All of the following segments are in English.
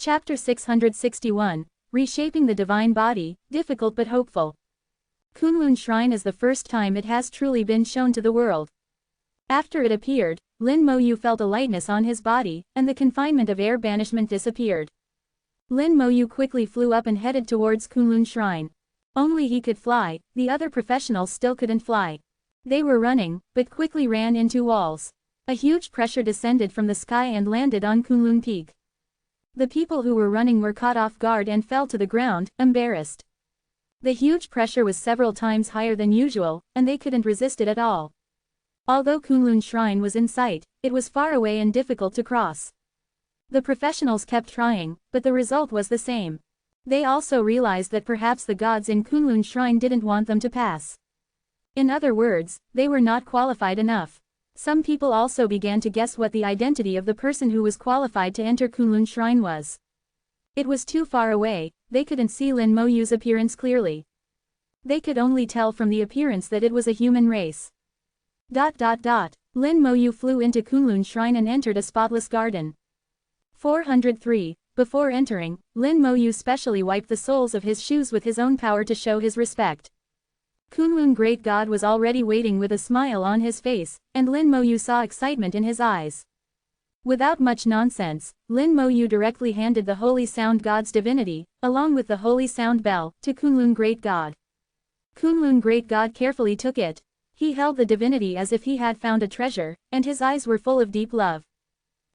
Chapter 661, Reshaping the Divine Body, Difficult but Hopeful. Kunlun Shrine is the first time it has truly been shown to the world. After it appeared, Lin Moyu felt a lightness on his body, and the confinement of air banishment disappeared. Lin Moyu quickly flew up and headed towards Kunlun Shrine. Only he could fly, the other professionals still couldn't fly. They were running, but quickly ran into walls. A huge pressure descended from the sky and landed on Kunlun Peak. The people who were running were caught off guard and fell to the ground, embarrassed. The huge pressure was several times higher than usual, and they couldn't resist it at all. Although Kunlun Shrine was in sight, it was far away and difficult to cross. The professionals kept trying, but the result was the same. They also realized that perhaps the gods in Kunlun Shrine didn't want them to pass. In other words, they were not qualified enough. Some people also began to guess what the identity of the person who was qualified to enter Kunlun Shrine was. It was too far away, they couldn't see Lin Moyu's appearance clearly. They could only tell from the appearance that it was a human race. Lin Moyu flew into Kunlun Shrine and entered a spotless garden. 403. Before entering, Lin Moyu specially wiped the soles of his shoes with his own power to show his respect. Kunlun Great God was already waiting with a smile on his face, and Lin Moyu saw excitement in his eyes. Without much nonsense, Lin Moyu directly handed the Holy Sound God's divinity, along with the Holy Sound Bell, to Kunlun Great God. Kunlun Great God carefully took it. He held the divinity as if he had found a treasure, and his eyes were full of deep love.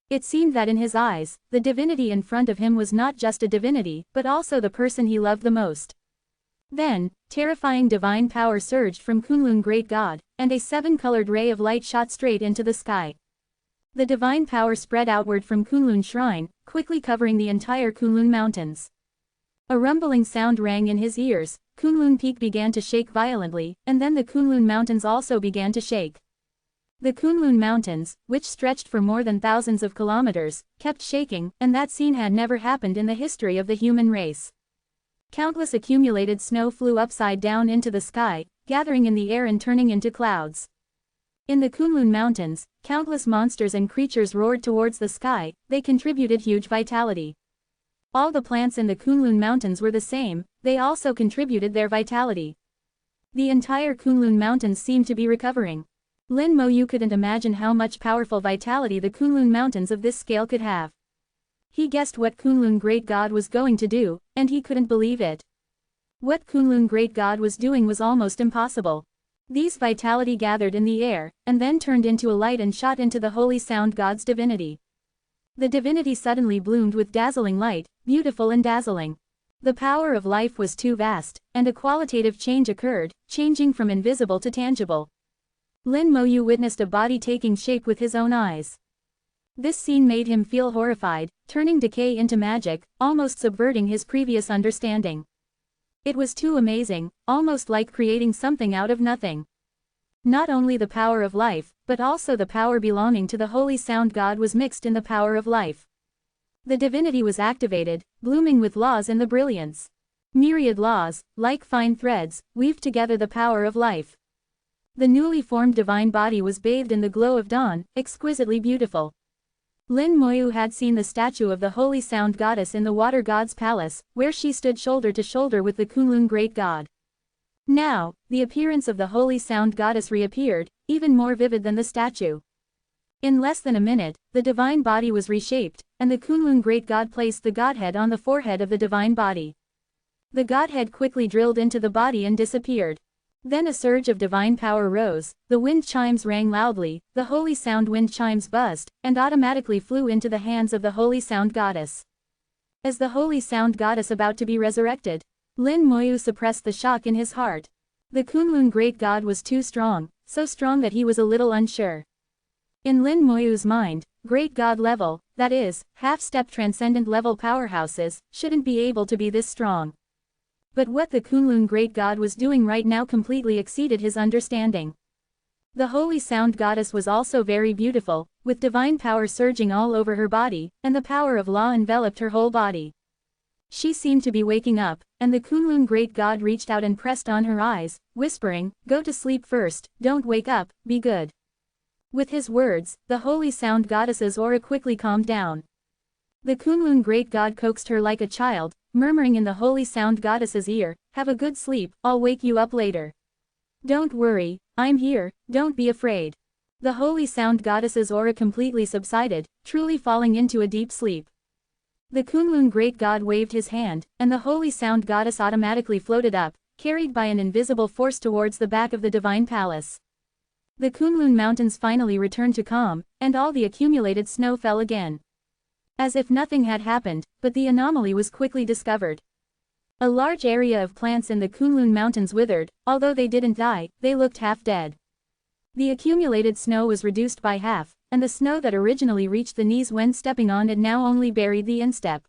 It seemed that in his eyes, the divinity in front of him was not just a divinity, but also the person he loved the most. Then, terrifying divine power surged from Kunlun Great God, and a seven-colored ray of light shot straight into the sky. The divine power spread outward from Kunlun Shrine, quickly covering the entire Kunlun Mountains. A rumbling sound rang in his ears, Kunlun Peak began to shake violently, and then the Kunlun Mountains also began to shake. The Kunlun Mountains, which stretched for more than thousands of kilometers, kept shaking, and that scene had never happened in the history of the human race. Countless accumulated snow flew upside down into the sky, gathering in the air and turning into clouds. In the Kunlun Mountains, countless monsters and creatures roared towards the sky, they contributed huge vitality. All the plants in the Kunlun Mountains were the same, they also contributed their vitality. The entire Kunlun Mountains seemed to be recovering. Lin Moyu couldn't imagine how much powerful vitality the Kunlun Mountains of this scale could have. He guessed what Kunlun Great God was going to do, and he couldn't believe it. What Kunlun Great God was doing was almost impossible. These vitality gathered in the air, and then turned into a light and shot into the Holy Sound God's divinity. The divinity suddenly bloomed with dazzling light, beautiful and dazzling. The power of life was too vast, and a qualitative change occurred, changing from invisible to tangible. Lin Moyu witnessed a body taking shape with his own eyes. This scene made him feel horrified, turning decay into magic, almost subverting his previous understanding. It was too amazing, almost like creating something out of nothing. Not only the power of life, but also the power belonging to the Holy Sound God was mixed in the power of life. The divinity was activated, blooming with laws in the brilliance. Myriad laws, like fine threads, weaved together the power of life. The newly formed divine body was bathed in the glow of dawn, exquisitely beautiful. Lin Moyu had seen the statue of the Holy Sound Goddess in the Water God's palace, where she stood shoulder to shoulder with the Kunlun Great God. Now, the appearance of the Holy Sound Goddess reappeared, even more vivid than the statue. In less than a minute, the divine body was reshaped, and the Kunlun Great God placed the Godhead on the forehead of the divine body. The Godhead quickly drilled into the body and disappeared. Then a surge of divine power rose, the wind chimes rang loudly, the Holy Sound wind chimes buzzed, and automatically flew into the hands of the Holy Sound Goddess. As the Holy Sound Goddess about to be resurrected, Lin Moyu suppressed the shock in his heart. The Kunlun Great God was too strong, so strong that he was a little unsure. In Lin Moyu's mind, Great God level, that is, half-step transcendent level powerhouses, shouldn't be able to be this strong. But what the Kunlun Great God was doing right now completely exceeded his understanding. The Holy Sound Goddess was also very beautiful, with divine power surging all over her body, and the power of law enveloped her whole body. She seemed to be waking up, and the Kunlun Great God reached out and pressed on her eyes, whispering, "Go to sleep first, don't wake up, be good." With his words, the Holy Sound Goddess's aura quickly calmed down. The Kunlun great god coaxed her like a child, murmuring in the holy sound goddess's ear, "Have a good sleep, I'll wake you up later. Don't worry, I'm here, don't be afraid." The holy sound goddess's aura completely subsided, truly falling into a deep sleep. The Kunlun great god waved his hand, and the holy sound goddess automatically floated up, carried by an invisible force towards the back of the divine palace. The Kunlun mountains finally returned to calm, and all the accumulated snow fell again. As if nothing had happened, but the anomaly was quickly discovered. A large area of plants in the Kunlun mountains withered, although they didn't die, they looked half dead. The accumulated snow was reduced by half, and the snow that originally reached the knees when stepping on it now only buried the instep.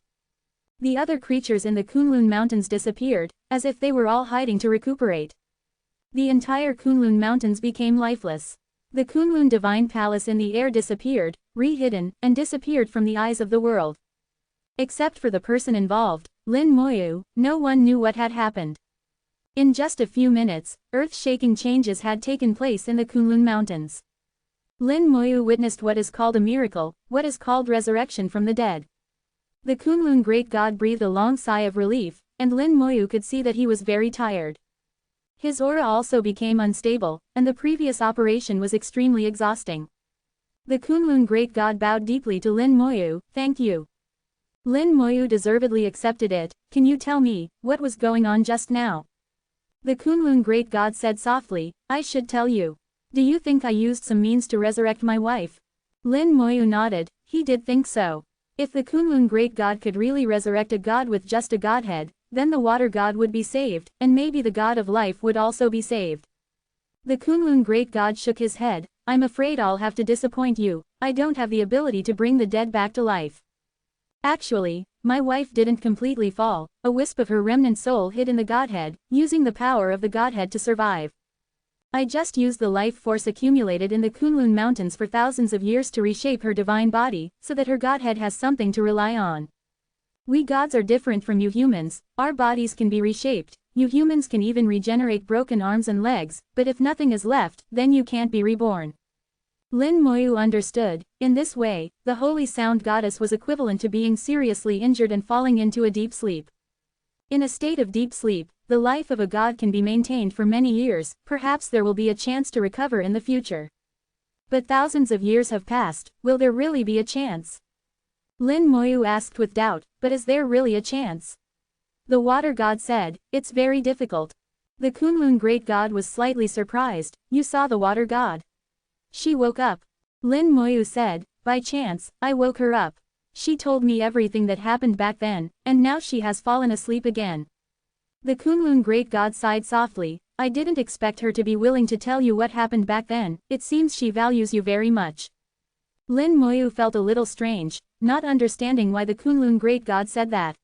The other creatures in the Kunlun mountains disappeared, as if they were all hiding to recuperate. The entire Kunlun mountains became lifeless. The Kunlun divine palace in the air disappeared, re-hidden, and disappeared from the eyes of the world. Except for the person involved, Lin Moyu, no one knew what had happened. In just a few minutes, earth-shaking changes had taken place in the Kunlun mountains. Lin Moyu witnessed what is called a miracle, what is called resurrection from the dead. The Kunlun great god breathed a long sigh of relief, and Lin Moyu could see that he was very tired. His aura also became unstable, and the previous operation was extremely exhausting. The Kunlun great god bowed deeply to Lin Moyu, "Thank you." Lin Moyu deservedly accepted it. "Can you tell me, what was going on just now?" The Kunlun great god said softly, "I should tell you. Do you think I used some means to resurrect my wife?" Lin Moyu nodded, he did think so. If the Kunlun great god could really resurrect a god with just a godhead, then the water god would be saved, and maybe the god of life would also be saved. The Kunlun great god shook his head, "I'm afraid I'll have to disappoint you, I don't have the ability to bring the dead back to life. Actually, my wife didn't completely fall, a wisp of her remnant soul hid in the godhead, using the power of the godhead to survive. I just used the life force accumulated in the Kunlun mountains for thousands of years to reshape her divine body, so that her godhead has something to rely on. We gods are different from you humans, our bodies can be reshaped, you humans can even regenerate broken arms and legs, but if nothing is left, then you can't be reborn." Lin Moyu understood. In this way, the holy sound goddess was equivalent to being seriously injured and falling into a deep sleep. In a state of deep sleep, the life of a god can be maintained for many years, perhaps there will be a chance to recover in the future. But thousands of years have passed, will there really be a chance? Lin Moyu asked with doubt, but is there really a chance? The water god said, "It's very difficult." The Kunlun great god was slightly surprised, "You saw the water god?" "She woke up." Lin Moyu said, "By chance, I woke her up. She told me everything that happened back then, and now she has fallen asleep again." The Kunlun great god sighed softly, "I didn't expect her to be willing to tell you what happened back then, it seems she values you very much." Lin Moyu felt a little strange, not understanding why the Kunlun great god said that.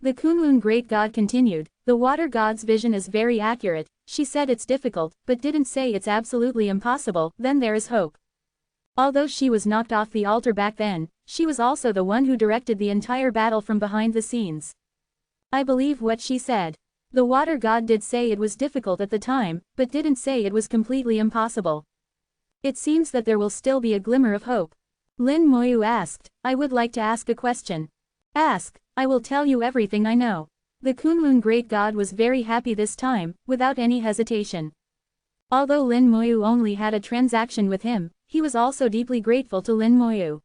The Kunlun great god continued, "The water god's vision is very accurate, she said it's difficult, but didn't say it's absolutely impossible, then there is hope. Although she was knocked off the altar back then, she was also the one who directed the entire battle from behind the scenes. I believe what she said. The water god did say it was difficult at the time, but didn't say it was completely impossible. It seems that there will still be a glimmer of hope." Lin Moyu asked, "I would like to ask a question." "Ask, I will tell you everything I know." The Kunlun great god was very happy this time, without any hesitation. Although Lin Moyu only had a transaction with him, he was also deeply grateful to Lin Moyu.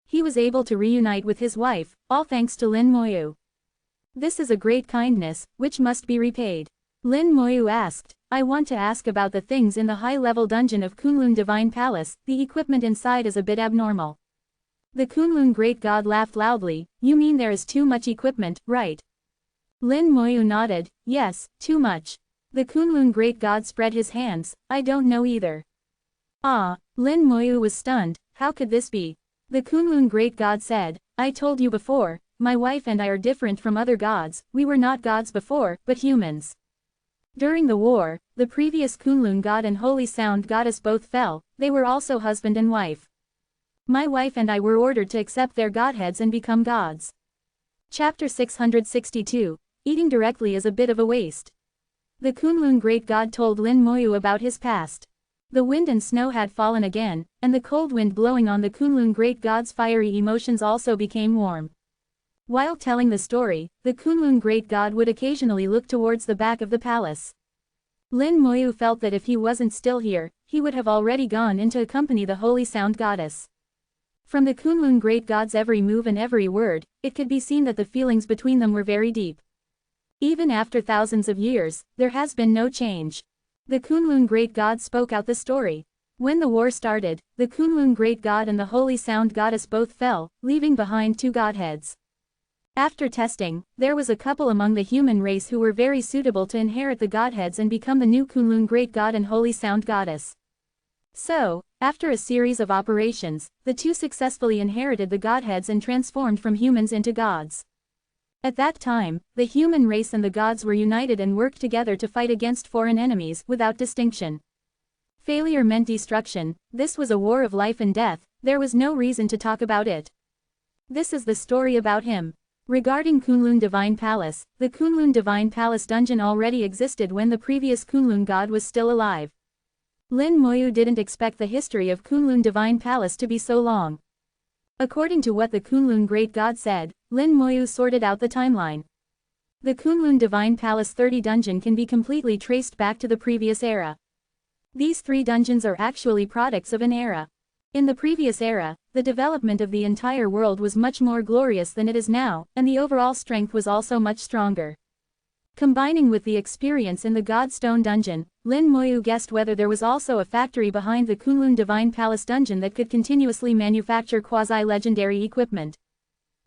He was able to reunite with his wife, all thanks to Lin Moyu. This is a great kindness, which must be repaid. Lin Moyu asked, "I want to ask about the things in the high-level dungeon of Kunlun Divine Palace, the equipment inside is a bit abnormal." The Kunlun great god laughed loudly, "You mean there is too much equipment, right?" Lin Moyu nodded, "Yes, too much." The Kunlun great god spread his hands, "I don't know either." "Ah," Lin Moyu was stunned, "how could this be?" The Kunlun great god said, "I told you before, my wife and I are different from other gods, we were not gods before, but humans. During the war, the previous Kunlun god and Holy Sound goddess both fell, they were also husband and wife. My wife and I were ordered to accept their godheads and become gods." Chapter 662, Eating directly is a bit of a waste. The Kunlun great god told Lin Moyu about his past. The wind and snow had fallen again, and the cold wind blowing on the Kunlun great god's fiery emotions also became warm. While telling the story, the Kunlun great god would occasionally look towards the back of the palace. Lin Moyu felt that if he wasn't still here, he would have already gone in to accompany the holy sound goddess. From the Kunlun great god's every move and every word, it could be seen that the feelings between them were very deep. Even after thousands of years, there has been no change. The Kunlun great god spoke out the story. When the war started, the Kunlun great god and the holy sound goddess both fell, leaving behind two godheads. After testing, there was a couple among the human race who were very suitable to inherit the godheads and become the new Kunlun great god and holy sound goddess. So, after a series of operations, the two successfully inherited the godheads and transformed from humans into gods. At that time, the human race and the gods were united and worked together to fight against foreign enemies without distinction. Failure meant destruction. This was a war of life and death. There was no reason to talk about it. This is the story about him. Regarding Kunlun Divine Palace, the Kunlun Divine Palace dungeon already existed when the previous Kunlun god was still alive. Lin Moyu didn't expect the history of Kunlun Divine Palace to be so long. According to what the Kunlun Great God said, Lin Moyu sorted out the timeline. The Kunlun Divine Palace 30 dungeon can be completely traced back to the previous era. These 3 dungeons are actually products of an era. In the previous era, the development of the entire world was much more glorious than it is now, and the overall strength was also much stronger. Combining with the experience in the Godstone dungeon, Lin Moyu guessed whether there was also a factory behind the Kunlun Divine Palace dungeon that could continuously manufacture quasi-legendary equipment.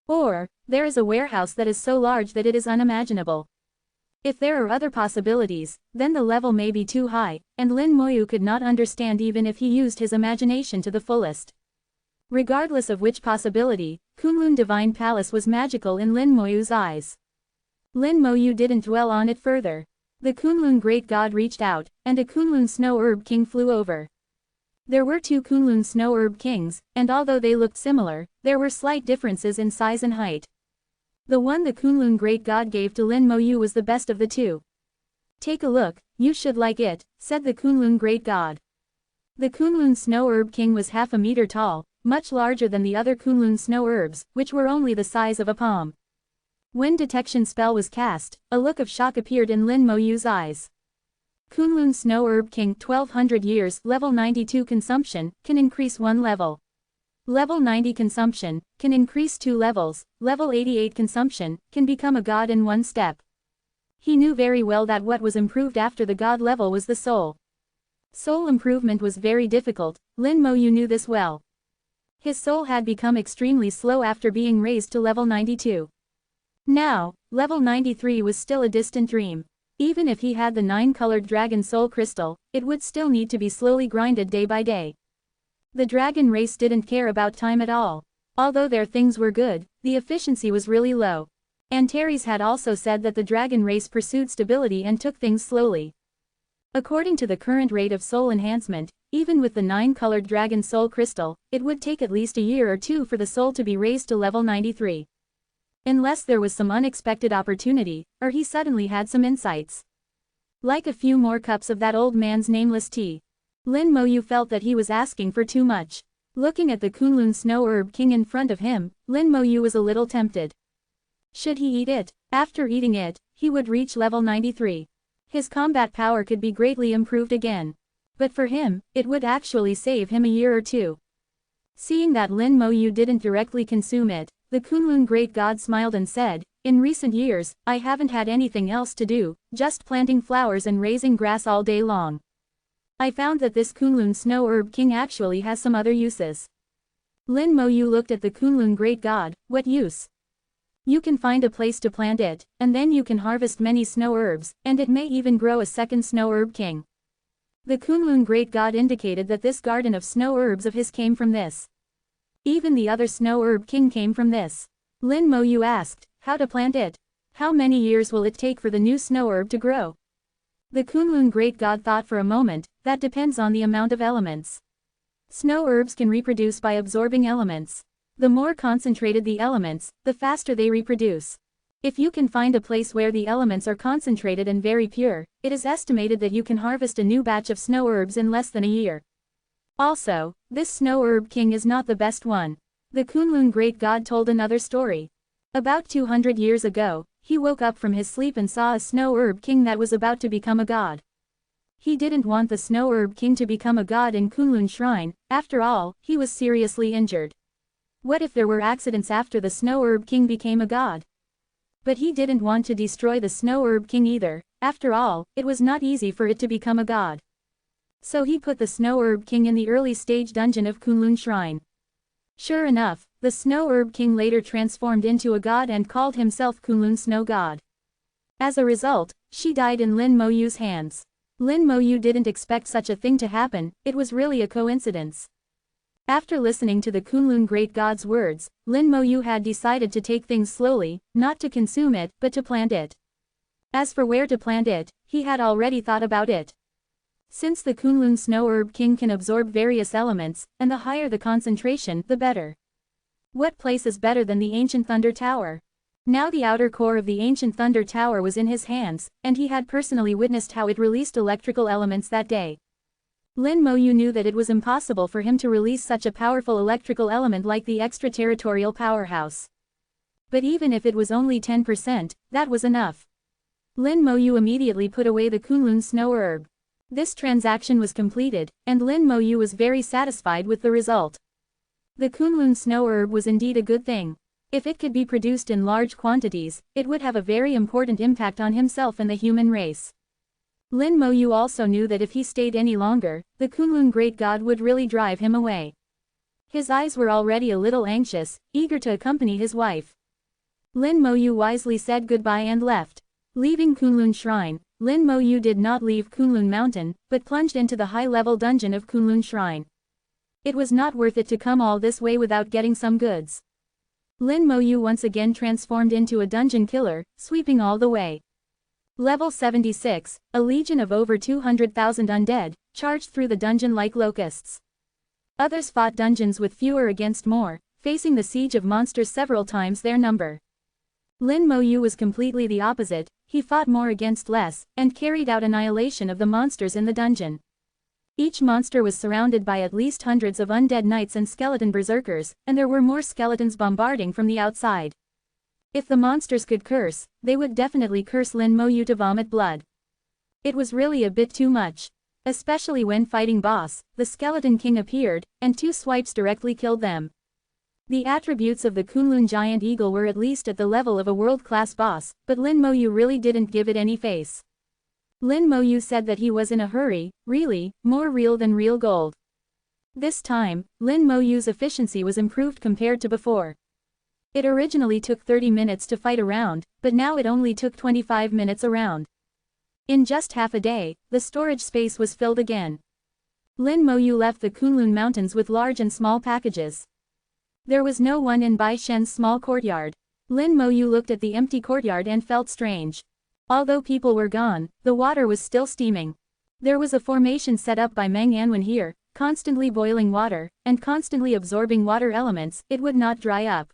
Or, there is a warehouse that is so large that it is unimaginable. If there are other possibilities, then the level may be too high, and Lin Moyu could not understand even if he used his imagination to the fullest. Regardless of which possibility, Kunlun Divine Palace was magical in Lin Moyu's eyes. Lin Moyu didn't dwell on it further. The Kunlun Great God reached out, and a Kunlun Snow Herb King flew over. There were 2 Kunlun Snow Herb Kings, and although they looked similar, there were slight differences in size and height. The one the Kunlun Great God gave to Lin Moyu was the best of the 2. "Take a look, you should like it," said the Kunlun Great God. The Kunlun Snow Herb King was half a meter tall, much larger than the other Kunlun Snow Herbs, which were only the size of a palm. When detection spell was cast, a look of shock appeared in Lin Moyu's eyes. Kunlun Snow Herb King 1200 years level 92 consumption, can increase 1 level. Level 90 consumption, can increase 2 levels, level 88 consumption, can become a god in 1 step. He knew very well that what was improved after the god level was the soul. Soul improvement was very difficult, Lin Moyu knew this well. His soul had become extremely slow after being raised to level 92. Now, level 93 was still a distant dream. Even if he had the 9-colored dragon soul crystal, it would still need to be slowly grinded day by day. The dragon race didn't care about time at all. Although their things were good, the efficiency was really low. Antares had also said that the dragon race pursued stability and took things slowly. According to the current rate of soul enhancement, even with the 9-colored dragon soul crystal, it would take at least a year or 2 for the soul to be raised to level 93. Unless there was some unexpected opportunity, or he suddenly had some insights. Like a few more cups of that old man's nameless tea. Lin Moyu felt that he was asking for too much. Looking at the Kunlun Snow Herb King in front of him, Lin Moyu was a little tempted. Should he eat it? After eating it, he would reach level 93. His combat power could be greatly improved again. But for him, it would actually save him a year or 2. Seeing that Lin Moyu didn't directly consume it, the Kunlun Great God smiled and said, "In recent years, I haven't had anything else to do, just planting flowers and raising grass all day long. I found that this Kunlun Snow Herb King actually has some other uses." Lin Moyu looked at the Kunlun Great God. "What use?" "You can find a place to plant it, and then you can harvest many snow herbs, and it may even grow a second Snow Herb King." The Kunlun Great God indicated that this garden of snow herbs of his came from this. Even the other Snow Herb King came from this. Lin Moyu asked, "How to plant it? How many years will it take for the new snow herb to grow?" The Kunlun Great God thought for a moment. "That depends on the amount of elements. Snow herbs can reproduce by absorbing elements. The more concentrated the elements, the faster they reproduce. If you can find a place where the elements are concentrated and very pure, it is estimated that you can harvest a new batch of snow herbs in less than a year. Also, this snow herb king is not the best one. The Kunlun great god told another story. About 200 years ago, he woke up from his sleep and saw a snow herb king that was about to become a god. He didn't want the snow herb king to become a god in Kunlun shrine, after all, he was seriously injured. What if there were accidents after the snow herb king became a god? But he didn't want to destroy the snow herb king either, after all, it was not easy for it to become a god. So he put the snow herb king in the early stage dungeon of Kunlun shrine. Sure enough, the snow herb king later transformed into a god and called himself Kunlun snow god. As a result, she died in Lin Moyu's hands. Lin Moyu didn't expect such a thing to happen, it was really a coincidence. After listening to the Kunlun great god's words, Lin Moyu had decided to take things slowly, not to consume it, but to plant it. As for where to plant it, he had already thought about it. Since the Kunlun snow herb king can absorb various elements, and the higher the concentration, the better. What place is better than the ancient thunder tower? Now the outer core of the ancient thunder tower was in his hands, and he had personally witnessed how it released electrical elements that day. Lin Moyu knew that it was impossible for him to release such a powerful electrical element like the extraterritorial powerhouse. But even if it was only 10%, that was enough. Lin Moyu immediately put away the Kunlun snow herb. This transaction was completed, and Lin Moyu was very satisfied with the result. The Kunlun snow herb was indeed a good thing. If it could be produced in large quantities, it would have a very important impact on himself and the human race. Lin Moyu also knew that if he stayed any longer, the Kunlun great god would really drive him away. His eyes were already a little anxious, eager to accompany his wife. Lin Moyu wisely said goodbye and left. Leaving Kunlun shrine, Lin Moyu did not leave Kunlun mountain, but plunged into the high-level dungeon of Kunlun shrine. It was not worth it to come all this way without getting some goods. Lin Moyu once again transformed into a dungeon killer, sweeping all the way. Level 76, a legion of over 200,000 undead, charged through the dungeon like locusts. Others fought dungeons with fewer against more, facing the siege of monsters several times their number. Lin Moyu was completely the opposite, he fought more against less, and carried out annihilation of the monsters in the dungeon. Each monster was surrounded by at least hundreds of undead knights and skeleton berserkers, and there were more skeletons bombarding from the outside. If the monsters could curse, they would definitely curse Lin Moyu to vomit blood. It was really a bit too much. Especially when fighting boss, the Skeleton King appeared, and 2 swipes directly killed them. The attributes of the Kunlun giant eagle were at least at the level of a world-class boss, but Lin Moyu really didn't give it any face. Lin Moyu said that he was in a hurry, really, more real than real gold. This time, Lin Moyu's efficiency was improved compared to before. It originally took 30 minutes to fight a round, but now it only took 25 minutes a round. In just half a day, the storage space was filled again. Lin Moyu left the Kunlun mountains with large and small packages. There was no one in Bai Shen's small courtyard. Lin Moyu looked at the empty courtyard and felt strange. Although people were gone, the water was still steaming. There was a formation set up by Meng Anwen here, constantly boiling water, and constantly absorbing water elements, it would not dry up.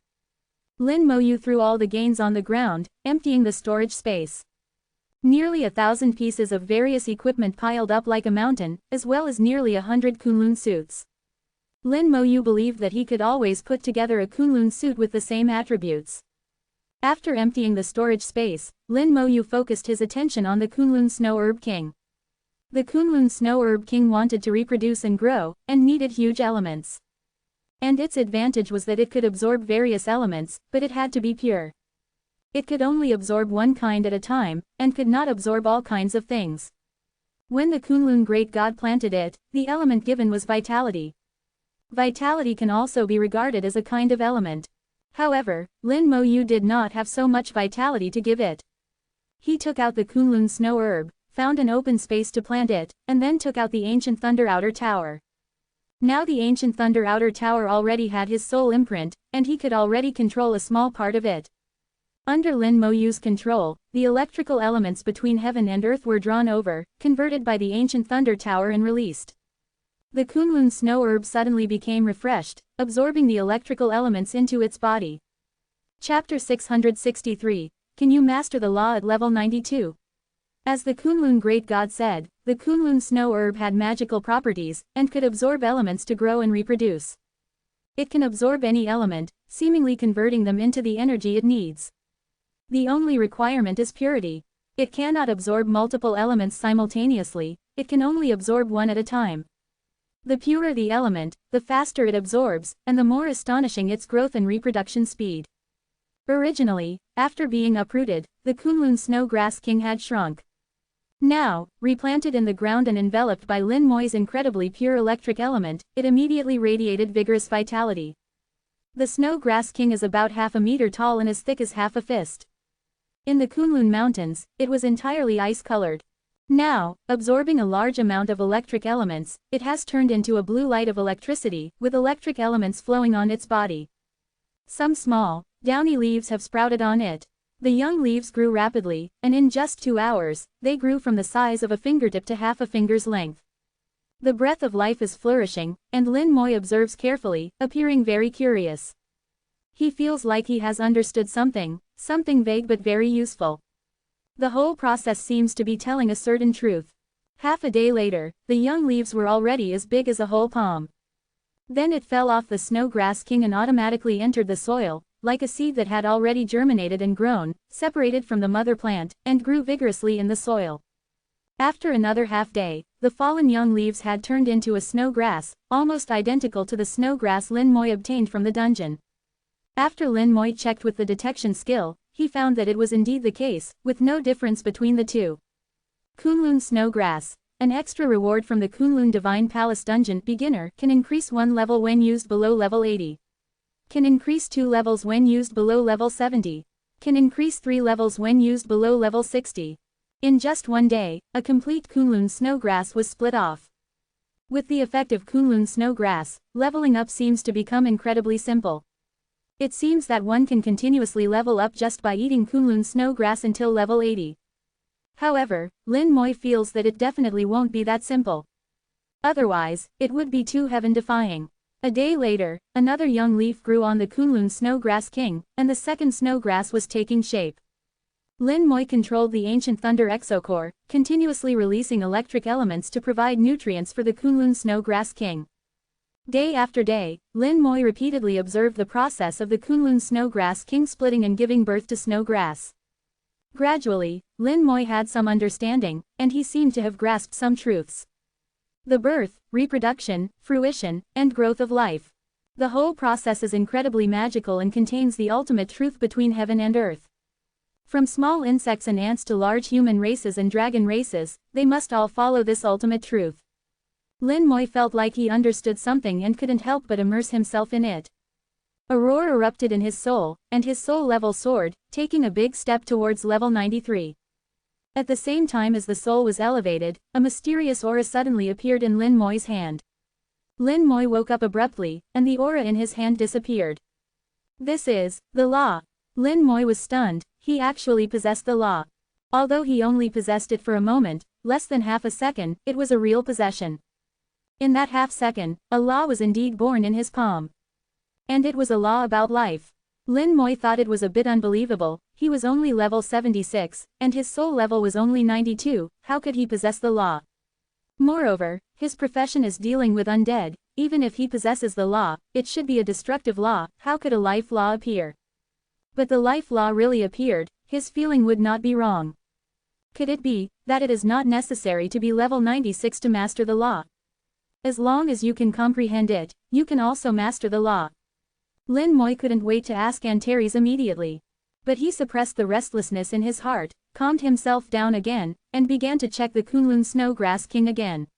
Lin Moyu threw all the gains on the ground, emptying the storage space. Nearly 1,000 pieces of various equipment piled up like a mountain, as well as nearly 100 Kunlun suits. Lin Moyu believed that he could always put together a Kunlun suit with the same attributes. After emptying the storage space, Lin Moyu focused his attention on the Kunlun Snow Herb King. The Kunlun Snow Herb King wanted to reproduce and grow, and needed huge elements. And its advantage was that it could absorb various elements, but it had to be pure. It could only absorb one kind at a time, and could not absorb all kinds of things. When the Kunlun great god planted it, the element given was vitality. Vitality can also be regarded as a kind of element. However, Lin Moyu did not have so much vitality to give it. He took out the Kunlun snow herb, found an open space to plant it, and then took out the ancient thunder outer tower. Now the ancient thunder outer tower already had his soul imprint, and he could already control a small part of it. Under Lin Moyu's control, the electrical elements between heaven and earth were drawn over, converted by the ancient thunder tower and released. The Kunlun snow herb suddenly became refreshed, absorbing the electrical elements into its body. Chapter 663, can you master the law at level 92? As the Kunlun great god said, the Kunlun snow herb had magical properties, and could absorb elements to grow and reproduce. It can absorb any element, seemingly converting them into the energy it needs. The only requirement is purity. It cannot absorb multiple elements simultaneously, it can only absorb one at a time. The purer the element, the faster it absorbs, and the more astonishing its growth and reproduction speed. Originally, after being uprooted, the Kunlun snow grass king had shrunk. Now, replanted in the ground and enveloped by Lin Moi's incredibly pure electric element, it immediately radiated vigorous vitality. The snow grass king is about half a meter tall and as thick as half a fist. In the Kunlun mountains, it was entirely ice-colored. Now, absorbing a large amount of electric elements, it has turned into a blue light of electricity, with electric elements flowing on its body. Some small, downy leaves have sprouted on it. The young leaves grew rapidly, and in just 2 hours, they grew from the size of a fingertip to half a finger's length. The breath of life is flourishing, and Lin Moi observes carefully, appearing very curious. He feels like he has understood something vague but very useful. The whole process seems to be telling a certain truth. Half a day later, the young leaves were already as big as a whole palm. Then it fell off the snow grass king and automatically entered the soil, like a seed that had already germinated and grown, separated from the mother plant, and grew vigorously in the soil. After another half day, the fallen young leaves had turned into a snow grass, almost identical to the snow grass Lin Moi obtained from the dungeon. After Lin Moi checked with the detection skill, he found that it was indeed the case, with no difference between the two. Kunlun snow grass. An extra reward from the Kunlun Divine Palace Dungeon beginner can increase 1 level when used below level 80. Can increase 2 levels when used below level 70. Can increase 3 levels when used below level 60. In just 1 day, a complete Kunlun snow grass was split off. With the effect of Kunlun snow grass, leveling up seems to become incredibly simple. It seems that one can continuously level up just by eating Kunlun snow grass until level 80. However, Lin Moi feels that it definitely won't be that simple. Otherwise, it would be too heaven-defying. A day later, another young leaf grew on the Kunlun snow grass king, and the second snow grass was taking shape. Lin Moi controlled the ancient thunder exocore, continuously releasing electric elements to provide nutrients for the Kunlun snow grass king. Day after day, Lin Moi repeatedly observed the process of the Kunlun snow grass king splitting and giving birth to snow grass. Gradually, Lin Moi had some understanding, and he seemed to have grasped some truths. The birth, reproduction, fruition, and growth of life. The whole process is incredibly magical and contains the ultimate truth between heaven and earth. From small insects and ants to large human races and dragon races, they must all follow this ultimate truth. Lin Moi felt like he understood something and couldn't help but immerse himself in it. A roar erupted in his soul, and his soul level soared, taking a big step towards level 93. At the same time as the soul was elevated, a mysterious aura suddenly appeared in Lin Moi's hand. Lin Moi woke up abruptly, and the aura in his hand disappeared. This is the law. Lin Moi was stunned, he actually possessed the law. Although he only possessed it for a moment, less than half a second, it was a real possession. In that half second, a law was indeed born in his palm. And it was a law about life. Lin Moi thought it was a bit unbelievable, he was only level 76, and his soul level was only 92, how could he possess the law? Moreover, his profession is dealing with undead, even if he possesses the law, it should be a destructive law, how could a life law appear? But the life law really appeared, his feeling would not be wrong. Could it be, that it is not necessary to be level 96 to master the law? As long as you can comprehend it, you can also master the law. Lin Moi couldn't wait to ask Antares immediately. But he suppressed the restlessness in his heart, calmed himself down again, and began to check the Kunlun snow grass king again.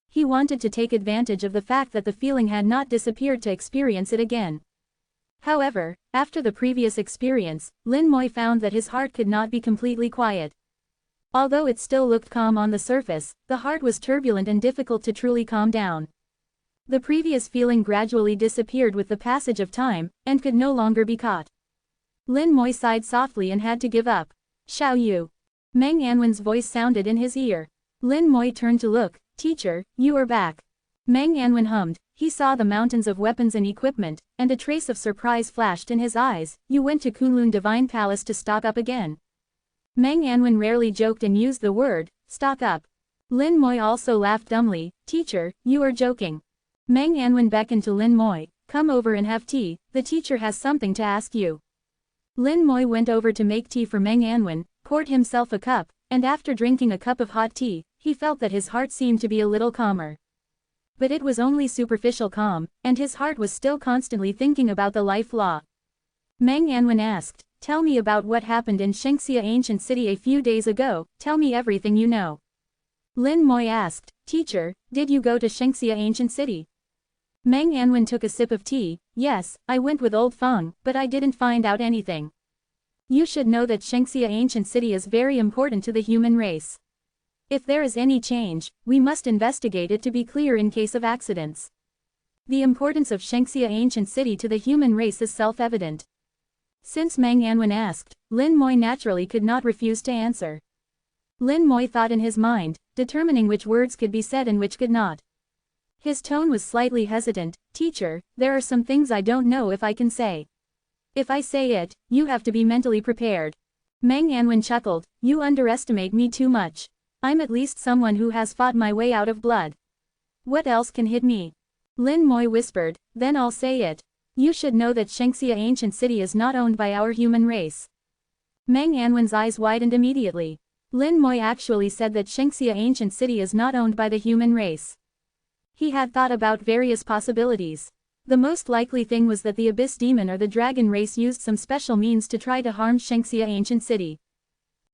He wanted to take advantage of the fact that the feeling had not disappeared to experience it again. However, after the previous experience, Lin Moi found that his heart could not be completely quiet. Although it still looked calm on the surface, the heart was turbulent and difficult to truly calm down. The previous feeling gradually disappeared with the passage of time, and could no longer be caught. Lin Moi sighed softly and had to give up. Xiao Yu. Meng Anwen's voice sounded in his ear. Lin Moi turned to look. Teacher, you are back. Meng Anwen hummed. He saw the mountains of weapons and equipment, and a trace of surprise flashed in his eyes. You went to Kunlun Divine Palace to stock up again. Mang Anwen rarely joked and used the word, stock up. Lin Moi also laughed dumbly. Teacher, you are joking. Mang Anwen beckoned to Lin Moi. Come over and have tea, the teacher has something to ask you. Lin Moi went over to make tea for Mang Anwen, poured himself a cup, and after drinking a cup of hot tea, he felt that his heart seemed to be a little calmer. But it was only superficial calm, and his heart was still constantly thinking about the life law. Mang Anwen asked, tell me about what happened in Shengxia ancient city a few days ago, tell me everything you know. Lin Moi asked, teacher, did you go to Shengxia ancient city? Mang Anwen took a sip of tea. Yes, I went with old Feng, but I didn't find out anything. You should know that Shengxia ancient city is very important to the human race. If there is any change, we must investigate it to be clear in case of accidents. The importance of Shengxia ancient city to the human race is self-evident. Since Mang Anwen asked, Lin Moi naturally could not refuse to answer. Lin Moi thought in his mind, determining which words could be said and which could not. His tone was slightly hesitant. Teacher, there are some things I don't know if I can say. If I say it, you have to be mentally prepared. Mang Anwen chuckled, you underestimate me too much. I'm at least someone who has fought my way out of blood. What else can hit me? Lin Moi whispered, then I'll say it. You should know that Shengxia ancient city is not owned by our human race. Mang Anwen's eyes widened immediately. Lin Moi actually said that Shengxia ancient city is not owned by the human race. He had thought about various possibilities. The most likely thing was that the Abyss Demon or the Dragon race used some special means to try to harm Shengxia ancient city.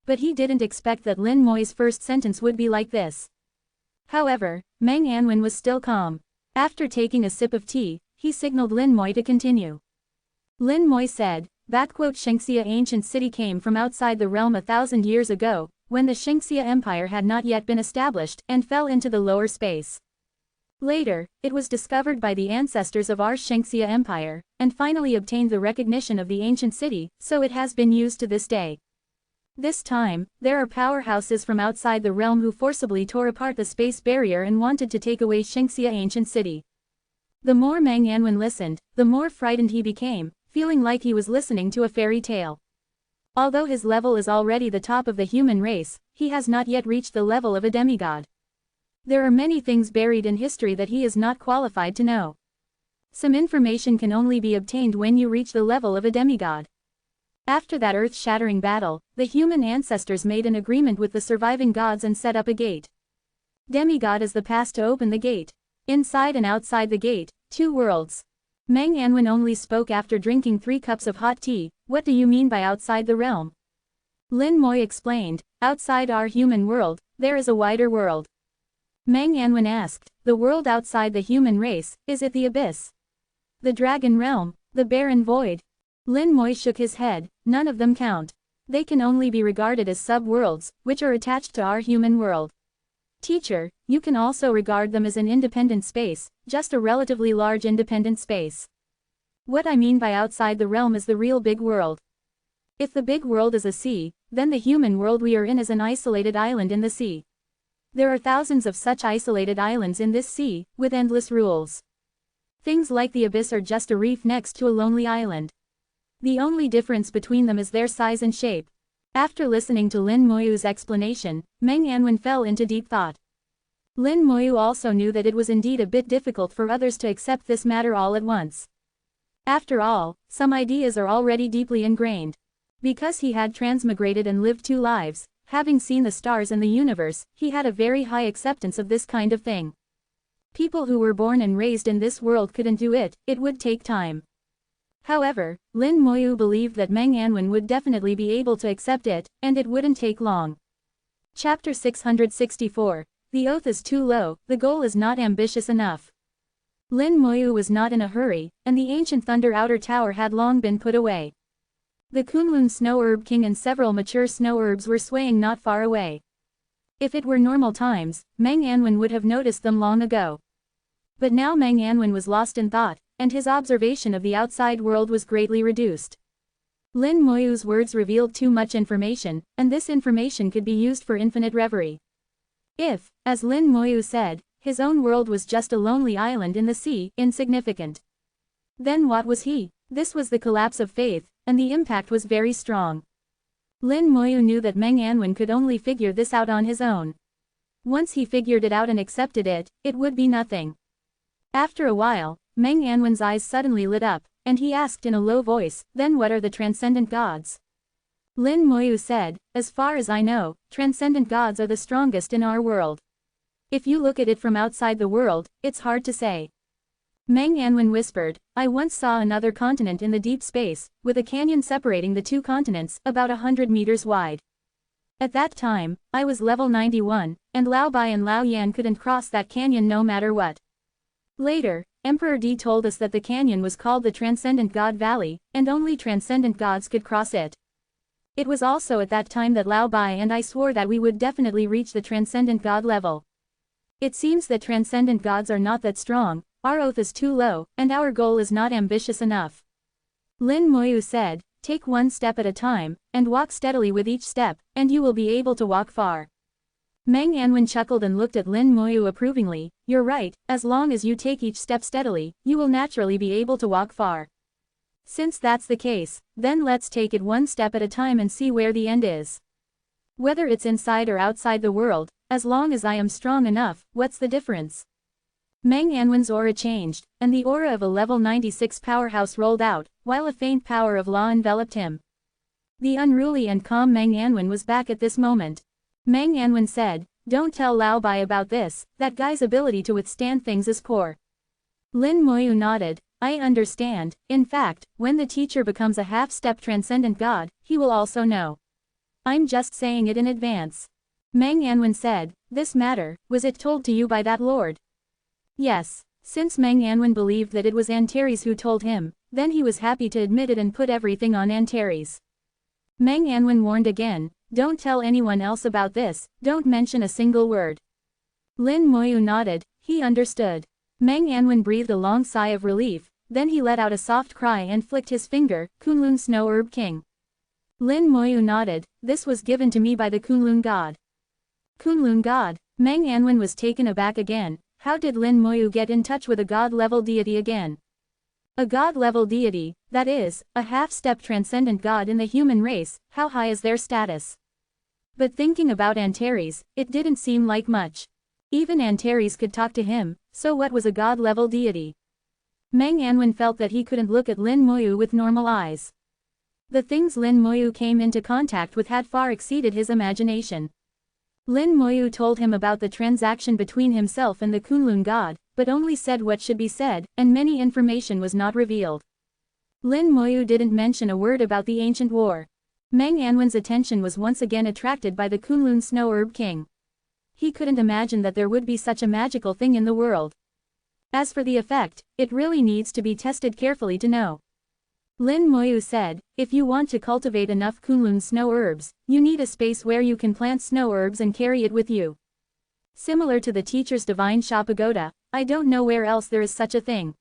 But he didn't expect that Lin Moi's first sentence would be like this. However, Mang Anwen was still calm. After taking a sip of tea, he signaled Lin Moi to continue. Lin Moi said, Shengxia ancient city came from outside the realm 1,000 years ago, when the Shengxia Empire had not yet been established, and fell into the lower space. Later, it was discovered by the ancestors of our Shengxia Empire, and finally obtained the recognition of the ancient city, so it has been used to this day. This time, there are powerhouses from outside the realm who forcibly tore apart the space barrier and wanted to take away Shengxia ancient city. The more Mang Anwen listened, the more frightened he became, feeling like he was listening to a fairy tale. Although his level is already the top of the human race, he has not yet reached the level of a demigod. There are many things buried in history that he is not qualified to know. Some information can only be obtained when you reach the level of a demigod. After that earth-shattering battle, the human ancestors made an agreement with the surviving gods and set up a gate. Demigod is the pass to open the gate. Inside and outside the gate, 2 worlds. Mang Anwen only spoke after drinking 3 cups of hot tea. What do you mean by outside the realm? Lin Moi explained, outside our human world, there is a wider world. Mang Anwen asked, the world outside the human race, is it the abyss? The dragon realm, the barren void? Lin Moi shook his head, none of them count. They can only be regarded as sub-worlds, which are attached to our human world. Teacher, you can also regard them as an independent space, just a relatively large independent space. What I mean by outside the realm is the real big world. If the big world is a sea, then the human world we are in is an isolated island in the sea. There are thousands of such isolated islands in this sea, with endless rules. Things like the abyss are just a reef next to a lonely island. The only difference between them is their size and shape. After listening to Lin Moi's explanation, Mang Anwen fell into deep thought. Lin Moi also knew that it was indeed a bit difficult for others to accept this matter all at once. After all, some ideas are already deeply ingrained. Because he had transmigrated and lived 2 lives, having seen the stars and the universe, he had a very high acceptance of this kind of thing. People who were born and raised in this world couldn't do it, it would take time. However, Lin Moi believed that Mang Anwen would definitely be able to accept it, and it wouldn't take long. Chapter 664. The oath is too low, the goal is not ambitious enough. Lin Moi was not in a hurry, and the ancient Thunder Outer Tower had long been put away. The Kunlun Snow Herb King and several mature snow herbs were swaying not far away. If it were normal times, Mang Anwen would have noticed them long ago. But now Mang Anwen was lost in thought, and his observation of the outside world was greatly reduced. Lin Moi's words revealed too much information, and this information could be used for infinite reverie. If, as Lin Moi said, His own world was just a lonely island in the sea, insignificant. Then what was he? This was the collapse of faith, and the impact was very strong. Lin Moyu knew that Meng Anwen could only figure this out on his own. Once he figured it out and accepted it, it would be nothing. After a while, Meng Anwen's eyes suddenly lit up, and he asked in a low voice, "Then what are the transcendent gods?" Lin Moyu said, "As far as I know, transcendent gods are the strongest in our world. If you look at it from outside the world, it's hard to say." Meng Anwen whispered, "I once saw another continent in the deep space, with a canyon separating the two continents, about 100 meters wide. At that time, I was level 91, and Lao Bai and Lao Yan couldn't cross that canyon no matter what. Later, Emperor Di told us that the canyon was called the Transcendent God Valley, and only transcendent gods could cross it. It was also at that time that Lao Bai and I swore that we would definitely reach the transcendent god level. It seems that transcendent gods are not that strong, our oath is too low, and our goal is not ambitious enough." Lin Moyu said, "Take one step at a time, and walk steadily with each step, and you will be able to walk far." Meng Anwen chuckled and looked at Lin Moyu approvingly. "You're right, as long as you take each step steadily, you will naturally be able to walk far. Since that's the case, then let's take it one step at a time and see where the end is. Whether it's inside or outside the world, as long as I am strong enough, what's the difference?" Meng Anwen's aura changed, and the aura of a level 96 powerhouse rolled out, while a faint power of law enveloped him. The unruly and calm Meng Anwen was back at this moment. Meng Anwen said, "Don't tell Lao Bai about this, that guy's ability to withstand things is poor." Lin Moyu nodded, "I understand. In fact, when the teacher becomes a half-step transcendent god, he will also know. I'm just saying it in advance." Meng Anwen said, "This matter, was it told to you by that lord?" Yes. Since Meng Anwen believed that it was Antares who told him, then he was happy to admit it and put everything on Antares. Meng Anwen warned again, "Don't tell anyone else about this, don't mention a single word." Lin Moyu nodded, he understood. Meng Anwen breathed a long sigh of relief, then he let out a soft cry and flicked his finger, "Kunlun Snow Herb King." Lin Moyu nodded, "This was given to me by the Kunlun god." Kunlun god? Meng Anwen was taken aback again. How did Lin Moyu get in touch with a god-level deity again? A god-level deity, that is, a half-step transcendent god in the human race, how high is their status? But thinking about Antares, it didn't seem like much. Even Antares could talk to him, so what was a god-level deity? Meng Anwen felt that he couldn't look at Lin Moyu with normal eyes. The things Lin Moyu came into contact with had far exceeded his imagination. Lin Moyu told him about the transaction between himself and the Kunlun god, but only said what should be said, and many information was not revealed. Lin Moyu didn't mention a word about the ancient war. Meng Anwen's attention was once again attracted by the Kunlun Snow Herb King. He couldn't imagine that there would be such a magical thing in the world. As for the effect, it really needs to be tested carefully to know. Lin Moyu said, "If you want to cultivate enough Kunlun snow herbs, you need a space where you can plant snow herbs and carry it with you. Similar to the teacher's divine Sha pagoda, I don't know where else there is such a thing."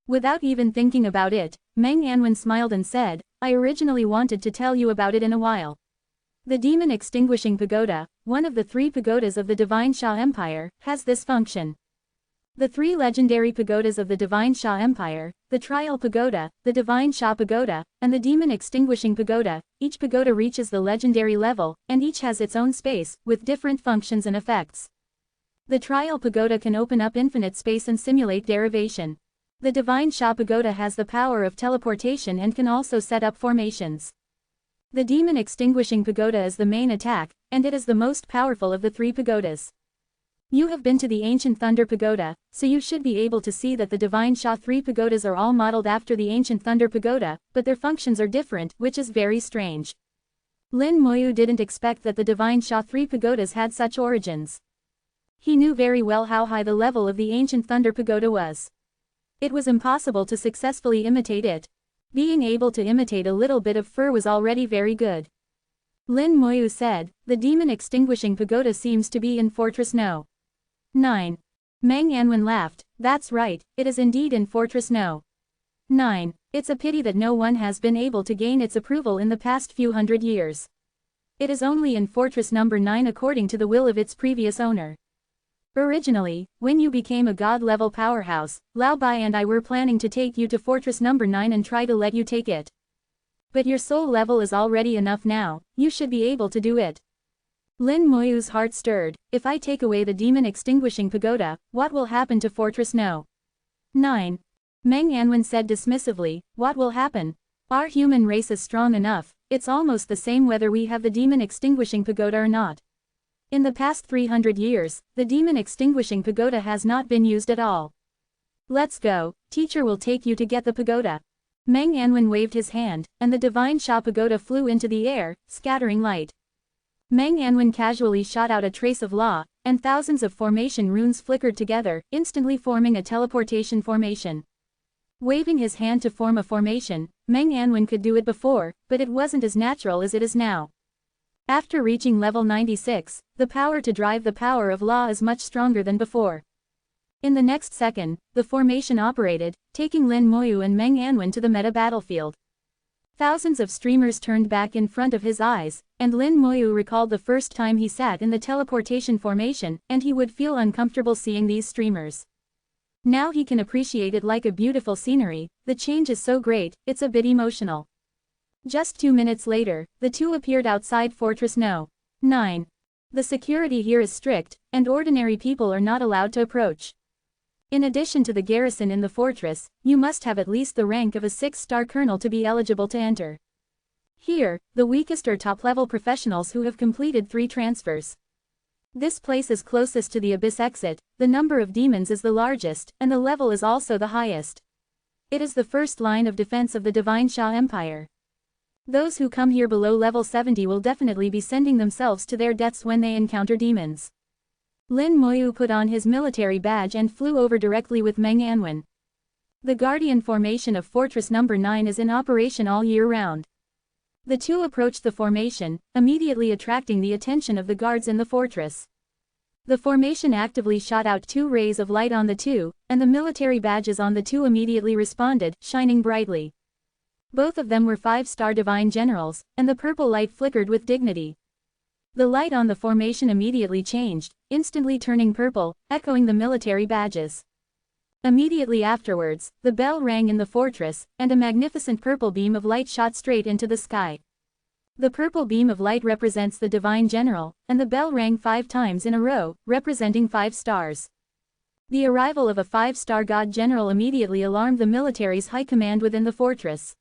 Without even thinking about it, Meng Anwen smiled and said, "I originally wanted to tell you about it in a while. The Demon Extinguishing Pagoda, one of the 3 pagodas of the Divine Sha Empire, has this function. The 3 legendary pagodas of the Divine Sha Empire, the Trial Pagoda, the Divine Sha Pagoda, and the Demon Extinguishing Pagoda, each pagoda reaches the legendary level, and each has its own space, with different functions and effects. The Trial Pagoda can open up infinite space and simulate derivation. The Divine Sha Pagoda has the power of teleportation and can also set up formations. The Demon Extinguishing Pagoda is the main attack, and it is the most powerful of the 3 pagodas. You have been to the Ancient Thunder Pagoda, so you should be able to see that the Divine Sha 3 pagodas are all modeled after the Ancient Thunder Pagoda, but their functions are different, which is very strange." Lin Moyu didn't expect that the Divine Sha 3 pagodas had such origins. He knew very well how high the level of the Ancient Thunder Pagoda was. It was impossible to successfully imitate it. Being able to imitate a little bit of fur was already very good. Lin Moyu said, "The Demon Extinguishing Pagoda seems to be in Fortress No. 9. Meng Anwen laughed, "That's right, it is indeed in Fortress No. 9. It's a pity that no one has been able to gain its approval in the past few hundred years. It is only in Fortress number 9 according to the will of its previous owner." Originally, when you became a god-level powerhouse, Lao Bai and I were planning to take you to Fortress number 9 and try to let you take it. But your soul level is already enough now, you should be able to do it. Lin Moyu's heart stirred. If I take away the demon extinguishing pagoda, what will happen to Fortress No. 9? Meng Anwen said dismissively, what will happen? Our human race is strong enough, it's almost the same whether we have the demon extinguishing pagoda or not. In the past 300 years, the demon extinguishing pagoda has not been used at all. Let's go, teacher will take you to get the pagoda. Meng Anwen waved his hand, and the divine Sha pagoda flew into the air, scattering light. Meng Anwen casually shot out a trace of law, and thousands of formation runes flickered together, instantly forming a teleportation formation. Waving his hand to form a formation, Meng Anwen could do it before, but it wasn't as natural as it is now. After reaching level 96, the power to drive the power of law is much stronger than before. In the next second, the formation operated, taking Lin Moyu and Meng Anwen to the meta battlefield. Thousands of streamers turned back in front of his eyes, and Lin Moyu recalled the first time he sat in the teleportation formation, and he would feel uncomfortable seeing these streamers. Now he can appreciate it like a beautiful scenery, the change is so great, it's a bit emotional. Just 2 minutes later, the two appeared outside Fortress No. 9. The security here is strict, and ordinary people are not allowed to approach. In addition to the garrison in the fortress, you must have at least the rank of a 6-star colonel to be eligible to enter. Here, the weakest are top-level professionals who have completed 3 transfers. This place is closest to the abyss exit, the number of demons is the largest, and the level is also the highest. It is the first line of defense of the Divine Sha Empire. Those who come here below level 70 will definitely be sending themselves to their deaths when they encounter demons. Lin Moyu put on his military badge and flew over directly with Meng Anwen. The Guardian formation of Fortress number 9 is in operation all year round. The two approached the formation, immediately attracting the attention of the guards in the fortress. The formation actively shot out 2 rays of light on the two, and the military badges on the two immediately responded, shining brightly. Both of them were 5-star divine generals, and the purple light flickered with dignity. The light on the formation immediately changed, instantly turning purple, echoing the military badges. Immediately afterwards, the bell rang in the fortress, and a magnificent purple beam of light shot straight into the sky. The purple beam of light represents the divine general, and the bell rang 5 times in a row, representing 5 stars. The arrival of a 5-star god general immediately alarmed the military's high command within the fortress.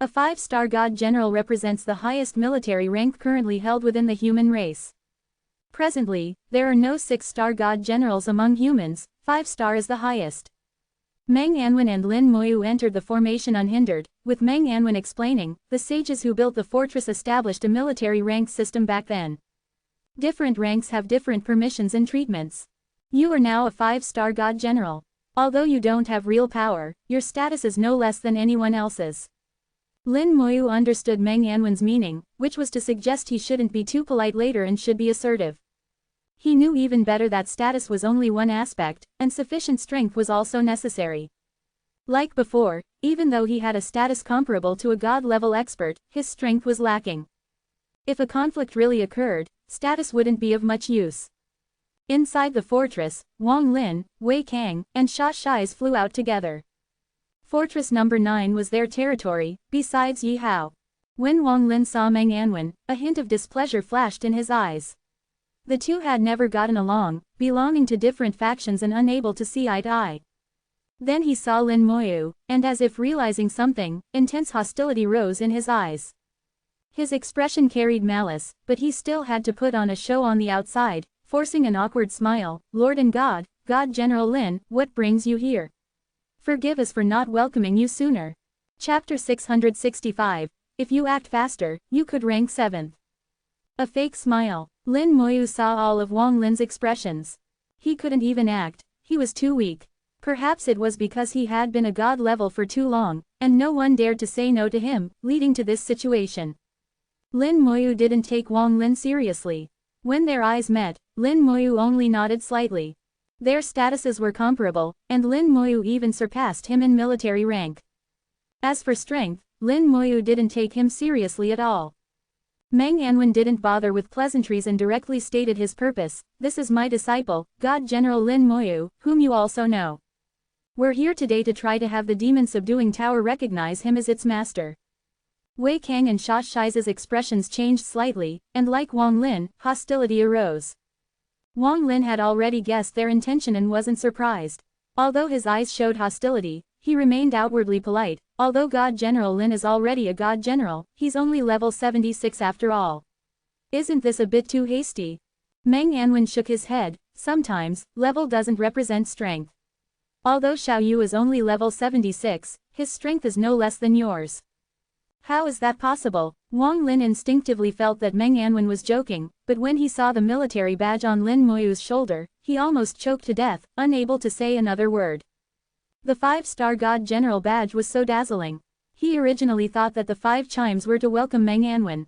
A 5-star god general represents the highest military rank currently held within the human race. Presently, there are no 6-star god generals among humans, 5-star is the highest. Meng Anwen and Lin Moyu entered the formation unhindered, with Meng Anwen explaining, the sages who built the fortress established a military rank system back then. Different ranks have different permissions and treatments. You are now a 5-star god general. Although you don't have real power, your status is no less than anyone else's. Lin Moyu understood Meng Anwen's meaning, which was to suggest he shouldn't be too polite later and should be assertive. He knew even better that status was only one aspect, and sufficient strength was also necessary. Like before, even though he had a status comparable to a god-level expert, his strength was lacking. If a conflict really occurred, status wouldn't be of much use. Inside the fortress, Wang Lin, Wei Kang, and Sha Shais flew out together. Fortress number 9 was their territory, besides Yi Hao. When Wang Lin saw Meng Anwen, a hint of displeasure flashed in his eyes. The two had never gotten along, belonging to different factions and unable to see eye to eye. Then he saw Lin Moyu, and as if realizing something, intense hostility rose in his eyes. His expression carried malice, but he still had to put on a show on the outside, forcing an awkward smile. Lord and God General Lin, what brings you here? Forgive us for not welcoming you sooner. Chapter 665, if you act faster, you could rank 7th. A fake smile. Lin Moyu saw all of Wang Lin's expressions. He couldn't even act, he was too weak. Perhaps it was because he had been a god level for too long, and no one dared to say no to him, leading to this situation. Lin Moyu didn't take Wang Lin seriously. When their eyes met, Lin Moyu only nodded slightly. Their statuses were comparable, and Lin Moyu even surpassed him in military rank. As for strength, Lin Moyu didn't take him seriously at all. Meng Anwen didn't bother with pleasantries and directly stated his purpose. This is my disciple, God General Lin Moyu, whom you also know. We're here today to try to have the demon subduing tower recognize him as its master. Wei Kang and Sha Shi's expressions changed slightly, and like Wang Lin, hostility arose. Wang Lin had already guessed their intention and wasn't surprised. Although his eyes showed hostility, he remained outwardly polite. Although God General Lin is already a God General, he's only level 76 after all. Isn't this a bit too hasty? Meng Anwen shook his head. Sometimes, level doesn't represent strength. Although Xiao Yu is only level 76, his strength is no less than yours. How is that possible? Wang Lin instinctively felt that Meng Anwen was joking, but when he saw the military badge on Lin Moyu's shoulder, he almost choked to death, unable to say another word. The 5-star God General badge was so dazzling. He originally thought that the 5 chimes were to welcome Meng Anwen.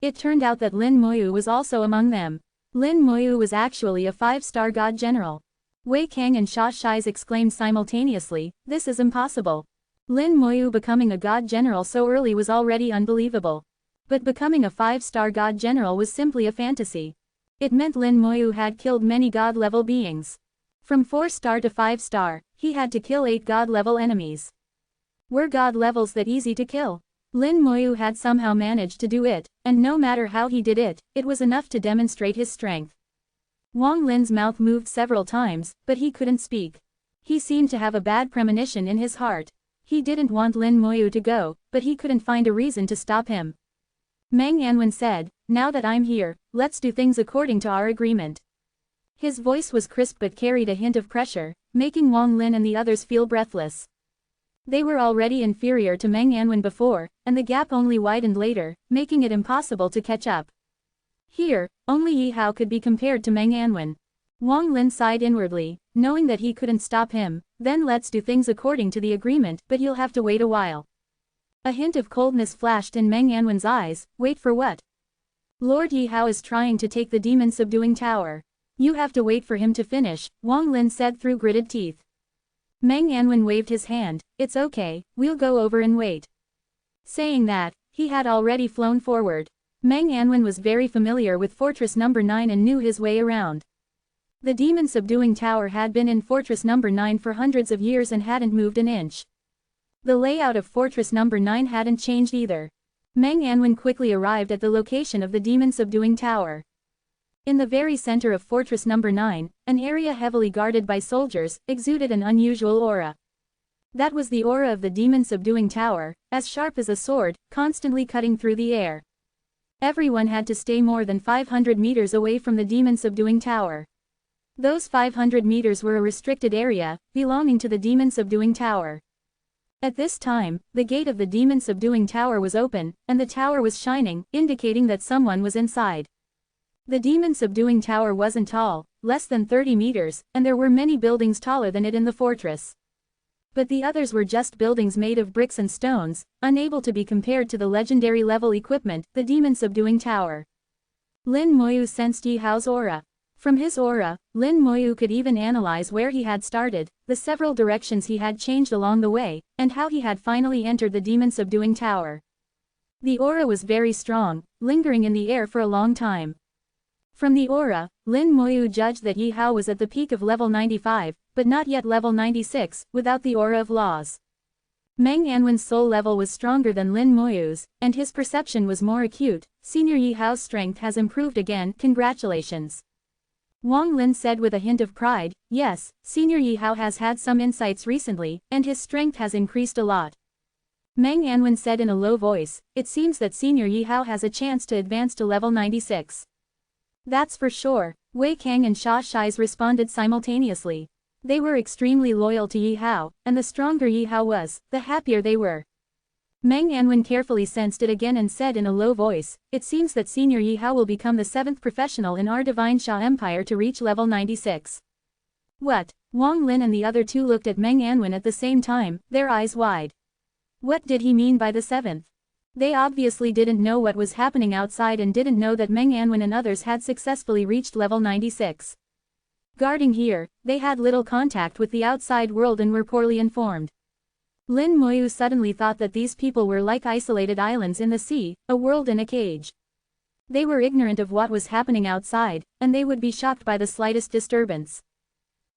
It turned out that Lin Moyu was also among them. Lin Moyu was actually a 5-star God General. Wei Kang and Sha Shi's exclaimed simultaneously, this is impossible. Lin Moyu becoming a God General so early was already unbelievable. But becoming a 5-star God General was simply a fantasy. It meant Lin Moyu had killed many God-level beings. From 4-star to 5-star, he had to kill 8 God-level enemies. Were God levels that easy to kill? Lin Moyu had somehow managed to do it, and no matter how he did it, it was enough to demonstrate his strength. Wang Lin's mouth moved several times, but he couldn't speak. He seemed to have a bad premonition in his heart. He didn't want Lin Moyu to go, but he couldn't find a reason to stop him. Meng Anwen said, now that I'm here, let's do things according to our agreement. His voice was crisp but carried a hint of pressure, making Wang Lin and the others feel breathless. They were already inferior to Meng Anwen before, and the gap only widened later, making it impossible to catch up. Here, only Yi Hao could be compared to Meng Anwen. Wang Lin sighed inwardly, knowing that he couldn't stop him. Then let's do things according to the agreement, but you'll have to wait a while. A hint of coldness flashed in Meng Anwen's eyes. Wait for what? Lord Yi Hao is trying to take the demon subduing tower. You have to wait for him to finish, Wang Lin said through gritted teeth. Meng Anwen waved his hand. It's okay, we'll go over and wait. Saying that, he had already flown forward. Meng Anwen was very familiar with Fortress No. 9 and knew his way around. The demon subduing tower had been in Fortress No. 9 for hundreds of years and hadn't moved an inch. The layout of Fortress No. 9 hadn't changed either. Meng Anwen quickly arrived at the location of the demon subduing tower. In the very center of Fortress No. 9, an area heavily guarded by soldiers, exuded an unusual aura. That was the aura of the demon subduing tower, as sharp as a sword, constantly cutting through the air. Everyone had to stay more than 500 meters away from the demon subduing tower. Those 500 meters were a restricted area, belonging to the demon subduing tower. At this time, the gate of the demon subduing tower was open, and the tower was shining, indicating that someone was inside. The demon subduing tower wasn't tall, less than 30 meters, and there were many buildings taller than it in the fortress. But the others were just buildings made of bricks and stones, unable to be compared to the legendary level equipment, the demon subduing tower. Lin Moyu sensed Yi Hao's aura. From his aura, Lin Moyu could even analyze where he had started, the several directions he had changed along the way, and how he had finally entered the demon subduing tower. The aura was very strong, lingering in the air for a long time. From the aura, Lin Moyu judged that Yi Hao was at the peak of level 95, but not yet level 96, without the aura of laws. Meng Anwen's soul level was stronger than Lin Moyu's, and his perception was more acute. Senior Yi Hao's strength has improved again, congratulations. Wang Lin said with a hint of pride, yes, Senior Yi Hao has had some insights recently, and his strength has increased a lot. Meng Anwen said in a low voice, it seems that Senior Yi Hao has a chance to advance to level 96. That's for sure, Wei Kang and Sha Shi's responded simultaneously. They were extremely loyal to Yi Hao, and the stronger Yi Hao was, the happier they were. Meng Anwen carefully sensed it again and said in a low voice, it seems that Senior Yi Hao will become the 7th professional in our Divine Sha Empire to reach level 96. What? Wang Lin and the other two looked at Meng Anwen at the same time, their eyes wide. What did he mean by the 7th? They obviously didn't know what was happening outside and didn't know that Meng Anwen and others had successfully reached level 96. Guarding here, they had little contact with the outside world and were poorly informed. Lin Moyu suddenly thought that these people were like isolated islands in the sea, a world in a cage. They were ignorant of what was happening outside, and they would be shocked by the slightest disturbance.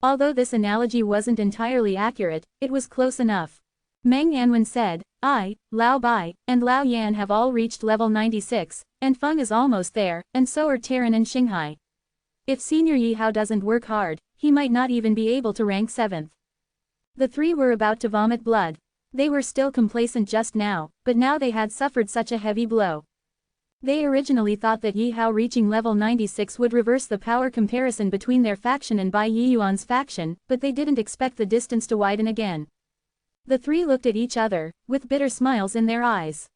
Although this analogy wasn't entirely accurate, it was close enough. Meng Anwen said, I, Lao Bai, and Lao Yan have all reached level 96, and Feng is almost there, and so are Terran and Xinghai. If Senior Yi Hao doesn't work hard, he might not even be able to rank 7th. The three were about to vomit blood. They were still complacent just now, but now they had suffered such a heavy blow. They originally thought that Yi Hao reaching level 96 would reverse the power comparison between their faction and Bai Yiyuan's faction, but they didn't expect the distance to widen again. The three looked at each other, with bitter smiles in their eyes.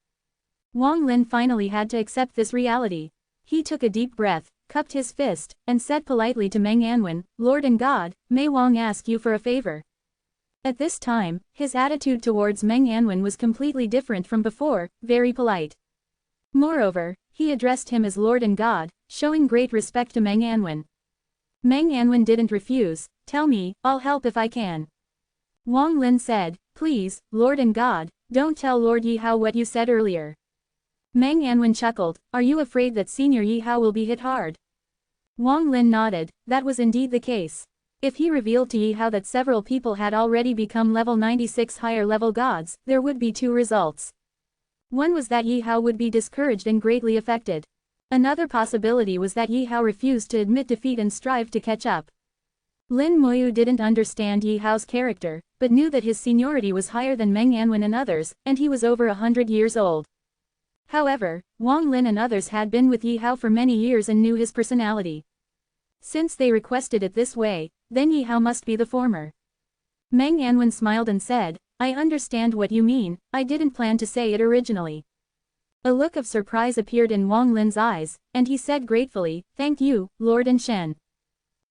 Wang Lin finally had to accept this reality. He took a deep breath, cupped his fist, and said politely to Meng Anwen, Lord and God, may Wang ask you for a favor. At this time, his attitude towards Meng Anwen was completely different from before, very polite. Moreover, he addressed him as Lord and God, showing great respect to Meng Anwen. Meng Anwen didn't refuse, tell me, I'll help if I can. Wang Lin said, please, Lord and God, don't tell Lord Yi Hao what you said earlier. Meng Anwen chuckled, are you afraid that Senior Yi Hao will be hit hard? Wang Lin nodded, that was indeed the case. If he revealed to Yi Hao that several people had already become level 96 higher level gods, there would be two results. One was that Yi Hao would be discouraged and greatly affected. Another possibility was that Yi Hao refused to admit defeat and strive to catch up. Lin Moyu didn't understand Yi Hao's character, but knew that his seniority was higher than Meng Anwen and others, and he was over 100 years old. However, Wang Lin and others had been with Yi Hao for many years and knew his personality. Since they requested it this way, then Yi Hao must be the former. Meng Anwen smiled and said, I understand what you mean, I didn't plan to say it originally. A look of surprise appeared in Wang Lin's eyes, and he said gratefully, thank you, Lord and Shen.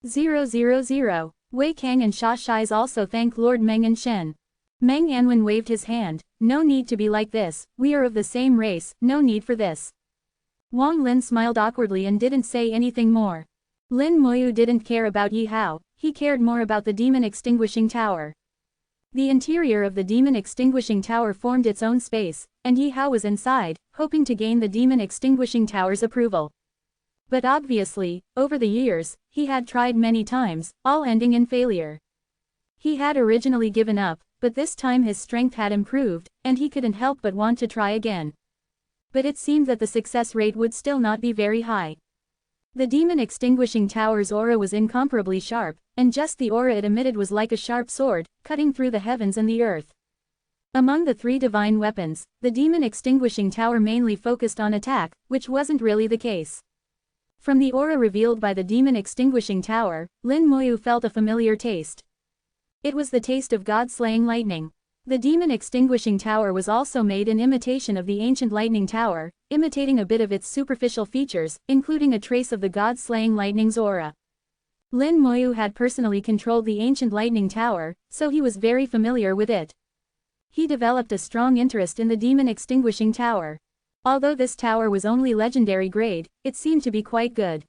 000. Wei Kang and Sha Shais also thank Lord Meng and Shen. Meng Anwen waved his hand, no need to be like this, we are of the same race, no need for this. Wang Lin smiled awkwardly and didn't say anything more. Lin Moyu didn't care about Yi Hao, he cared more about the demon extinguishing tower. The interior of the demon extinguishing tower formed its own space, and Yi Hao was inside, hoping to gain the demon extinguishing tower's approval. But obviously, over the years, he had tried many times, all ending in failure. He had originally given up, but this time his strength had improved, and he couldn't help but want to try again. But it seemed that the success rate would still not be very high. The demon extinguishing tower's aura was incomparably sharp, and just the aura it emitted was like a sharp sword, cutting through the heavens and the earth. Among the three divine weapons, the demon extinguishing tower mainly focused on attack, which wasn't really the case. From the aura revealed by the demon extinguishing tower, Lin Moyu felt a familiar taste. It was the taste of God-slaying lightning. The demon extinguishing tower was also made in imitation of the ancient lightning tower, imitating a bit of its superficial features, including a trace of the God-slaying lightning's aura. Lin Moyu had personally controlled the ancient lightning tower, so he was very familiar with it. He developed a strong interest in the demon extinguishing tower. Although this tower was only legendary grade, it seemed to be quite good.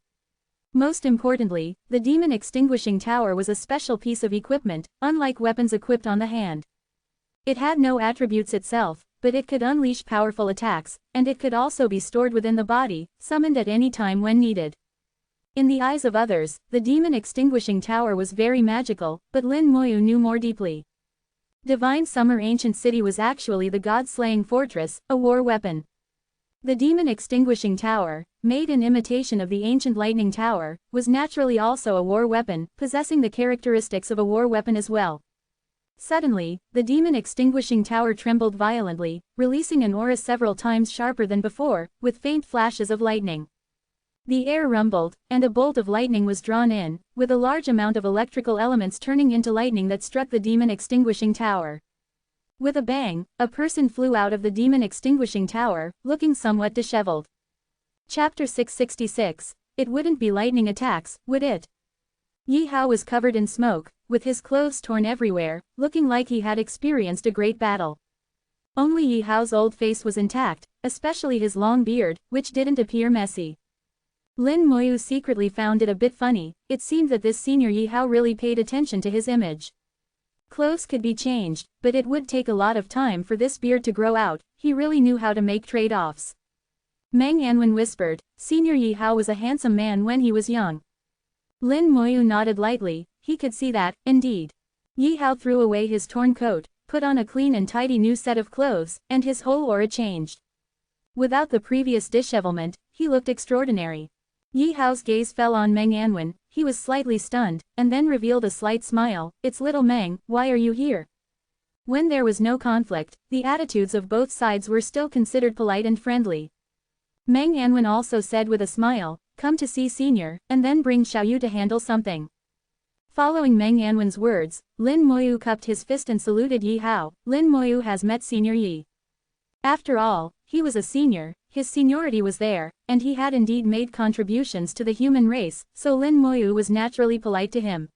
Most importantly, the demon extinguishing tower was a special piece of equipment, unlike weapons equipped on the hand. It had no attributes itself, but it could unleash powerful attacks, and it could also be stored within the body, summoned at any time when needed. In the eyes of others, the demon extinguishing tower was very magical, but Lin Moyu knew more deeply. Divine Summer Ancient City was actually the god-slaying fortress, a war weapon. The demon extinguishing tower, made in imitation of the ancient lightning tower, was naturally also a war weapon, possessing the characteristics of a war weapon as well. Suddenly, the demon extinguishing tower trembled violently, releasing an aura several times sharper than before, with faint flashes of lightning. The air rumbled, and a bolt of lightning was drawn in, with a large amount of electrical elements turning into lightning that struck the demon extinguishing tower. With a bang, a person flew out of the demon extinguishing tower, looking somewhat disheveled. Chapter 666. It wouldn't be lightning attacks, would it? Yi Hao was covered in smoke, with his clothes torn everywhere, looking like he had experienced a great battle. Only Yi Hao's old face was intact, especially his long beard, which didn't appear messy. Lin Moyu secretly found it a bit funny. It seemed that this senior Yi Hao really paid attention to his image. Clothes could be changed, but it would take a lot of time for this beard to grow out. He really knew how to make trade-offs. Meng Anwen whispered, Senior Yi Hao was a handsome man when he was young. Lin Moyu nodded lightly, he could see that, indeed. Yi Hao threw away his torn coat, put on a clean and tidy new set of clothes, and his whole aura changed. Without the previous dishevelment, he looked extraordinary. Yi Hao's gaze fell on Meng Anwen, he was slightly stunned, and then revealed a slight smile, It's little Meng, why are you here? When there was no conflict, the attitudes of both sides were still considered polite and friendly. Meng Anwen also said with a smile, Come to see Senior, and then bring Xiaoyu to handle something. Following Meng Anwen's words, Lin Moyu cupped his fist and saluted Yi Hao, Lin Moyu has met Senior Yi. After all, he was a senior, his seniority was there, and he had indeed made contributions to the human race, so Lin Moyu was naturally polite to him.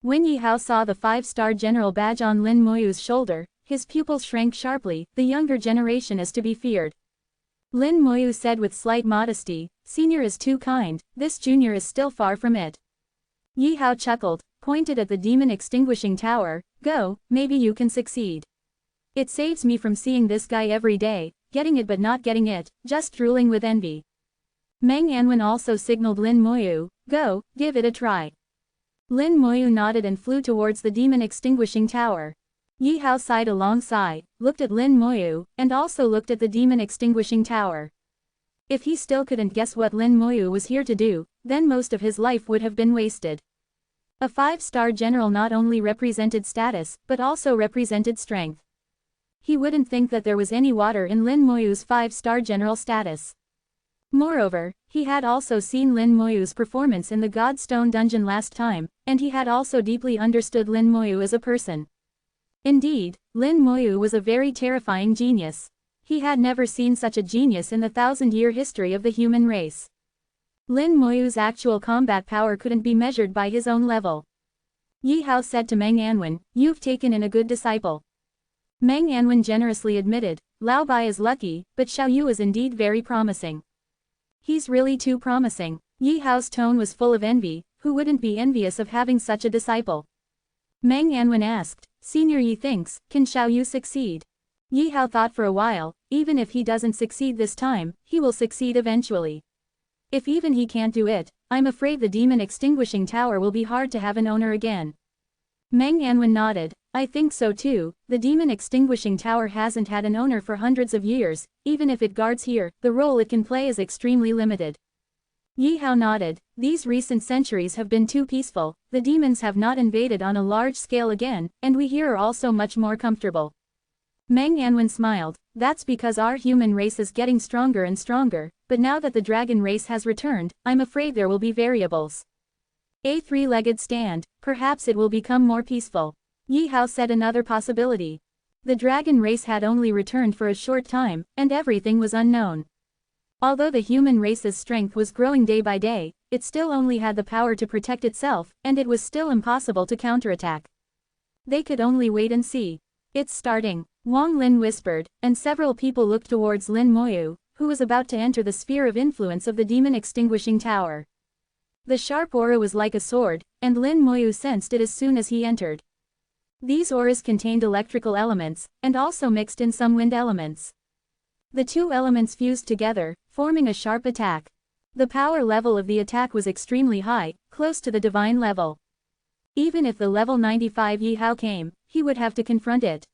When Yi Hao saw the 5-star general badge on Lin Moyu's shoulder, his pupils shrank sharply, the younger generation is to be feared. Lin Moyu said with slight modesty, Senior is too kind, this junior is still far from it. Yi Hao chuckled, pointed at the demon extinguishing tower, Go, maybe you can succeed. It saves me from seeing this guy every day, getting it but not getting it, just drooling with envy. Meng Anwen also signaled Lin Moyu, Go, give it a try. Lin Moyu nodded and flew towards the demon extinguishing tower. Yi Hao sighed a long sigh, looked at Lin Moyu, and also looked at the demon extinguishing tower. If he still couldn't guess what Lin Moyu was here to do, then most of his life would have been wasted. A 5-star general not only represented status, but also represented strength. He wouldn't think that there was any water in Lin Moyu's 5-star general status. Moreover, he had also seen Lin Moyu's performance in the Godstone dungeon last time, and he had also deeply understood Lin Moyu as a person. Indeed, Lin Moyu was a very terrifying genius. He had never seen such a genius in the 1,000-year history of the human race. Lin Moyu's actual combat power couldn't be measured by his own level. Yi Hao said to Meng Anwen, You've taken in a good disciple. Meng Anwen generously admitted, Lao Bai is lucky, but Xiaoyu is indeed very promising. He's really too promising. Yi Hao's tone was full of envy, who wouldn't be envious of having such a disciple? Meng Anwen asked, Senior Yi thinks, can Xiaoyu succeed? Yi Hao thought for a while, even if he doesn't succeed this time, he will succeed eventually. If even he can't do it, I'm afraid the demon extinguishing tower will be hard to have an owner again. Meng Anwen nodded, I think so too, the demon extinguishing tower hasn't had an owner for hundreds of years, even if it guards here, the role it can play is extremely limited. Yi Hao nodded, these recent centuries have been too peaceful, the demons have not invaded on a large scale again, and we here are also much more comfortable. Meng Anwen smiled, that's because our human race is getting stronger and stronger, but now that the dragon race has returned, I'm afraid there will be variables. A 3-legged stand, perhaps it will become more peaceful. Yi Hao said another possibility. The dragon race had only returned for a short time, and everything was unknown. Although the human race's strength was growing day by day, it still only had the power to protect itself, and it was still impossible to counterattack. They could only wait and see. It's starting, Wang Lin whispered, and several people looked towards Lin Moyu, who was about to enter the sphere of influence of the demon extinguishing tower. The sharp aura was like a sword, and Lin Moyu sensed it as soon as he entered. These auras contained electrical elements, and also mixed in some wind elements. The two elements fused together, forming a sharp attack. The power level of the attack was extremely high, close to the divine level. Even if the level 95 Yi Hao came, he would have to confront it.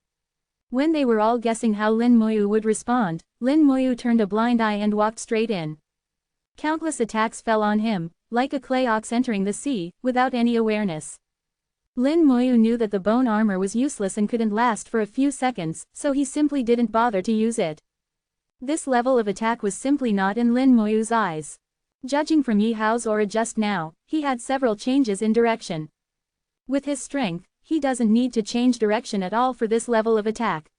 When they were all guessing how Lin Moyu would respond, Lin Moyu turned a blind eye and walked straight in. Countless attacks fell on him, like a clay ox entering the sea, without any awareness. Lin Moyu knew that the bone armor was useless and couldn't last for a few seconds, so he simply didn't bother to use it. This level of attack was simply not in Lin Moyu's eyes. Judging from Yi Hao's aura just now, he had several changes in direction. With his strength, he doesn't need to change direction at all for this level of attack.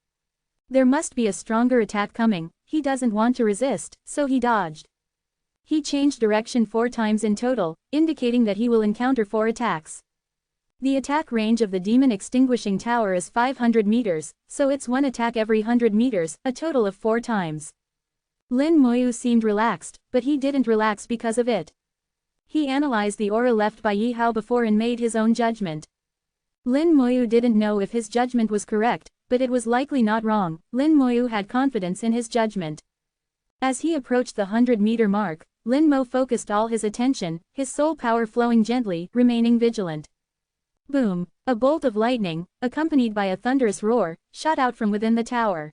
There must be a stronger attack coming, he doesn't want to resist, so he dodged. He changed direction 4 times in total, indicating that he will encounter 4 attacks. The attack range of the demon extinguishing tower is 500 meters, so it's 1 attack every 100 meters, a total of 4 times. Lin Moyu seemed relaxed, but he didn't relax because of it. He analyzed the aura left by Yi Hao before and made his own judgment. Lin Moyu didn't know if his judgment was correct, but it was likely not wrong. Lin Moyu had confidence in his judgment. As he approached the 100-meter mark, Lin Mo focused all his attention, his soul power flowing gently, remaining vigilant. Boom! A bolt of lightning, accompanied by a thunderous roar, shot out from within the tower.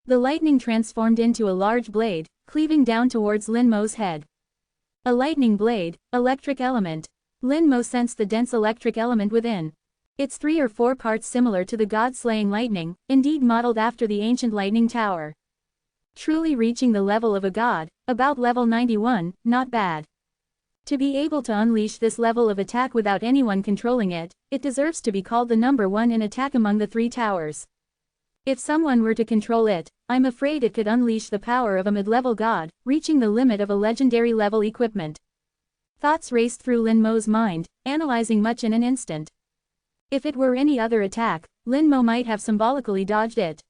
The lightning transformed into a large blade, cleaving down towards Lin Mo's head. A lightning blade, electric element. Lin Mo sensed the dense electric element within. It's 3 or 4 parts similar to the god-slaying lightning, indeed modeled after the ancient lightning tower. Truly reaching the level of a god, about level 91, not bad. To be able to unleash this level of attack without anyone controlling it, it deserves to be called the number 1 in attack among the 3 towers. If someone were to control it, I'm afraid it could unleash the power of a mid-level god, reaching the limit of a legendary level equipment. Thoughts raced through Lin Mo's mind, analyzing much in an instant. If it were any other attack, Lin Mo might have symbolically dodged it.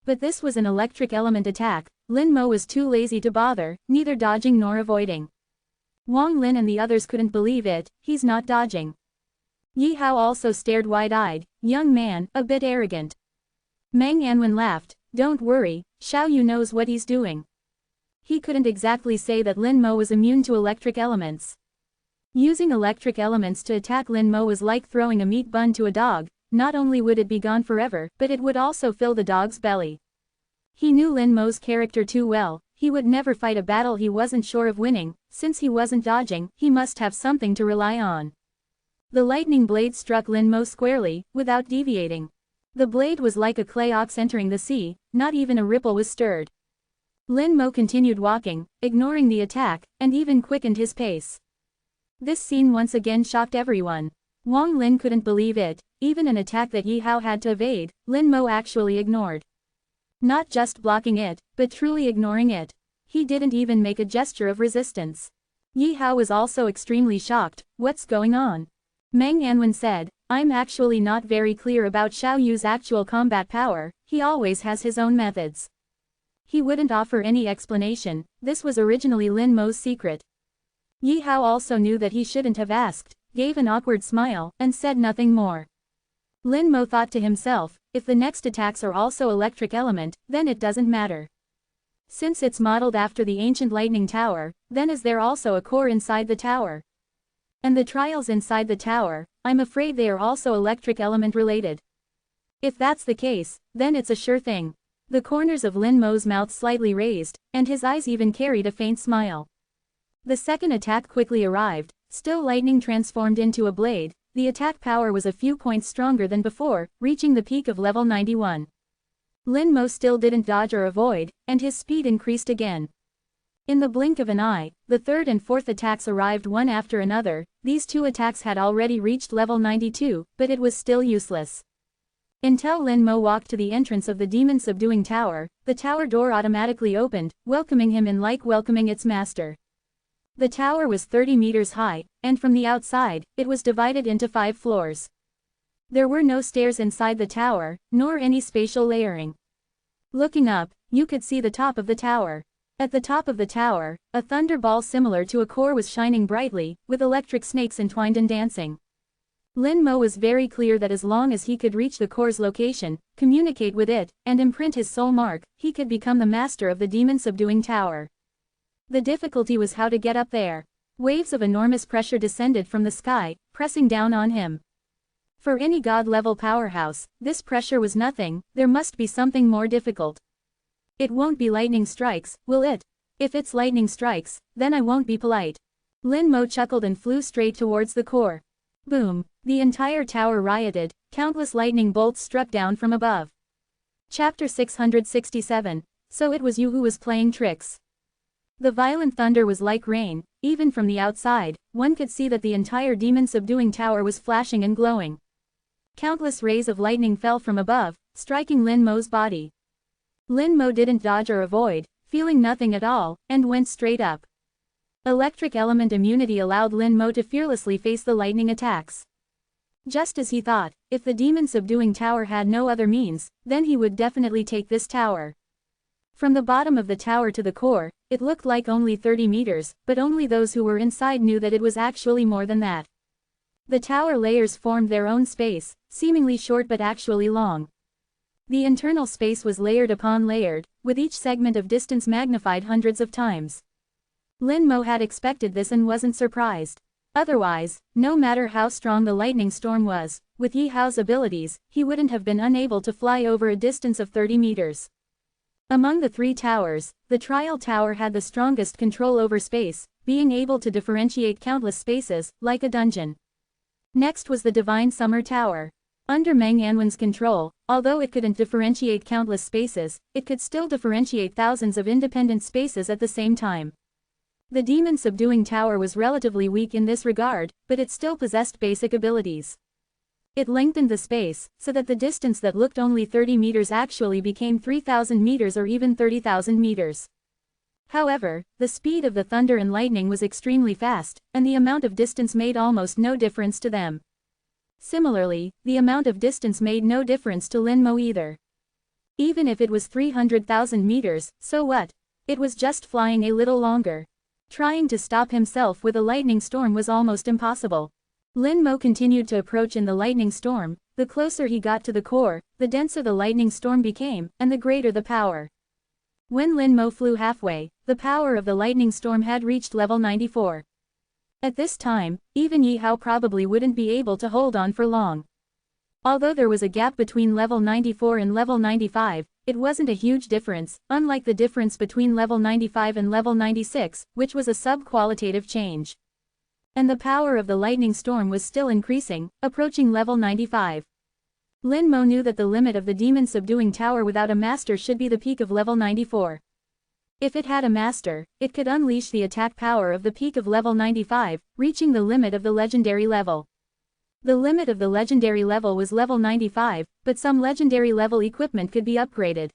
But this was an electric element attack. Lin Mo was too lazy to bother, neither dodging nor avoiding. Wang Lin and the others couldn't believe it, he's not dodging. Yi Hao also stared wide-eyed, young man, a bit arrogant. Meng Anwen laughed, don't worry, Xiao Yu knows what he's doing. He couldn't exactly say that Lin Mo was immune to electric elements. Using electric elements to attack Lin Mo was like throwing a meat bun to a dog, not only would it be gone forever, but it would also fill the dog's belly. He knew Lin Mo's character too well, he would never fight a battle he wasn't sure of winning, since he wasn't dodging, he must have something to rely on. The lightning blade struck Lin Mo squarely, without deviating. The blade was like a clay ox entering the sea, not even a ripple was stirred. Lin Mo continued walking, ignoring the attack, and even quickened his pace. This scene once again shocked everyone. Wang Lin couldn't believe it, even an attack that Yi Hao had to evade, Lin Mo actually ignored. Not just blocking it, but truly ignoring it. He didn't even make a gesture of resistance. Yi Hao was also extremely shocked, what's going on? Meng Anwen said, I'm actually not very clear about Xiao Yu's actual combat power, he always has his own methods. He wouldn't offer any explanation, this was originally Lin Mo's secret. Yi Hao also knew that he shouldn't have asked, gave an awkward smile, and said nothing more. Lin Mo thought to himself, if the next attacks are also electric element, then it doesn't matter. Since it's modeled after the ancient lightning tower, then is there also a core inside the tower? And the trials inside the tower, I'm afraid they are also electric element related. If that's the case, then it's a sure thing. The corners of Lin Mo's mouth slightly raised, and his eyes even carried a faint smile. The second attack quickly arrived, still lightning transformed into a blade. The attack power was a few points stronger than before, reaching the peak of level 91. Lin Mo still didn't dodge or avoid, and his speed increased again. In the blink of an eye, the third and fourth attacks arrived one after another. These 2 attacks had already reached level 92, but it was still useless. Until Lin Mo walked to the entrance of the demon-subduing tower, the tower door automatically opened, welcoming him in like welcoming its master. The tower was 30 meters high, and from the outside, it was divided into 5 floors. There were no stairs inside the tower, nor any spatial layering. Looking up, you could see the top of the tower. At the top of the tower, a thunderball similar to a core was shining brightly, with electric snakes entwined and dancing. Lin Mo was very clear that as long as he could reach the core's location, communicate with it, and imprint his soul mark, he could become the master of the demon-subduing tower. The difficulty was how to get up there. Waves of enormous pressure descended from the sky, pressing down on him. For any god-level powerhouse, this pressure was nothing, there must be something more difficult. It won't be lightning strikes, will it? If it's lightning strikes, then I won't be polite. Lin Mo chuckled and flew straight towards the core. Boom! The entire tower rioted, countless lightning bolts struck down from above. Chapter 667. So it was you who was playing tricks. The violent thunder was like rain. Even from the outside, one could see that the entire demon-subduing tower was flashing and glowing. Countless rays of lightning fell from above, striking Lin Mo's body. Lin Mo didn't dodge or avoid, feeling nothing at all, and went straight up. Electric element immunity allowed Lin Mo to fearlessly face the lightning attacks. Just as he thought, if the demon-subduing tower had no other means, then he would definitely take this tower. From the bottom of the tower to the core, it looked like only 30 meters, but only those who were inside knew that it was actually more than that. The tower layers formed their own space, seemingly short but actually long. The internal space was layered upon layered, with each segment of distance magnified hundreds of times. Lin Mo had expected this and wasn't surprised. Otherwise, no matter how strong the lightning storm was, with Yi Hao's abilities, he wouldn't have been unable to fly over a distance of 30 meters. Among the three towers, the Trial Tower had the strongest control over space, being able to differentiate countless spaces, like a dungeon. Next was the Divine Summer Tower. Under Meng Anwen's control, although it couldn't differentiate countless spaces, it could still differentiate thousands of independent spaces at the same time. The Demon Subduing Tower was relatively weak in this regard, but it still possessed basic abilities. It lengthened the space, so that the distance that looked only 30 meters actually became 3,000 meters or even 30,000 meters. However, the speed of the thunder and lightning was extremely fast, and the amount of distance made almost no difference to them. Similarly, the amount of distance made no difference to Lin Mo either. Even if it was 300,000 meters, so what? It was just flying a little longer. Trying to stop himself with a lightning storm was almost impossible. Lin Mo continued to approach in the lightning storm. The closer he got to the core, the denser the lightning storm became, and the greater the power. When Lin Mo flew halfway, the power of the lightning storm had reached level 94. At this time, even Yi Hao probably wouldn't be able to hold on for long. Although there was a gap between level 94 and level 95, it wasn't a huge difference, unlike the difference between level 95 and level 96, which was a sub-qualitative change. And the power of the lightning storm was still increasing, approaching level 95. Lin Mo knew that the limit of the Demon Subduing Tower without a master should be the peak of level 94. If it had a master, it could unleash the attack power of the peak of level 95, reaching the limit of the legendary level. The limit of the legendary level was level 95, but some legendary level equipment could be upgraded.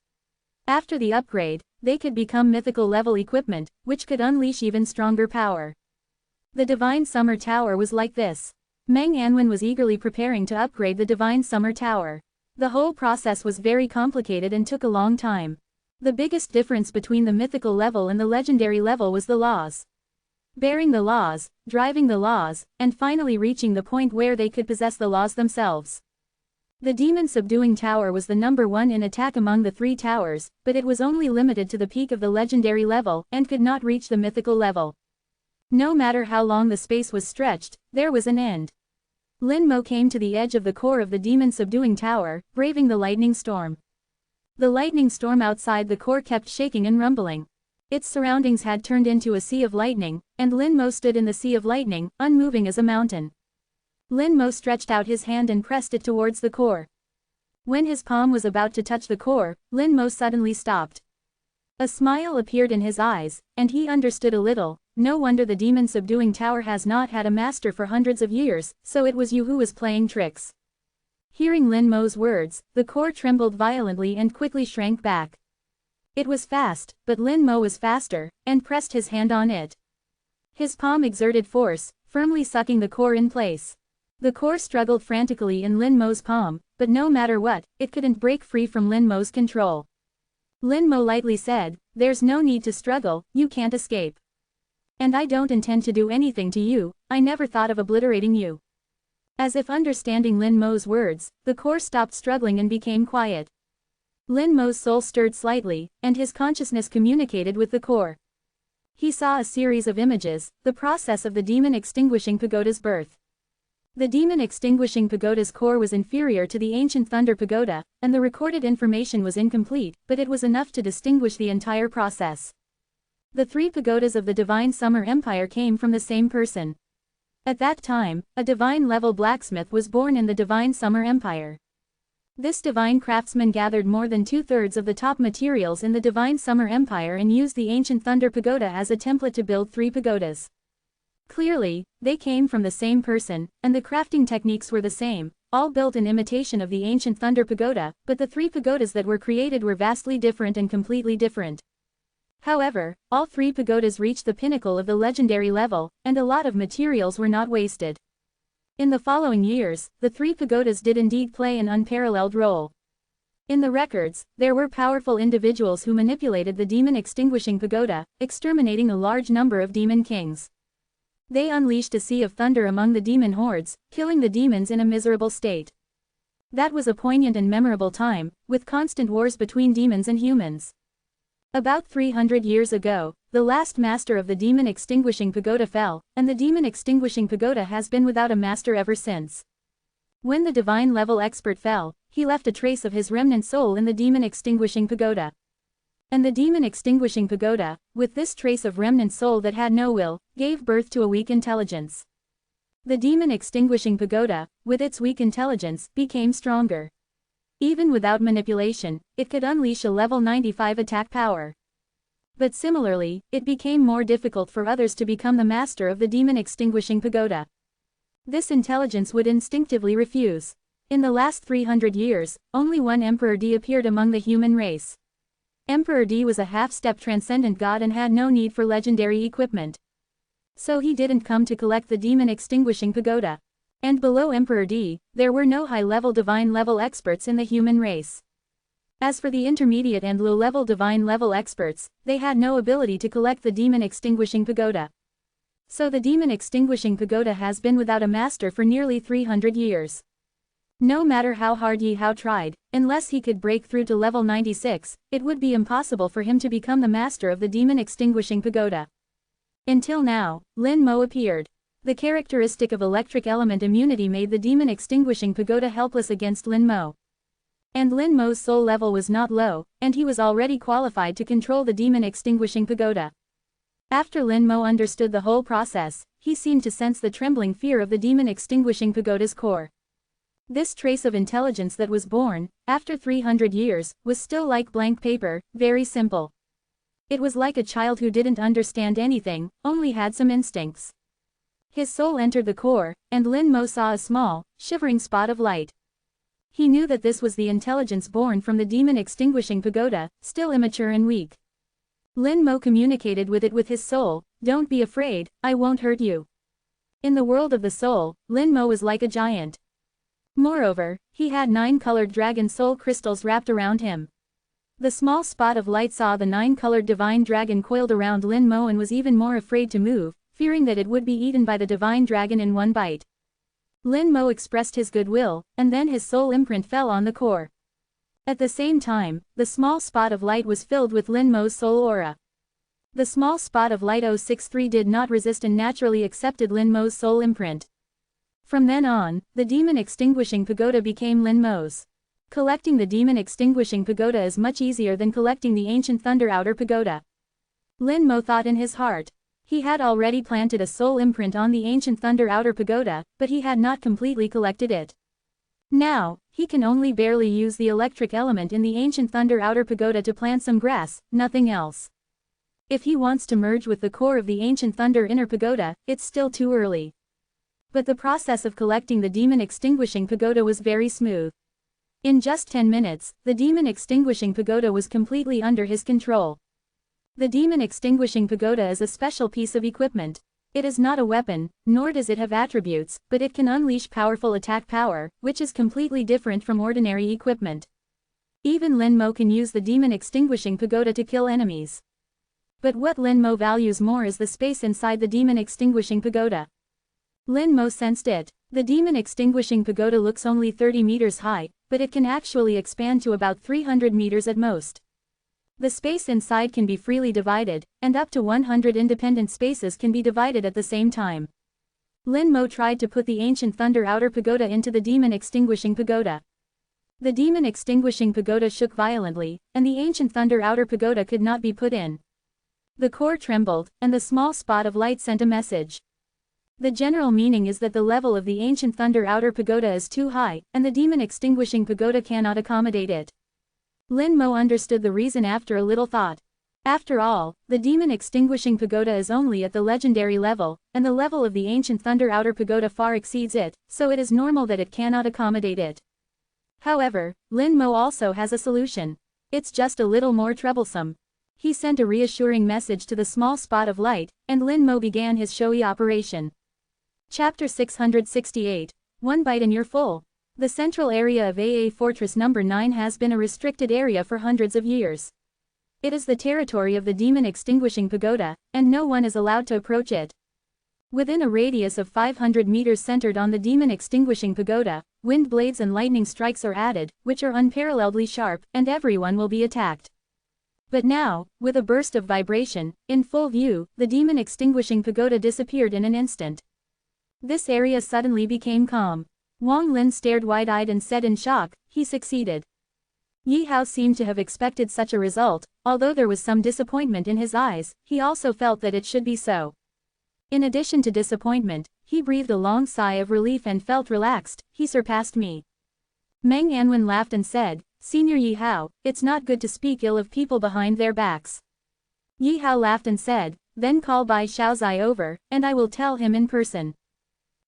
After the upgrade, they could become mythical level equipment, which could unleash even stronger power. The Divine Summer Tower was like this. Meng Anwen was eagerly preparing to upgrade the Divine Summer Tower. The whole process was very complicated and took a long time. The biggest difference between the mythical level and the legendary level was the laws. Bearing the laws, driving the laws, and finally reaching the point where they could possess the laws themselves. The Demon Subduing Tower was the number one in attack among the three towers, but it was only limited to the peak of the legendary level and could not reach the mythical level. No matter how long the space was stretched, there was an end. Lin Mo came to the edge of the core of the Demon Subduing Tower, braving the lightning storm. The lightning storm outside the core kept shaking and rumbling. Its surroundings had turned into a sea of lightning, and Lin Mo stood in the sea of lightning, unmoving as a mountain. Lin Mo stretched out his hand and pressed it towards the core. When his palm was about to touch the core, Lin Mo suddenly stopped. A smile appeared in his eyes, and he understood a little. No wonder the Demon Subduing Tower has not had a master for hundreds of years, so it was you who was playing tricks. Hearing Lin Mo's words, the core trembled violently and quickly shrank back. It was fast, but Lin Mo was faster, and pressed his hand on it. His palm exerted force, firmly sucking the core in place. The core struggled frantically in Lin Mo's palm, but no matter what, it couldn't break free from Lin Mo's control. Lin Mo lightly said, "There's no need to struggle, you can't escape. And I don't intend to do anything to you, I never thought of obliterating you." As if understanding Lin Mo's words, the core stopped struggling and became quiet. Lin Mo's soul stirred slightly, and his consciousness communicated with the core. He saw a series of images, the process of the Demon Extinguishing Pagoda's birth. The Demon Extinguishing Pagoda's core was inferior to the ancient Thunder Pagoda, and the recorded information was incomplete, but it was enough to distinguish the entire process. The three pagodas of the Divine Summer Empire came from the same person. At that time, a divine-level blacksmith was born in the Divine Summer Empire. This divine craftsman gathered more than 2/3 of the top materials in the Divine Summer Empire and used the ancient Thunder Pagoda as a template to build 3 pagodas. Clearly, they came from the same person, and the crafting techniques were the same, all built in imitation of the ancient Thunder Pagoda, but the 3 pagodas that were created were vastly different and completely different. However, all 3 pagodas reached the pinnacle of the legendary level, and a lot of materials were not wasted. In the following years, the 3 pagodas did indeed play an unparalleled role. In the records, there were powerful individuals who manipulated the Demon Extinguishing Pagoda, exterminating a large number of demon kings. They unleashed a sea of thunder among the demon hordes, killing the demons in a miserable state. That was a poignant and memorable time, with constant wars between demons and humans. About 300 years ago, the last master of the demon extinguishing pagoda fell, and the demon extinguishing pagoda has been without a master ever since. When the divine level expert fell, he left a trace of his remnant soul in the demon extinguishing pagoda. And the demon extinguishing pagoda, with this trace of remnant soul that had no will, gave birth to a weak intelligence. The demon extinguishing pagoda, with its weak intelligence, became stronger. Even without manipulation, it could unleash a level 95 attack power. But similarly, it became more difficult for others to become the master of the demon extinguishing pagoda. This intelligence would instinctively refuse. In the last 300 years, only one Emperor D appeared among the human race. Emperor D was a half-step transcendent god and had no need for legendary equipment. So he didn't come to collect the demon extinguishing pagoda. And below Emperor D, there were no high-level divine-level experts in the human race. As for the intermediate and low-level divine-level experts, they had no ability to collect the demon extinguishing pagoda. So the demon extinguishing pagoda has been without a master for nearly 300 years. No matter how hard Yi Hao tried, unless he could break through to level 96, it would be impossible for him to become the master of the demon extinguishing pagoda. Until now, Lin Mo appeared. The characteristic of electric element immunity made the demon extinguishing pagoda helpless against Lin Mo. And Lin Mo's soul level was not low, and he was already qualified to control the demon extinguishing pagoda. After Lin Mo understood the whole process, he seemed to sense the trembling fear of the demon extinguishing pagoda's core. This trace of intelligence that was born, after 300 years, was still like blank paper, very simple. It was like a child who didn't understand anything, only had some instincts. His soul entered the core, and Lin Mo saw a small, shivering spot of light. He knew that this was the intelligence born from the demon extinguishing pagoda, still immature and weak. Lin Mo communicated with it with his soul, "Don't be afraid, I won't hurt you." In the world of the soul, Lin Mo was like a giant. Moreover, he had 9 colored dragon soul crystals wrapped around him. The small spot of light saw the 9-colored divine dragon coiled around Lin Mo and was even more afraid to move, fearing that it would be eaten by the divine dragon in one bite. Lin Mo expressed his goodwill, and then his soul imprint fell on the core. At the same time, the small spot of light was filled with Lin Mo's soul aura. The small spot of light 063 did not resist and naturally accepted Lin Mo's soul imprint. From then on, the demon extinguishing pagoda became Lin Mo's. Collecting the demon extinguishing pagoda is much easier than collecting the ancient thunder outer pagoda. Lin Mo thought in his heart. He had already planted a soul imprint on the ancient thunder outer pagoda, but he had not completely collected it. Now, he can only barely use the electric element in the ancient thunder outer pagoda to plant some grass, nothing else. If he wants to merge with the core of the ancient thunder inner pagoda, it's still too early. But the process of collecting the demon extinguishing pagoda was very smooth. In just 10 minutes, the demon extinguishing pagoda was completely under his control. The demon extinguishing pagoda is a special piece of equipment. It is not a weapon, nor does it have attributes, but it can unleash powerful attack power, which is completely different from ordinary equipment. Even Lin Mo can use the demon extinguishing pagoda to kill enemies. But what Lin Mo values more is the space inside the demon extinguishing pagoda. Lin Mo sensed it. The demon extinguishing pagoda looks only 30 meters high, but it can actually expand to about 300 meters at most. The space inside can be freely divided, and up to 100 independent spaces can be divided at the same time. Lin Mo tried to put the ancient thunder outer pagoda into the demon extinguishing pagoda. The demon extinguishing pagoda shook violently, and the ancient thunder outer pagoda could not be put in. The core trembled, and the small spot of light sent a message. The general meaning is that the level of the ancient thunder outer pagoda is too high, and the demon extinguishing pagoda cannot accommodate it. Lin Mo understood the reason after a little thought. After all, the demon extinguishing pagoda is only at the legendary level, and the level of the ancient thunder outer pagoda far exceeds it, so it is normal that it cannot accommodate it. However, Lin Mo also has a solution. It's just a little more troublesome. He sent a reassuring message to the small spot of light, and Lin Mo began his showy operation. Chapter 668. One bite and you're full. The central area of AA Fortress No. 9 has been a restricted area for hundreds of years. It is the territory of the demon extinguishing pagoda, and no one is allowed to approach it. Within a radius of 500 meters centered on the demon extinguishing pagoda, wind blades and lightning strikes are added, which are unparalleledly sharp, and everyone will be attacked. But now, with a burst of vibration, in full view, the demon extinguishing pagoda disappeared in an instant. This area suddenly became calm. Wang Lin stared wide-eyed and said in shock, he succeeded. Yi Hao seemed to have expected such a result, although there was some disappointment in his eyes, he also felt that it should be so. In addition to disappointment, he breathed a long sigh of relief and felt relaxed, he surpassed me. Meng Anwen laughed and said, Senior Yi Hao, it's not good to speak ill of people behind their backs. Yi Hao laughed and said, then call Bai Shaozai over, and I will tell him in person.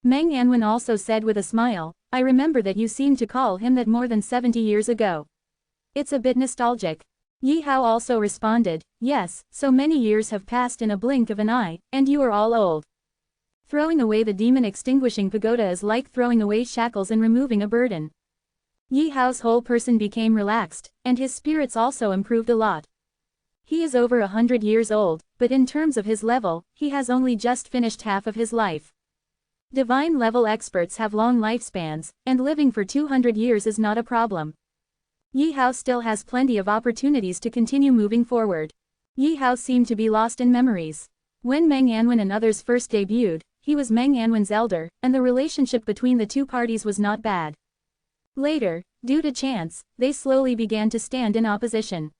Meng Anwen also said with a smile, I remember that you seemed to call him that more than 70 years ago. It's a bit nostalgic. Yi Hao also responded, yes, so many years have passed in a blink of an eye, and you are all old. Throwing away the demon extinguishing pagoda is like throwing away shackles and removing a burden. Yi Hao's whole person became relaxed, and his spirits also improved a lot. He is over 100 years old, but in terms of his level, he has only just finished half of his life. Divine level experts have long lifespans, and living for 200 years is not a problem. Yi Hao still has plenty of opportunities to continue moving forward. Yi Hao seemed to be lost in memories. When Meng Anwen and others first debuted, he was Meng Anwen's elder, and the relationship between the two parties was not bad. Later, due to chance, they slowly began to stand in opposition.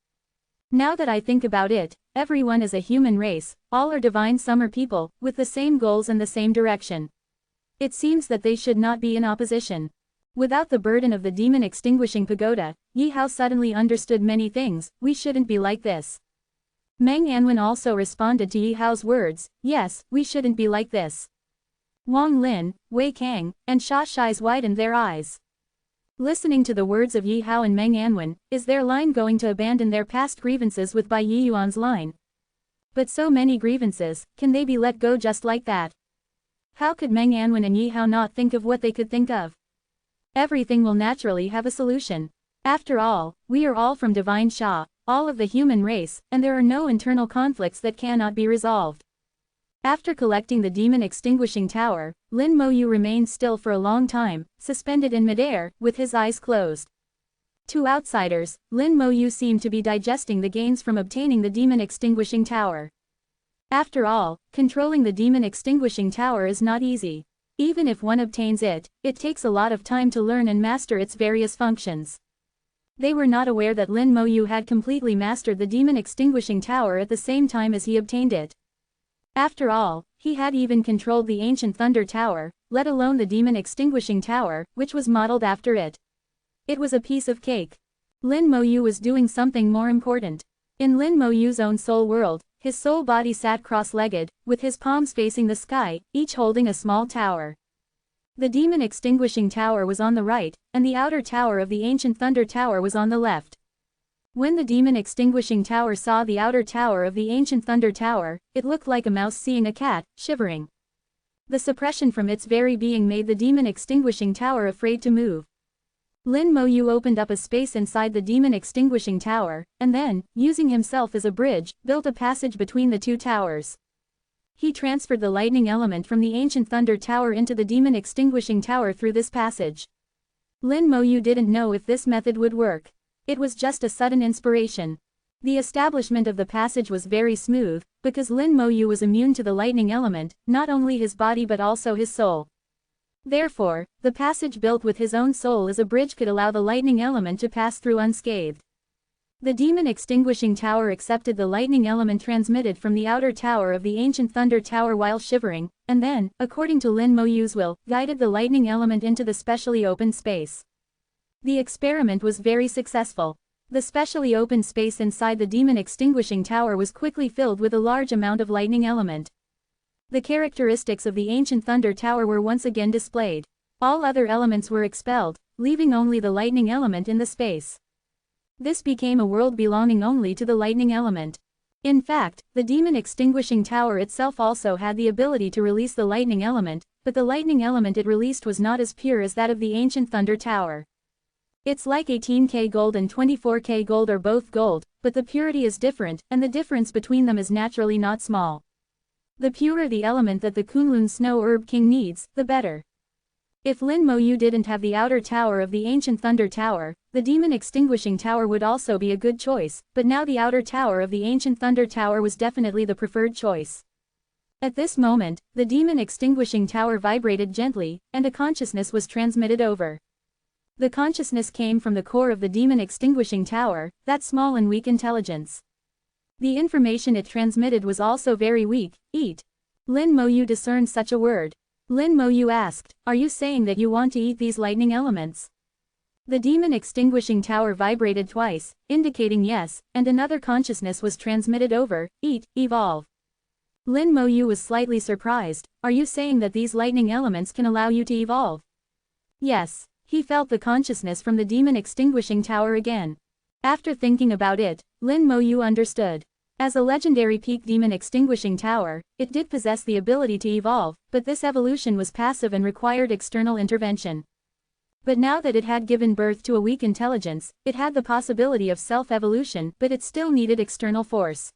Now that I think about it, everyone is a human race, all are divine summer people, with the same goals and the same direction. It seems that they should not be in opposition. Without the burden of the demon extinguishing pagoda, Yi Hao suddenly understood many things, we shouldn't be like this. Meng Anwen also responded to Yi Hao's words, yes, we shouldn't be like this. Wang Lin, Wei Kang, and Sha Shai's widened their eyes. Listening to the words of Yi Hao and Meng Anwen, is their line going to abandon their past grievances with Bai Yiyuan's line? But so many grievances, can they be let go just like that? How could Meng Anwen and Yi Hao not think of what they could think of? Everything will naturally have a solution. After all, we are all from Divine Sha, all of the human race, and there are no internal conflicts that cannot be resolved. After collecting the demon extinguishing tower, Lin Moyu remained still for a long time, suspended in midair, with his eyes closed. To outsiders, Lin Moyu seemed to be digesting the gains from obtaining the demon extinguishing tower. After all, controlling the demon extinguishing tower is not easy. Even if one obtains it, it takes a lot of time to learn and master its various functions. They were not aware that Lin Moyu had completely mastered the demon extinguishing tower at the same time as he obtained it. After all, he had even controlled the ancient thunder tower, let alone the demon extinguishing tower, which was modeled after it. It was a piece of cake. Lin Moyu was doing something more important. In Lin Moyu's own soul world, his soul body sat cross-legged, with his palms facing the sky, each holding a small tower. The demon extinguishing tower was on the right, and the outer tower of the ancient thunder tower was on the left. When the demon extinguishing tower saw the outer tower of the ancient thunder tower, it looked like a mouse seeing a cat, shivering. The suppression from its very being made the demon extinguishing tower afraid to move. Lin Moyu opened up a space inside the demon extinguishing tower, and then, using himself as a bridge, built a passage between the two towers. He transferred the lightning element from the ancient thunder tower into the demon extinguishing tower through this passage. Lin Moyu didn't know if this method would work. It was just a sudden inspiration. The establishment of the passage was very smooth, because Lin Moyu was immune to the lightning element, not only his body but also his soul. Therefore, the passage built with his own soul as a bridge could allow the lightning element to pass through unscathed. The demon extinguishing tower accepted the lightning element transmitted from the outer tower of the ancient thunder tower while shivering, and then, according to Lin Moyu's will, guided the lightning element into the specially opened space. The experiment was very successful. The specially opened space inside the demon extinguishing tower was quickly filled with a large amount of lightning element. The characteristics of the ancient thunder tower were once again displayed. All other elements were expelled, leaving only the lightning element in the space. This became a world belonging only to the lightning element. In fact, the demon extinguishing tower itself also had the ability to release the lightning element, but the lightning element it released was not as pure as that of the ancient thunder tower. It's like 18K gold and 24K gold are both gold, but the purity is different, and the difference between them is naturally not small. The purer the element that the Kunlun Snow Herb King needs, the better. If Lin Mo Yu didn't have the outer tower of the ancient Thunder Tower, the Demon Extinguishing Tower would also be a good choice, but now the outer tower of the ancient Thunder Tower was definitely the preferred choice. At this moment, the Demon Extinguishing Tower vibrated gently, and a consciousness was transmitted over. The consciousness came from the core of the Demon Extinguishing Tower, that small and weak intelligence. The information it transmitted was also very weak. Eat. Lin Mo Yu discerned such a word. Lin Mo Yu asked, "Are you saying that you want to eat these lightning elements?" The Demon Extinguishing Tower vibrated twice, indicating yes, and another consciousness was transmitted over. Eat, evolve. Lin Mo Yu was slightly surprised. "Are you saying that these lightning elements can allow you to evolve?" Yes. He felt the consciousness from the Demon Extinguishing Tower again. After thinking about it, Lin Mo Yu understood. As a legendary peak Demon Extinguishing Tower, it did possess the ability to evolve, but this evolution was passive and required external intervention. But now that it had given birth to a weak intelligence, it had the possibility of self-evolution, but it still needed external force.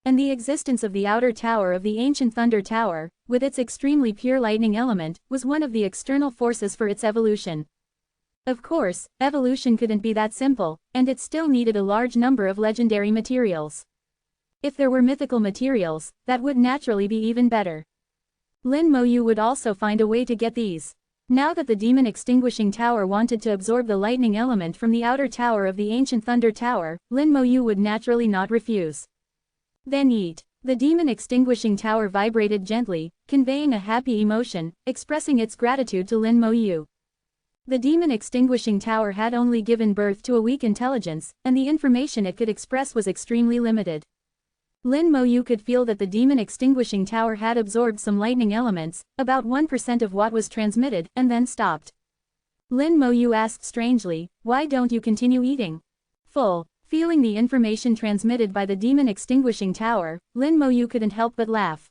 And the existence of the outer tower of the ancient Thunder Tower, with its extremely pure lightning element, was one of the external forces for its evolution. Of course, evolution couldn't be that simple, and it still needed a large number of legendary materials. If there were mythical materials, that would naturally be even better. Lin Mo Yu would also find a way to get these. Now that the Demon Extinguishing Tower wanted to absorb the lightning element from the outer tower of the ancient Thunder Tower, Lin Mo Yu would naturally not refuse. Then eat. The Demon Extinguishing Tower vibrated gently, conveying a happy emotion, expressing its gratitude to Lin Mo Yu. The Demon Extinguishing Tower had only given birth to a weak intelligence, and the information it could express was extremely limited. Lin Mo Yu could feel that the Demon Extinguishing Tower had absorbed some lightning elements, about 1% of what was transmitted, and then stopped. Lin Mo Yu asked strangely, "Why don't you continue eating?" Full. Feeling the information transmitted by the Demon Extinguishing Tower, Lin Mo Yu couldn't help but laugh.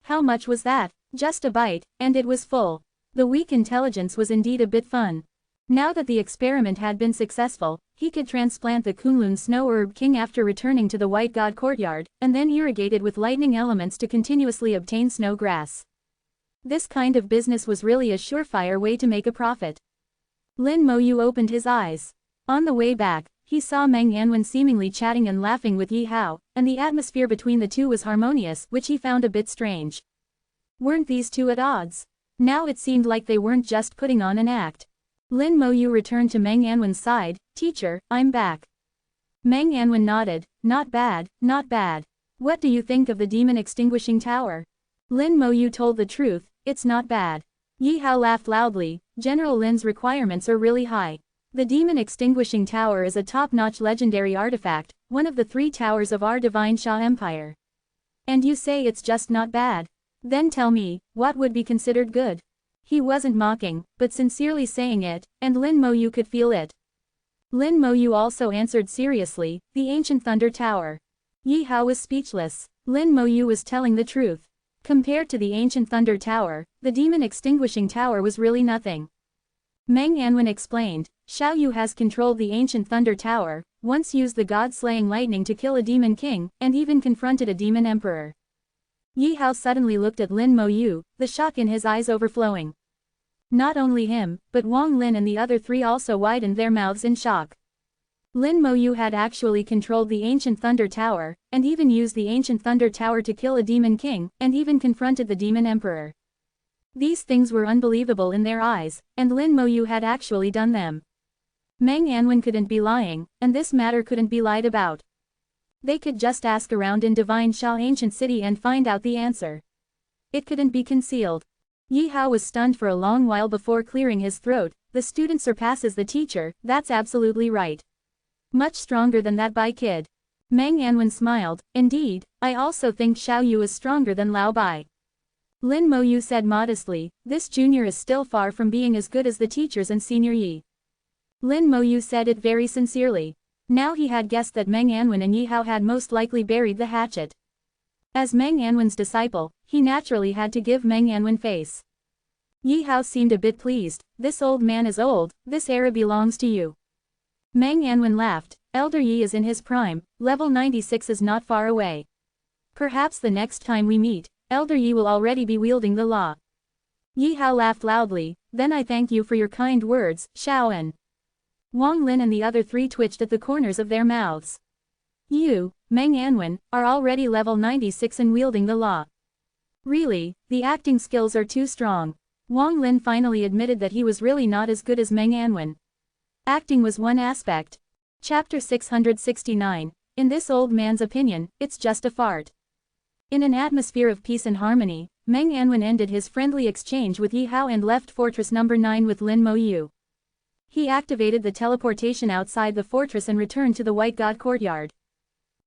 How much was that? Just a bite, and it was full. The weak intelligence was indeed a bit fun. Now that the experiment had been successful, he could transplant the Kunlun Snow Herb King after returning to the White God Courtyard, and then irrigate it with lightning elements to continuously obtain snow grass. This kind of business was really a surefire way to make a profit. Lin Mo Yu opened his eyes. On the way back, he saw Meng Yanwen seemingly chatting and laughing with Yi Hao, and the atmosphere between the two was harmonious, which he found a bit strange. Weren't these two at odds? Now it seemed like they weren't just putting on an act. Lin Mo Yu returned to Meng Yanwen's side. "Teacher, I'm back." Meng Yanwen nodded. "Not bad, not bad. What do you think of the Demon Extinguishing Tower?" Lin Mo Yu told the truth. "It's not bad." Yi Hao laughed loudly. "General Lin's requirements are really high. The Demon Extinguishing Tower is a top-notch legendary artifact, one of the 3 towers of our divine Xia Empire. And you say it's just not bad? Then tell me, what would be considered good?" He wasn't mocking, but sincerely saying it, and Lin Mo Yu could feel it. Lin Mo Yu also answered seriously, "The ancient Thunder Tower." Yi Hao was speechless. Lin Mo Yu was telling the truth. Compared to the ancient Thunder Tower, the Demon Extinguishing Tower was really nothing. Meng Yanwen explained, "Xiao Yu has controlled the ancient Thunder Tower, once used the god-slaying lightning to kill a demon king, and even confronted a demon emperor." Yi Hao suddenly looked at Lin Mo Yu, the shock in his eyes overflowing. Not only him, but Wang Lin and the other 3 also widened their mouths in shock. Lin Mo Yu had actually controlled the ancient Thunder Tower, and even used the ancient Thunder Tower to kill a demon king, and even confronted the demon emperor. These things were unbelievable in their eyes, and Lin Mo Yu had actually done them. Meng Yanwen couldn't be lying, and this matter couldn't be lied about. They could just ask around in Divine Xia Ancient City and find out the answer. It couldn't be concealed. Yi Hao was stunned for a long while before clearing his throat. "The student surpasses the teacher, that's absolutely right. Much stronger than that Bai kid." Meng Yanwen smiled. "Indeed, I also think Xiao Yu is stronger than Lao Bai." Lin Mo Yu said modestly, "This junior is still far from being as good as the teachers and Senior Yi." Lin Mo Yu said it very sincerely. Now he had guessed that Meng Yanwen and Yi Hao had most likely buried the hatchet. As Meng Yanwen's disciple, he naturally had to give Meng Yanwen face. Yi Hao seemed a bit pleased. "This old man is old, this era belongs to you." Meng Yanwen laughed. "Elder Yi is in his prime, level 96 is not far away. Perhaps the next time we meet, Elder Yi will already be wielding the law. Yi Hao laughed loudly, then I thank you for your kind words, Shaoan. Wang Lin and the other three twitched at the corners of their mouths. You, Meng Anwen, are already level 96 and wielding the law. Really, the acting skills are too strong. Wang Lin finally admitted that he was really not as good as Meng Anwen. Acting was one aspect. Chapter 669, in this old man's opinion, it's just a fart. In an atmosphere of peace and harmony, Meng Anwen ended his friendly exchange with Yi Hao and left Fortress Number 9 with Lin Mo Yu. He activated the teleportation outside the fortress and returned to the White God courtyard.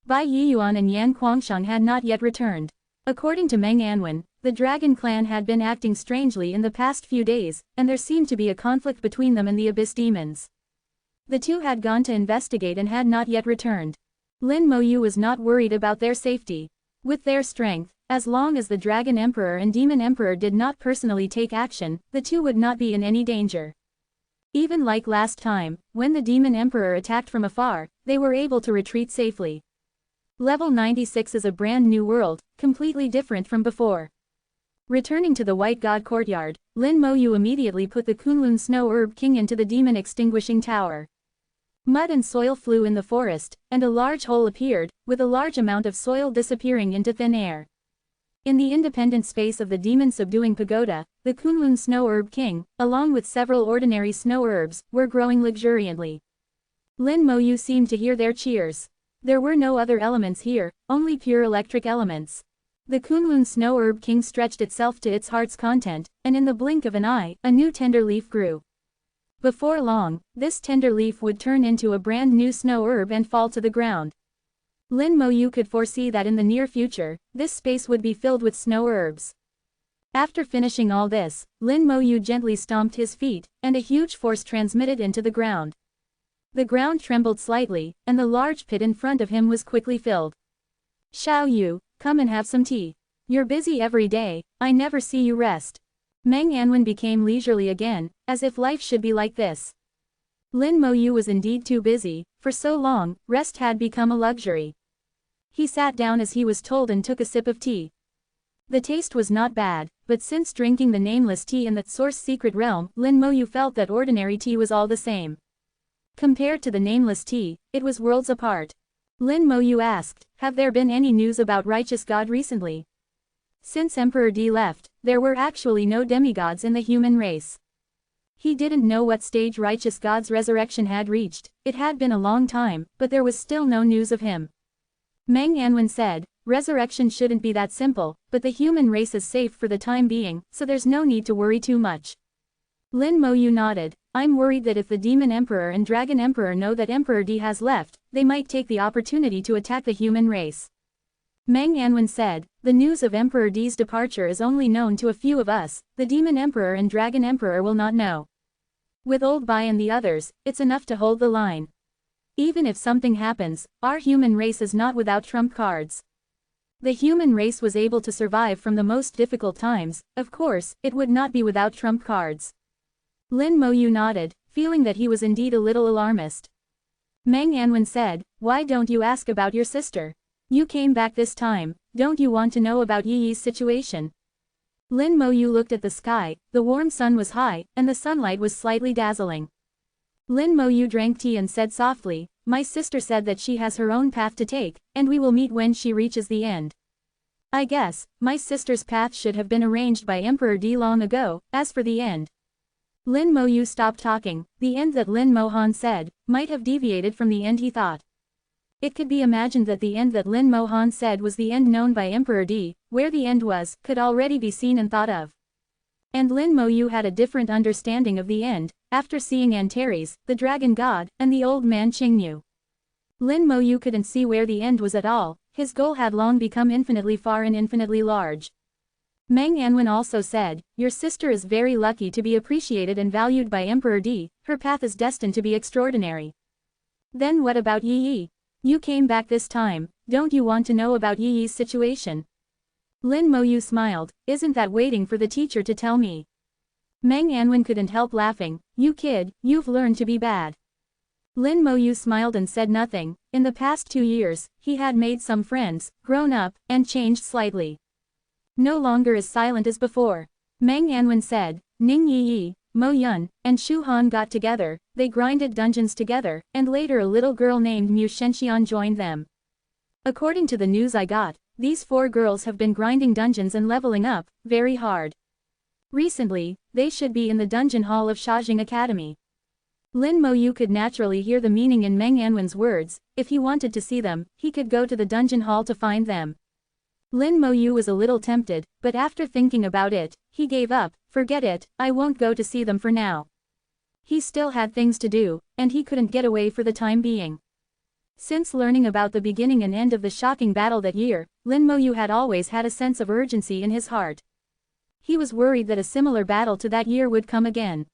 Bai Yiyuan and Yan Kuangsheng had not yet returned. According to Meng Anwen, the Dragon Clan had been acting strangely in the past few days, and there seemed to be a conflict between them and the Abyss Demons. The two had gone to investigate and had not yet returned. Lin Mo Yu was not worried about their safety. With their strength, as long as the Dragon Emperor and Demon Emperor did not personally take action, the two would not be in any danger. Even like last time, when the Demon Emperor attacked from afar, they were able to retreat safely. Level 96 is a brand new world, completely different from before. Returning to the White God courtyard, Lin Mo Yu immediately put the Kunlun Snow Herb King into the Demon Extinguishing Tower. Mud and soil flew in the forest, and a large hole appeared, with a large amount of soil disappearing into thin air. In the independent space of the Demon Subduing Pagoda, the Kunlun Snow Herb King, along with several ordinary snow herbs, were growing luxuriantly. Lin Mo Yu seemed to hear their cheers. There were no other elements here, only pure electric elements. The Kunlun Snow Herb King stretched itself to its heart's content, and in the blink of an eye, a new tender leaf grew. Before long, this tender leaf would turn into a brand new snow herb and fall to the ground. Lin Mo Yu could foresee that in the near future, this space would be filled with snow herbs. After finishing all this, Lin Mo Yu gently stomped his feet, and a huge force transmitted into the ground. The ground trembled slightly, and the large pit in front of him was quickly filled. Xiao Yu, come and have some tea. You're busy every day, I never see you rest. Meng Anwen became leisurely again, as if life should be like this. Lin Mo Yu was indeed too busy, for so long, rest had become a luxury. He sat down as he was told and took a sip of tea. The taste was not bad, but since drinking the nameless tea in that source secret realm, Lin Mo Yu felt that ordinary tea was all the same. Compared to the nameless tea, it was worlds apart. Lin Mo Yu asked, have there been any news about Righteous God recently? Since Emperor Di left, there were actually no demigods in the human race. He didn't know what stage Righteous God's resurrection had reached. It had been a long time, but there was still no news of him. Meng Anwen said, resurrection shouldn't be that simple, but the human race is safe for the time being, so there's no need to worry too much. Lin Mo Yu nodded, I'm worried that if the Demon Emperor and Dragon Emperor know that Emperor Di has left, they might take the opportunity to attack the human race. Meng Anwen said, the news of Emperor Di's departure is only known to a few of us, the Demon Emperor and Dragon Emperor will not know. With Old Bai and the others, it's enough to hold the line. Even if something happens, our human race is not without trump cards. The human race was able to survive from the most difficult times, of course, it would not be without trump cards. Lin Mo Yu nodded, feeling that he was indeed a little alarmist. Meng Anwen said, why don't you ask about your sister? You came back this time, don't you want to know about Yi Yi's situation? Lin Mo Yu looked at the sky, the warm sun was high, and the sunlight was slightly dazzling. Lin Mo Yu drank tea and said softly, my sister said that she has her own path to take, and we will meet when she reaches the end. I guess, my sister's path should have been arranged by Emperor Di long ago, as for the end. Lin Mo Yu stopped talking, the end that Lin Mo Han said, might have deviated from the end he thought. It could be imagined that the end that Lin Mo Han said was the end known by Emperor Di, where the end was, could already be seen and thought of. And Lin Mo Yu had a different understanding of the end, after seeing Antares, the dragon god, and the old man Qingyu. Lin Mo Yu couldn't see where the end was at all, his goal had long become infinitely far and infinitely large. Meng Anwen also said, your sister is very lucky to be appreciated and valued by Emperor Di, her path is destined to be extraordinary. Then what about Yi Yi? You came back this time, don't you want to know about Yi Yi's situation? Lin Mo Yu smiled, isn't that waiting for the teacher to tell me? Meng Anwen couldn't help laughing, you kid, you've learned to be bad. Lin Mo Yu smiled and said nothing, in the past 2 years, he had made some friends, grown up, and changed slightly. no longer as silent as before. Meng Anwen said, Ning Yi, Mo Yun, and Shu Han got together, they grinded dungeons together, and later a little girl named Mu Shenxian joined them. According to the news I got, these 4 girls have been grinding dungeons and leveling up, very hard. Recently, they should be in the dungeon hall of Shajing Academy. Lin Moyu could naturally hear the meaning in Meng Anwen's words. If he wanted to see them, he could go to the dungeon hall to find them. Lin Moyu was a little tempted, but after thinking about it, he gave up. Forget it, I won't go to see them for now. He still had things to do, and he couldn't get away for the time being. Since learning about the beginning and end of the shocking battle that year, Lin Moyu had always had a sense of urgency in his heart. He was worried that a similar battle to that year would come again.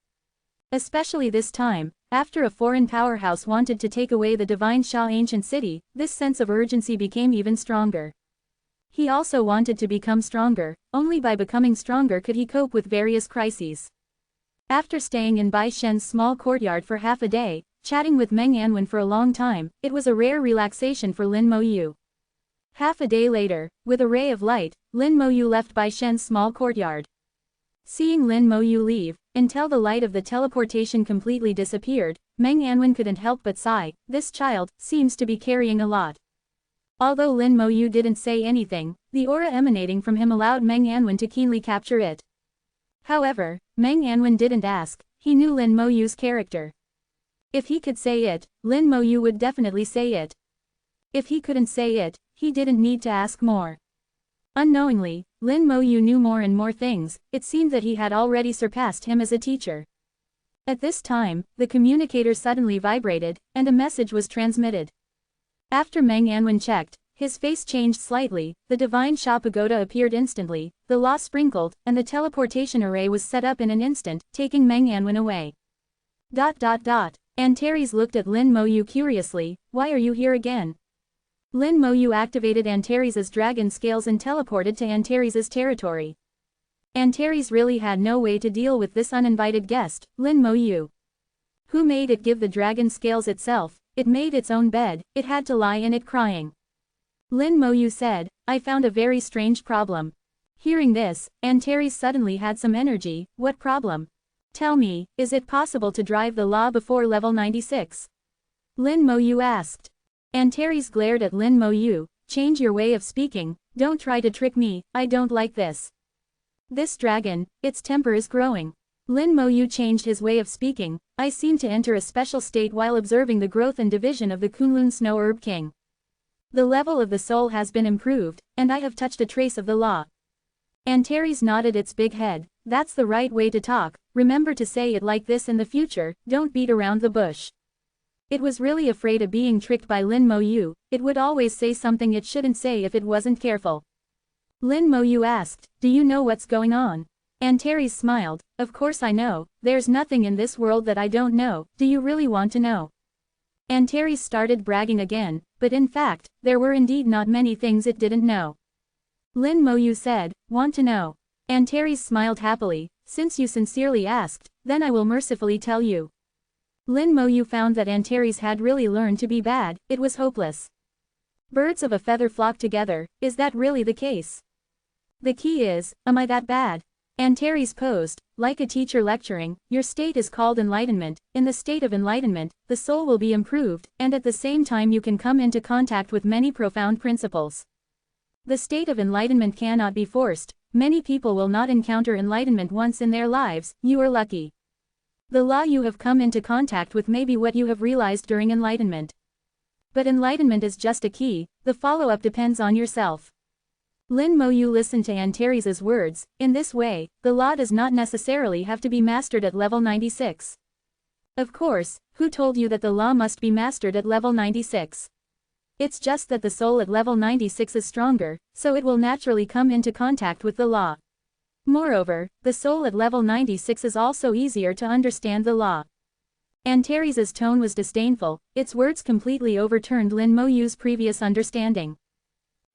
Especially this time, after a foreign powerhouse wanted to take away the divine Sha ancient city, this sense of urgency became even stronger. He also wanted to become stronger. Only by becoming stronger could he cope with various crises. After staying in Bai Shen's small courtyard for half a day, chatting with Meng Anwen for a long time, it was a rare relaxation for Lin Moyu. Half a day later, with a ray of light, Lin Moyu left Bai Shen's small courtyard. Seeing Lin Moyu leave, until the light of the teleportation completely disappeared, Meng Anwen couldn't help but sigh. This child seems to be carrying a lot. Although Lin Moyu didn't say anything, the aura emanating from him allowed Meng Anwen to keenly capture it. However, Meng Anwen didn't ask. He knew Lin Moyu's character. If he could say it, Lin Moyu would definitely say it. If he couldn't say it, he didn't need to ask more. Unknowingly, Lin Moyu knew more and more things. It seemed that he had already surpassed him as a teacher. At this time, the communicator suddenly vibrated, and a message was transmitted. After Meng Anwen checked, his face changed slightly, the divine Sha pagoda appeared instantly, the law sprinkled, and the teleportation array was set up in an instant, taking Meng Anwen away. Antares looked at Lin Moyu curiously. Why are you here again? Lin Moyu activated Antares' dragon scales and teleported to Antares' territory. Antares really had no way to deal with this uninvited guest, Lin Moyu. Who made it give the dragon scales itself? It made its own bed, it had to lie in it crying. Lin Moyu said, I found a very strange problem. Hearing this, Antares suddenly had some energy. What problem? Tell me, is it possible to drive the law before level 96? Lin Moyu asked. Antares glared at Lin Moyu. Change your way of speaking, don't try to trick me, I don't like this. This dragon, its temper is growing. Lin Moyu changed his way of speaking. I seem to enter a special state while observing the growth and division of the Kunlun Snow Herb King. The level of the soul has been improved, and I have touched a trace of the law. Antares nodded its big head. That's the right way to talk. Remember to say it like this in the future, don't beat around the bush. It was really afraid of being tricked by Lin Moyu. It would always say something it shouldn't say if it wasn't careful. Lin Moyu asked, do you know what's going on? Antares smiled. Of course I know, there's nothing in this world that I don't know. Do you really want to know? Antares started bragging again, but in fact, there were indeed not many things it didn't know. Lin Moyu said, want to know? Antares smiled happily. Since you sincerely asked, then I will mercifully tell you. Lin Moyu found that Antares had really learned to be bad. It was hopeless. Birds of a feather flock together. Is that really the case? The key is, am I that bad? Antares posed, like a teacher lecturing. Your state is called enlightenment. In the state of enlightenment, the soul will be improved, and at the same time you can come into contact with many profound principles. The state of enlightenment cannot be forced. Many people will not encounter enlightenment once in their lives. You are lucky. The law you have come into contact with may be what you have realized during enlightenment. But enlightenment is just a key. The follow-up depends on yourself. Lin Moyu listened to Antares' words. In this way, the law does not necessarily have to be mastered at level 96. Of course, who told you that the law must be mastered at level 96? It's just that the soul at level 96 is stronger, so it will naturally come into contact with the law. Moreover, the soul at level 96 is also easier to understand the law. Antares' tone was disdainful. Its words completely overturned Lin Moyu's previous understanding.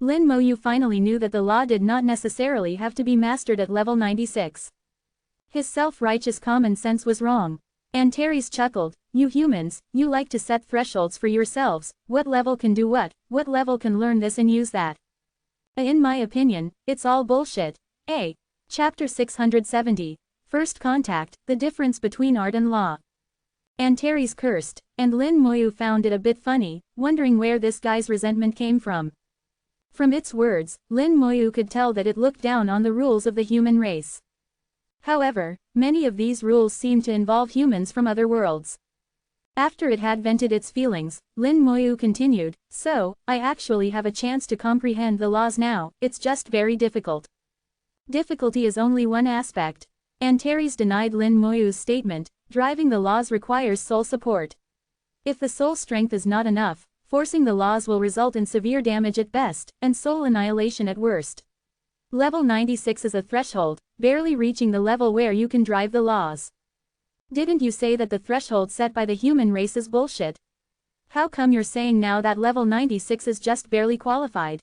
Lin Moyu finally knew that the law did not necessarily have to be mastered at level 96. His self-righteous common sense was wrong. Antares chuckled. You humans, you like to set thresholds for yourselves. What level can do what level can learn this and use that? In my opinion, it's all bullshit. A. Chapter 670. First Contact, The Difference Between Art and Law. Antares cursed, and Lin Moyu found it a bit funny, wondering where this guy's resentment came from. From its words, Lin Moyu could tell that it looked down on the rules of the human race. However, many of these rules seemed to involve humans from other worlds. After it had vented its feelings, Lin Moyu continued, "So, I actually have a chance to comprehend the laws now, it's just very difficult." Difficulty is only one aspect. Antares denied Lin Moyu's statement, driving the laws requires soul support. If the soul strength is not enough, forcing the laws will result in severe damage at best, and soul annihilation at worst. Level 96 is a threshold, barely reaching the level where you can drive the laws. Didn't you say that the threshold set by the human race is bullshit? How come you're saying now that level 96 is just barely qualified?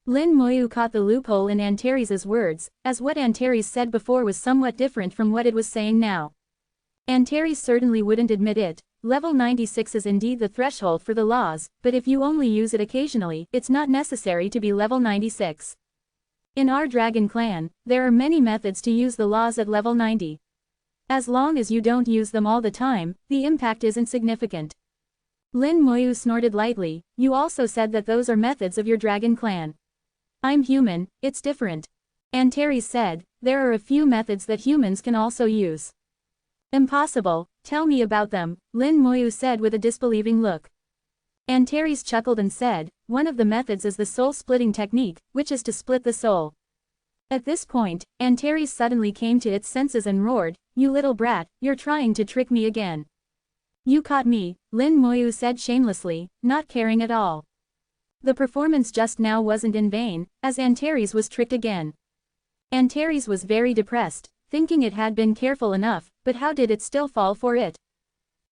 Lin Moyu caught the loophole in Antares' words, as what Antares said before was somewhat different from what it was saying now. Antares certainly wouldn't admit it. Level 96 is indeed the threshold for the laws, but if you only use it occasionally, it's not necessary to be level 96. In our dragon clan, there are many methods to use the laws at level 90. As long as you don't use them all the time, the impact isn't significant. Lin Moyu snorted lightly. You also said that those are methods of your dragon clan. I'm human, it's different. Antares said, there are a few methods that humans can also use. Impossible, tell me about them, Lin Moyu said with a disbelieving look. Antares chuckled and said, one of the methods is the soul-splitting technique, which is to split the soul. At this point, Antares suddenly came to its senses and roared, you little brat, you're trying to trick me again. You caught me, Lin Moyu said shamelessly, not caring at all. The performance just now wasn't in vain, as Antares was tricked again. Antares was very depressed, thinking it had been careful enough, but how did it still fall for it?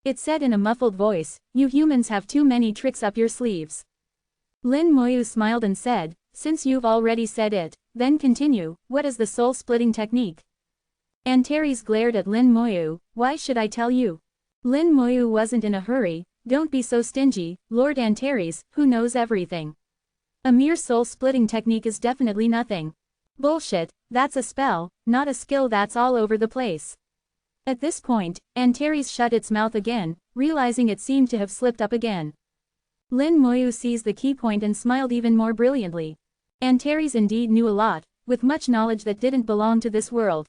It said in a muffled voice, you humans have too many tricks up your sleeves. Lin Moyu smiled and said, since you've already said it, then continue, what is the soul-splitting technique? Antares glared at Lin Moyu, why should I tell you? Lin Moyu wasn't in a hurry. Don't be so stingy, Lord Antares, who knows everything. A mere soul-splitting technique is definitely nothing. Bullshit, that's a spell, not a skill that's all over the place. At this point, Antares shut its mouth again, realizing it seemed to have slipped up again. Lin Moyu seized the key point and smiled even more brilliantly. Antares indeed knew a lot, with much knowledge that didn't belong to this world.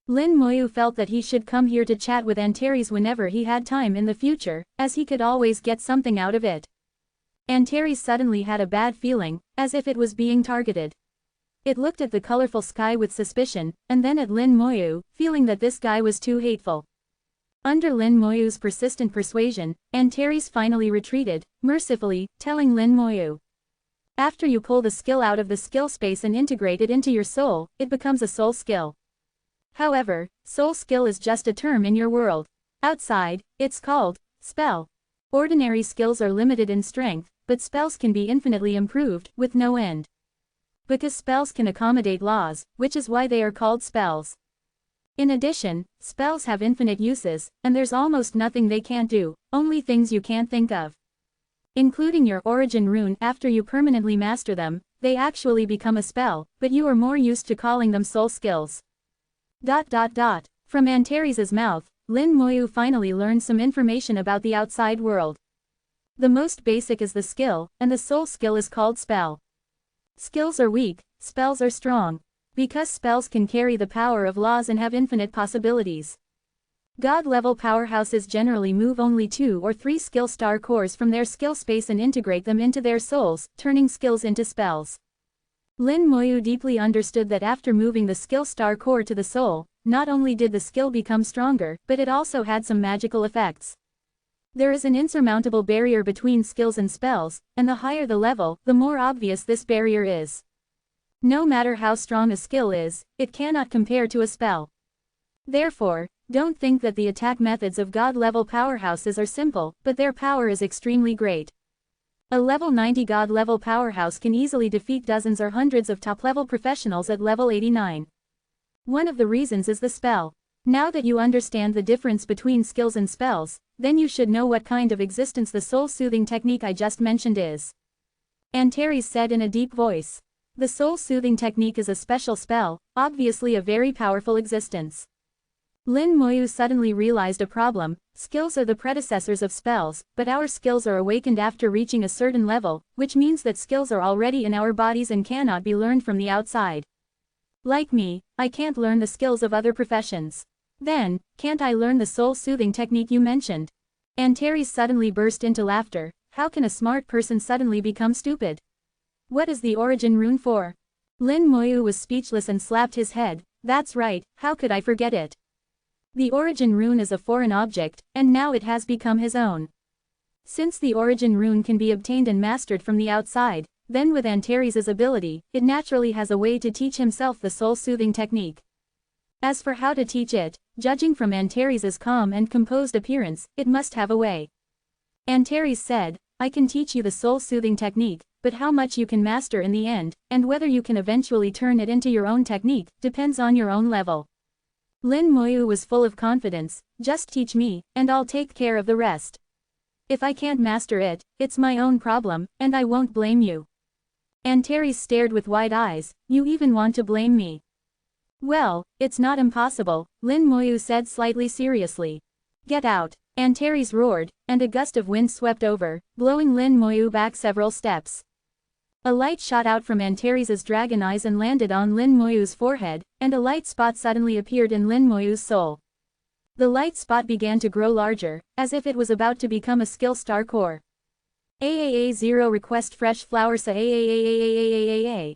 Lin Moyu felt that he should come here to chat with Antares whenever he had time in the future, as he could always get something out of it. Antares suddenly had a bad feeling, as if it was being targeted. It looked at the colorful sky with suspicion, and then at Lin Moyu, feeling that this guy was too hateful. Under Lin Moyu's persistent persuasion, Antares finally retreated, mercifully, telling Lin Moyu, after you pull the skill out of the skill space and integrate it into your soul, it becomes a soul skill. However, soul skill is just a term in your world. Outside, it's called spell. Ordinary skills are limited in strength, but spells can be infinitely improved, with no end. Because spells can accommodate laws, which is why they are called spells. In addition, spells have infinite uses, and there's almost nothing they can't do, only things you can't think of. Including your origin rune. After you permanently master them, they actually become a spell, but you are more used to calling them soul skills. From Antares' mouth, Lin Moyu finally learned some information about the outside world. The most basic is the skill, and the soul skill is called spell. Skills are weak, spells are strong. Because spells can carry the power of laws and have infinite possibilities. God-level powerhouses generally move only 2 or 3 skill star cores from their skill space and integrate them into their souls, turning skills into spells. Lin Moyu deeply understood that after moving the skill star core to the soul, not only did the skill become stronger, but it also had some magical effects. There is an insurmountable barrier between skills and spells, and the higher the level, the more obvious this barrier is. No matter how strong a skill is, it cannot compare to a spell. Therefore, don't think that the attack methods of God-level powerhouses are simple, but their power is extremely great. A level 90 God-level powerhouse can easily defeat dozens or hundreds of top-level professionals at level 89. One of the reasons is the spell. Now that you understand the difference between skills and spells, then you should know what kind of existence the soul-soothing technique I just mentioned is. Antares said in a deep voice. The soul-soothing technique is a special spell, obviously a very powerful existence. Lin Moyu suddenly realized a problem. Skills are the predecessors of spells, but our skills are awakened after reaching a certain level, which means that skills are already in our bodies and cannot be learned from the outside. Like me, I can't learn the skills of other professions. Then, can't I learn the soul-soothing technique you mentioned? Antares suddenly burst into laughter. How can a smart person suddenly become stupid? What is the origin rune for? Lin Moyu was speechless and slapped his head. That's right, how could I forget it? The origin rune is a foreign object, and now it has become his own. Since the origin rune can be obtained and mastered from the outside, then with Antares' ability, it naturally has a way to teach himself the soul-soothing technique. As for how to teach it, judging from Antares' calm and composed appearance, it must have a way. Antares said, I can teach you the soul-soothing technique, but how much you can master in the end, and whether you can eventually turn it into your own technique, depends on your own level. Lin Moyu was full of confidence. Just teach me, and I'll take care of the rest. If I can't master it, it's my own problem, and I won't blame you. Antares stared with wide eyes. You even want to blame me? Well, it's not impossible, Lin Moyu said slightly seriously. Get out, Antares roared, and a gust of wind swept over, blowing Lin Moyu back several steps. A light shot out from Antares' dragon eyes and landed on Lin Moyu's forehead, and a light spot suddenly appeared in Lin Moyu's soul. The light spot began to grow larger, as if it was about to become a skill star core. AAA0 request fresh flower sa AAAAAAAAAA.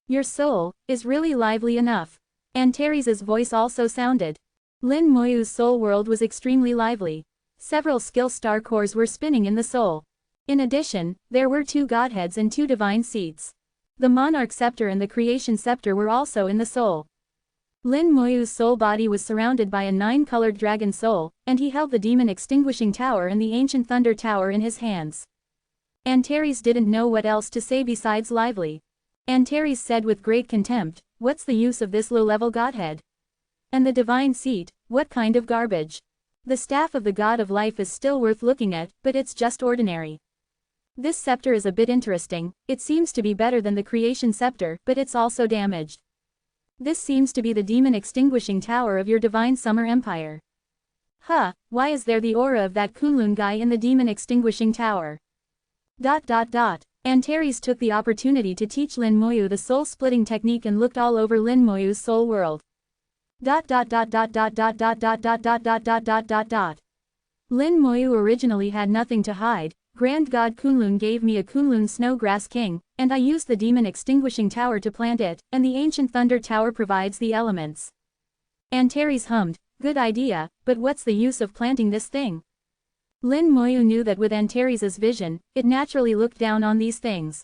Your soul is really lively enough. Antares' voice also sounded. Lin Moyu's soul world was extremely lively. Several skill star cores were spinning in the soul. In addition, there were 2 godheads and 2 divine seats. The monarch scepter and the creation scepter were also in the soul. Lin Moyu's soul body was surrounded by a 9-colored dragon soul, and he held the demon extinguishing tower and the ancient thunder tower in his hands. Antares didn't know what else to say besides lively. Antares said with great contempt, what's the use of this low-level godhead? And the divine seat, what kind of garbage? The staff of the god of life is still worth looking at, but it's just ordinary. This scepter is a bit interesting. It seems to be better than the creation scepter, but it's also damaged. This seems to be the demon extinguishing tower of your divine summer empire. Huh, why is there the aura of that Kunlun guy in the demon extinguishing tower? ... Antares took the opportunity to teach Lin Moyu the soul-splitting technique and looked all over Lin Moyu's soul world. ... Lin Moyu originally had nothing to hide. Grand God Kunlun gave me a Kunlun Snowgrass King, and I used the demon extinguishing tower to plant it, and the ancient thunder tower provides the elements. Antares hummed, good idea, but what's the use of planting this thing? Lin Moyu knew that with Antares' vision, it naturally looked down on these things.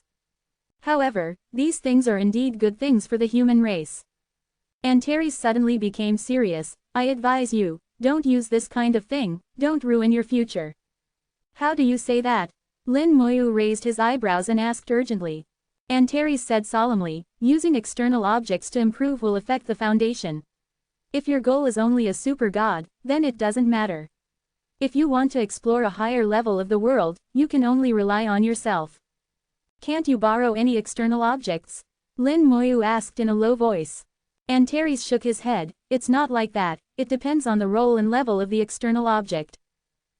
However, these things are indeed good things for the human race. Antares suddenly became serious. I advise you, don't use this kind of thing, don't ruin your future. How do you say that? Lin Moyu raised his eyebrows and asked urgently. Antares said solemnly, using external objects to improve will affect the foundation. If your goal is only a super god, then it doesn't matter. If you want to explore a higher level of the world, you can only rely on yourself. Can't you borrow any external objects? Lin Moyu asked in a low voice. Antares shook his head, it's not like that, it depends on the role and level of the external object.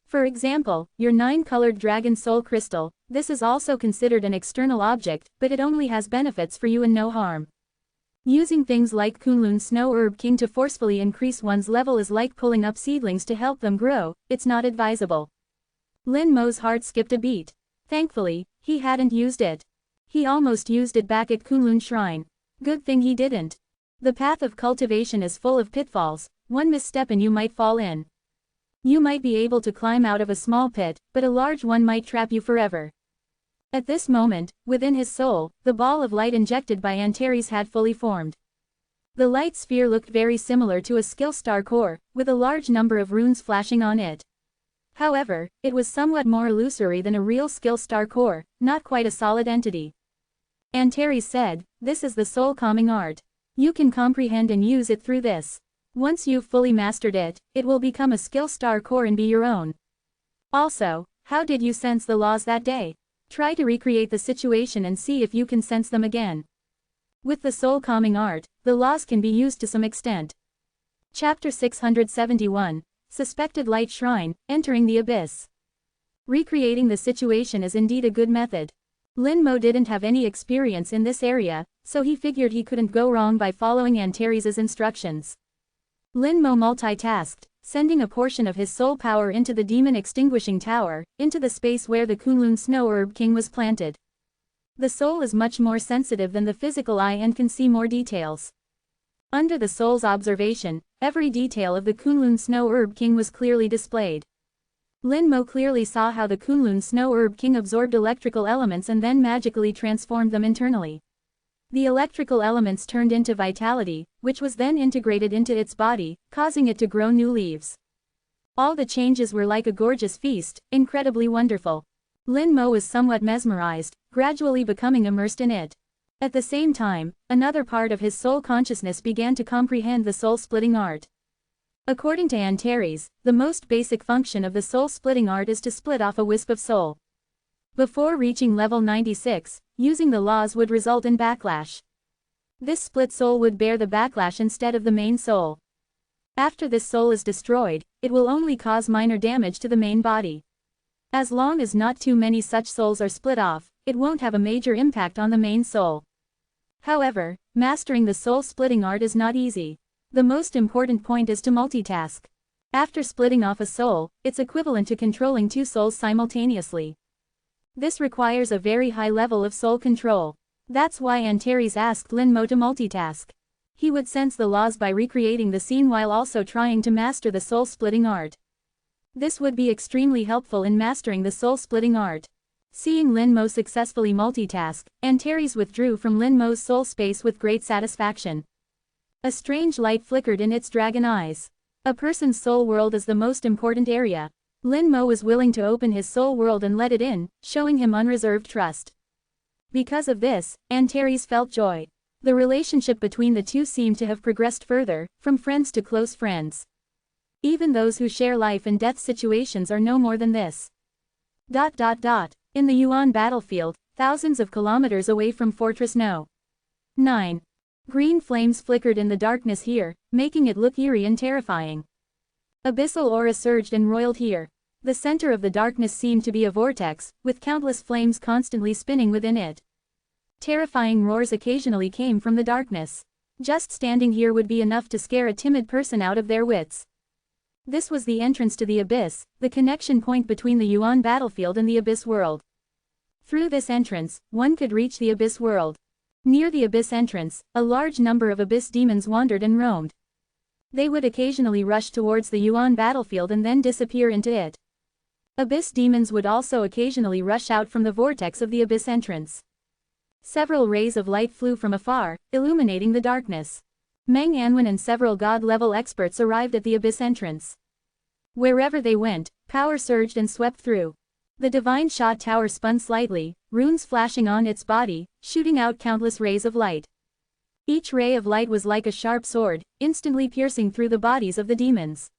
For example, your 9-colored dragon soul crystal, this is also considered an external object, but it only has benefits for you and no harm. Using things like Kunlun Snow Herb King to forcefully increase one's level is like pulling up seedlings to help them grow, it's not advisable. Lin Mo's heart skipped a beat. Thankfully, he hadn't used it. He almost used it back at Kunlun Shrine. Good thing he didn't. The path of cultivation is full of pitfalls, one misstep and you might fall in. You might be able to climb out of a small pit, but a large one might trap you forever. At this moment, within his soul, the ball of light injected by Antares had fully formed. The light sphere looked very similar to a skill star core, with a large number of runes flashing on it. However, it was somewhat more illusory than a real skill star core, not quite a solid entity. Antares said, this is the soul calming art. You can comprehend and use it through this. Once you've fully mastered it, it will become a skill star core and be your own. Also, how did you sense the laws that day? Try to recreate the situation and see if you can sense them again. With the soul-calming art, the laws can be used to some extent. Chapter 671, Suspected Light Shrine, Entering the Abyss. Recreating the situation is indeed a good method. Lin Mo didn't have any experience in this area, so he figured he couldn't go wrong by following Antares' instructions. Lin Mo multitasked, sending a portion of his soul power into the demon extinguishing tower, into the space where the Kunlun Snow Herb King was planted. The soul is much more sensitive than the physical eye and can see more details. Under the soul's observation, every detail of the Kunlun Snow Herb King was clearly displayed. Lin Mo clearly saw how the Kunlun Snow Herb King absorbed electrical elements and then magically transformed them internally. The electrical elements turned into vitality, which was then integrated into its body, causing it to grow new leaves. All the changes were like a gorgeous feast, incredibly wonderful. Lin Mo was somewhat mesmerized, gradually becoming immersed in it. At the same time, another part of his soul consciousness began to comprehend the soul-splitting art. According to Antares, the most basic function of the soul-splitting art is to split off a wisp of soul. Before reaching level 96, using the laws would result in backlash. This split soul would bear the backlash instead of the main soul. After this soul is destroyed, it will only cause minor damage to the main body. As long as not too many such souls are split off, it won't have a major impact on the main soul. However, mastering the soul-splitting art is not easy. The most important point is to multitask. After splitting off a soul, it's equivalent to controlling two souls simultaneously. This requires a very high level of soul control. That's why Antares asked Lin Mo to multitask. He would sense the laws by recreating the scene while also trying to master the soul-splitting art. This would be extremely helpful in mastering the soul-splitting art. Seeing Lin Mo successfully multitask, Antares withdrew from Lin Mo's soul space with great satisfaction. A strange light flickered in its dragon eyes. A person's soul world is the most important area. Lin Mo was willing to open his soul world and let it in, showing him unreserved trust. Because of this, Antares felt joy. The relationship between the two seemed to have progressed further, from friends to close friends. Even those who share life and death situations are no more than this. In the Yuan battlefield, thousands of kilometers away from Fortress No. 9. Green flames flickered in the darkness here, making it look eerie and terrifying. Abyssal aura surged and roiled here. The center of the darkness seemed to be a vortex, with countless flames constantly spinning within it. Terrifying roars occasionally came from the darkness. Just standing here would be enough to scare a timid person out of their wits. This was the entrance to the abyss, the connection point between the Yuan battlefield and the abyss world. Through this entrance, one could reach the abyss world. Near the abyss entrance, a large number of abyss demons wandered and roamed. They would occasionally rush towards the Yuan battlefield and then disappear into it. Abyss demons would also occasionally rush out from the vortex of the abyss entrance. Several rays of light flew from afar, illuminating the darkness. Meng Anwen and several god-level experts arrived at the abyss entrance. Wherever they went, power surged and swept through. The divine Sha tower spun slightly, runes flashing on its body, shooting out countless rays of light. Each ray of light was like a sharp sword, instantly piercing through the bodies of the demons.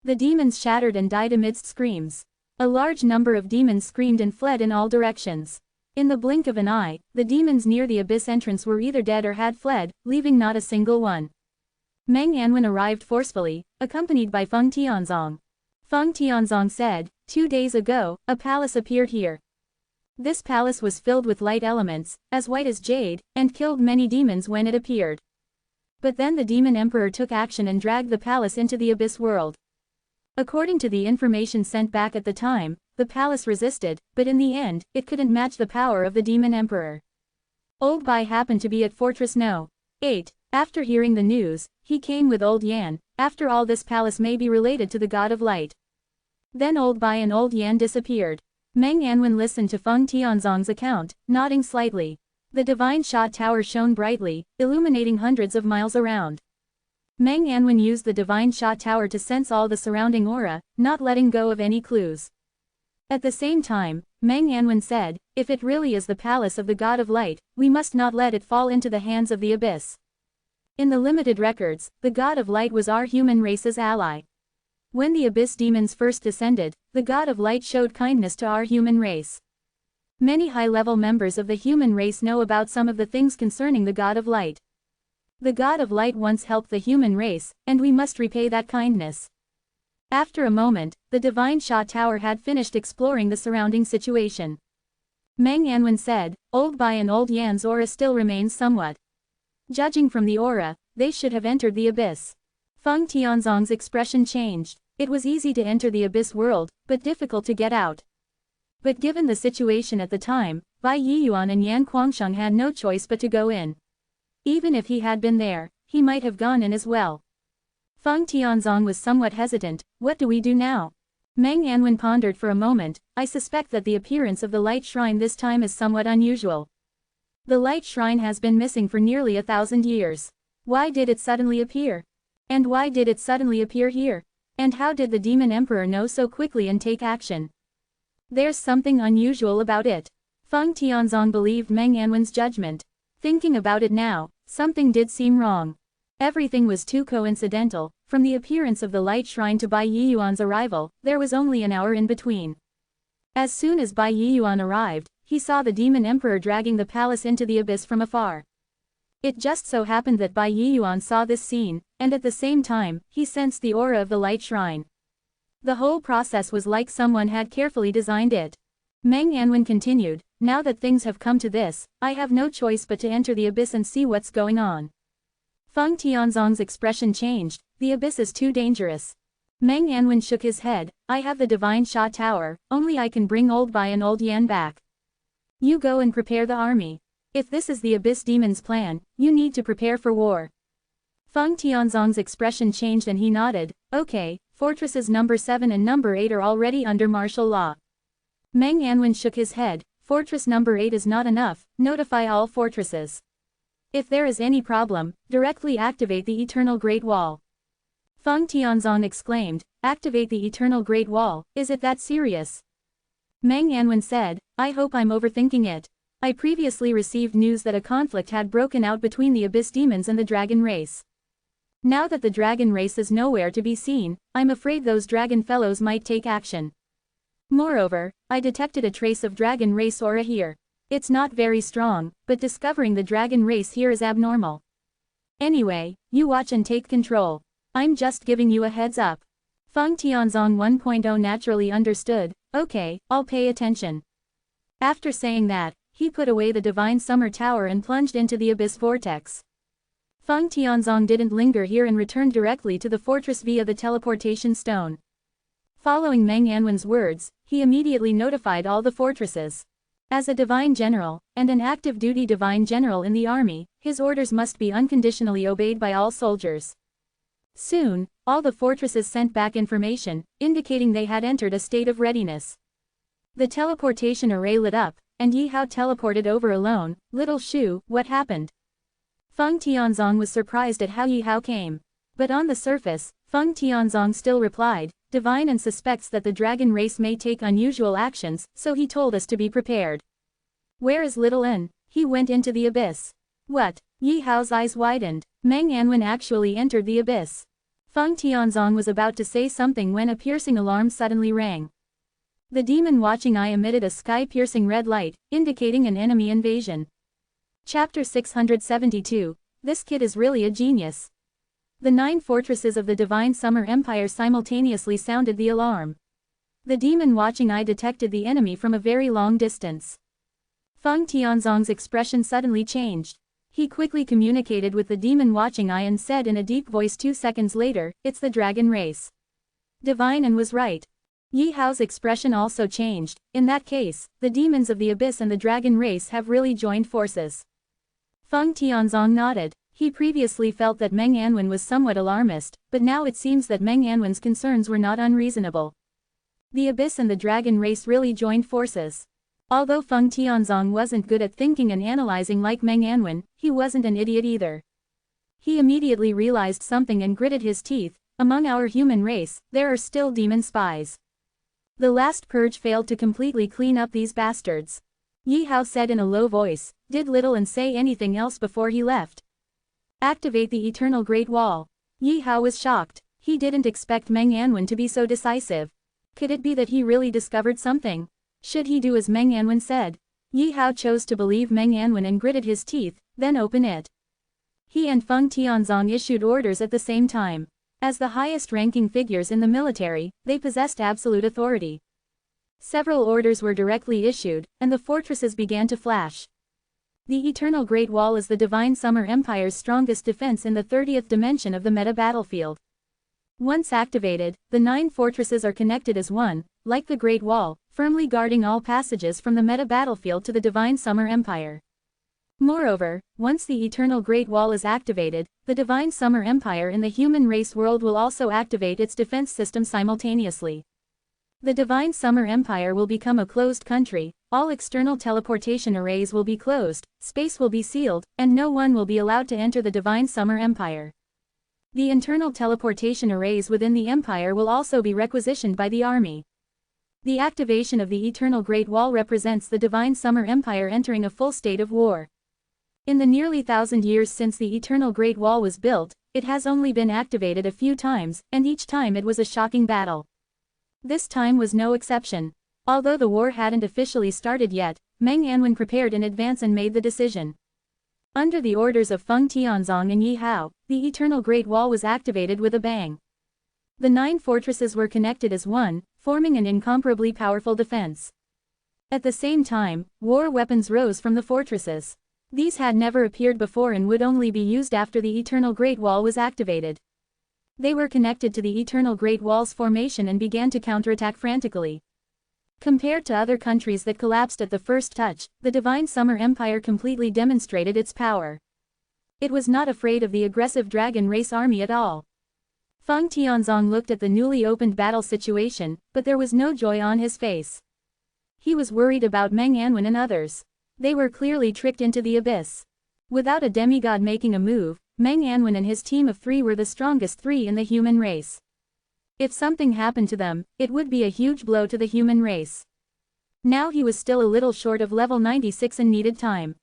The demons shattered and died amidst screams. A large number of demons screamed and fled in all directions. In the blink of an eye, the demons near the abyss entrance were either dead or had fled, leaving not a single one. Meng Anwen arrived forcefully, accompanied by Feng Tianzong. Feng Tianzong said, 2 days ago, a palace appeared here. This palace was filled with light elements, as white as jade, and killed many demons when it appeared. But then the demon emperor took action and dragged the palace into the abyss world. According to the information sent back at the time, the palace resisted, but in the end, it couldn't match the power of the demon emperor. Old Bai happened to be at Fortress No. 8. After hearing the news, he came with Old Yan. After all, this palace may be related to the god of light. Then Old Bai and Old Yan disappeared. Meng Anwen listened to Feng Tianzong's account, nodding slightly. The divine Sha tower shone brightly, illuminating hundreds of miles around. Meng Anwen used the divine Sha tower to sense all the surrounding aura, not letting go of any clues. At the same time, Meng Anwen said, if it really is the palace of the god of light, we must not let it fall into the hands of the abyss. In the limited records, the god of light was our human race's ally. When the abyss demons first descended, the god of light showed kindness to our human race. Many high-level members of the human race know about some of the things concerning the God of Light. The God of Light once helped the human race, and we must repay that kindness. After a moment, the Divine Sha Tower had finished exploring the surrounding situation. Meng Anwen said, Old Bai and Old Yan's aura still remains somewhat. Judging from the aura, they should have entered the abyss. Feng Tianzong's expression changed. It was easy to enter the abyss world, but difficult to get out. But given the situation at the time, Bai Yiyuan and Yan Guangsheng had no choice but to go in. Even if he had been there, he might have gone in as well. Feng Tianzong was somewhat hesitant. What do we do now? Meng Anwen pondered for a moment. I suspect that the appearance of the light shrine this time is somewhat unusual. The light shrine has been missing for nearly 1,000 years. Why did it suddenly appear? And why did it suddenly appear here? And how did the Demon Emperor know so quickly and take action? There's something unusual about it. Feng Tianzong believed Meng Anwen's judgment. Thinking about it now, something did seem wrong. Everything was too coincidental. From the appearance of the light shrine to Bai Yiyuan's arrival, there was only an hour in between. As soon as Bai Yiyuan arrived, he saw the Demon Emperor dragging the palace into the abyss from afar. It just so happened that Bai Yiyuan saw this scene, and at the same time, he sensed the aura of the light shrine. The whole process was like someone had carefully designed it. Meng Anwen continued, Now that things have come to this, I have no choice but to enter the abyss and see what's going on. Feng Tianzong's expression changed. The abyss is too dangerous. Meng Anwen shook his head. I have the Divine Sha Tower, only I can bring Old Bai and Old Yan back. You go and prepare the army. If this is the Abyss Demon's plan, you need to prepare for war. Feng Tianzong's expression changed and he nodded. Okay, fortresses number 7 and number 8 are already under martial law. Meng Anwen shook his head. Fortress number 8 is not enough, notify all fortresses. If there is any problem, directly activate the Eternal Great Wall. Feng Tianzong exclaimed, Activate the Eternal Great Wall, is it that serious? Meng Anwen said, I hope I'm overthinking it. I previously received news that a conflict had broken out between the Abyss Demons and the Dragon Race. Now that the Dragon Race is nowhere to be seen, I'm afraid those Dragon Fellows might take action. Moreover, I detected a trace of Dragon Race aura here. It's not very strong, but discovering the Dragon Race here is abnormal. Anyway, you watch and take control. I'm just giving you a heads up. Feng Tianzong 1.0 naturally understood. Okay, I'll pay attention. After saying that, he put away the Divine Summer Tower and plunged into the Abyss Vortex. Feng Tianzong didn't linger here and returned directly to the fortress via the teleportation stone. Following Meng Anwen's words, he immediately notified all the fortresses. As a divine general, and an active duty divine general in the army, his orders must be unconditionally obeyed by all soldiers. Soon, all the fortresses sent back information, indicating they had entered a state of readiness. The teleportation array lit up, and Yi Hao teleported over alone. Little Shu, what happened? Feng Tianzong was surprised at how Yi Hao came. But on the surface, Feng Tianzong still replied, Divine and suspects that the Dragon Race may take unusual actions, so he told us to be prepared. Where is Little N? He went into the abyss. What? Yi Hao's eyes widened. Meng Anwen actually entered the abyss. Feng Tianzong was about to say something when a piercing alarm suddenly rang. The demon watching eye emitted a sky-piercing red light, indicating an enemy invasion. Chapter 672. This kid is really a genius. The 9 fortresses of the Divine Summer Empire simultaneously sounded the alarm. The demon watching eye detected the enemy from a very long distance. Feng Tianzong's expression suddenly changed. He quickly communicated with the demon watching eye and said in a deep voice 2 seconds later, It's the Dragon Race. Divine and was right. Yi Hao's expression also changed. In that case, the demons of the Abyss and the Dragon Race have really joined forces. Feng Tianzong nodded. He previously felt that Meng Anwen was somewhat alarmist, but now it seems that Meng Anwen's concerns were not unreasonable. The Abyss and the Dragon Race really joined forces. Although Feng Tianzong wasn't good at thinking and analyzing like Meng Anwen, he wasn't an idiot either. He immediately realized something and gritted his teeth. Among our human race, there are still demon spies. The last purge failed to completely clean up these bastards. Yi Hao said in a low voice. Did Little and say anything else before he left? Activate the Eternal Great Wall. Yi Hao was shocked. He didn't expect Meng Anwen to be so decisive. Could it be that he really discovered something? Should he do as Meng Anwen said? Yi Hao chose to believe Meng Anwen and gritted his teeth, then open it. He and Feng Tianzong issued orders at the same time. As the highest-ranking figures in the military, they possessed absolute authority. Several orders were directly issued, and the fortresses began to flash. The Eternal Great Wall is the Divine Summer Empire's strongest defense in the 30th dimension of the meta battlefield. Once activated, the 9 fortresses are connected as one, like the Great Wall, firmly guarding all passages from the meta battlefield to the Divine Summer Empire. Moreover, once the Eternal Great Wall is activated, the Divine Summer Empire in the human race world will also activate its defense system simultaneously. The Divine Summer Empire will become a closed country, all external teleportation arrays will be closed, space will be sealed, and no one will be allowed to enter the Divine Summer Empire. The internal teleportation arrays within the Empire will also be requisitioned by the army. The activation of the Eternal Great Wall represents the Divine Summer Empire entering a full state of war. In the nearly 1,000 years since the Eternal Great Wall was built, it has only been activated a few times, and each time it was a shocking battle. This time was no exception. Although the war hadn't officially started yet, Meng Anwen prepared in advance and made the decision. Under the orders of Feng Tianzong and Yi Hao, the Eternal Great Wall was activated with a bang. The 9 fortresses were connected as one, forming an incomparably powerful defense. At the same time, war weapons rose from the fortresses. These had never appeared before and would only be used after the Eternal Great Wall was activated. They were connected to the Eternal Great Wall's formation and began to counterattack frantically. Compared to other countries that collapsed at the first touch, the Divine Summer Empire completely demonstrated its power. It was not afraid of the aggressive dragon race army at all. Feng Tianzong looked at the newly opened battle situation, but there was no joy on his face. He was worried about Meng Anwen and others. They were clearly tricked into the abyss. Without a demigod making a move, Meng Anwen and his team of 3 were the strongest 3 in the human race. If something happened to them, it would be a huge blow to the human race. Now he was still a little short of level 96 and needed time.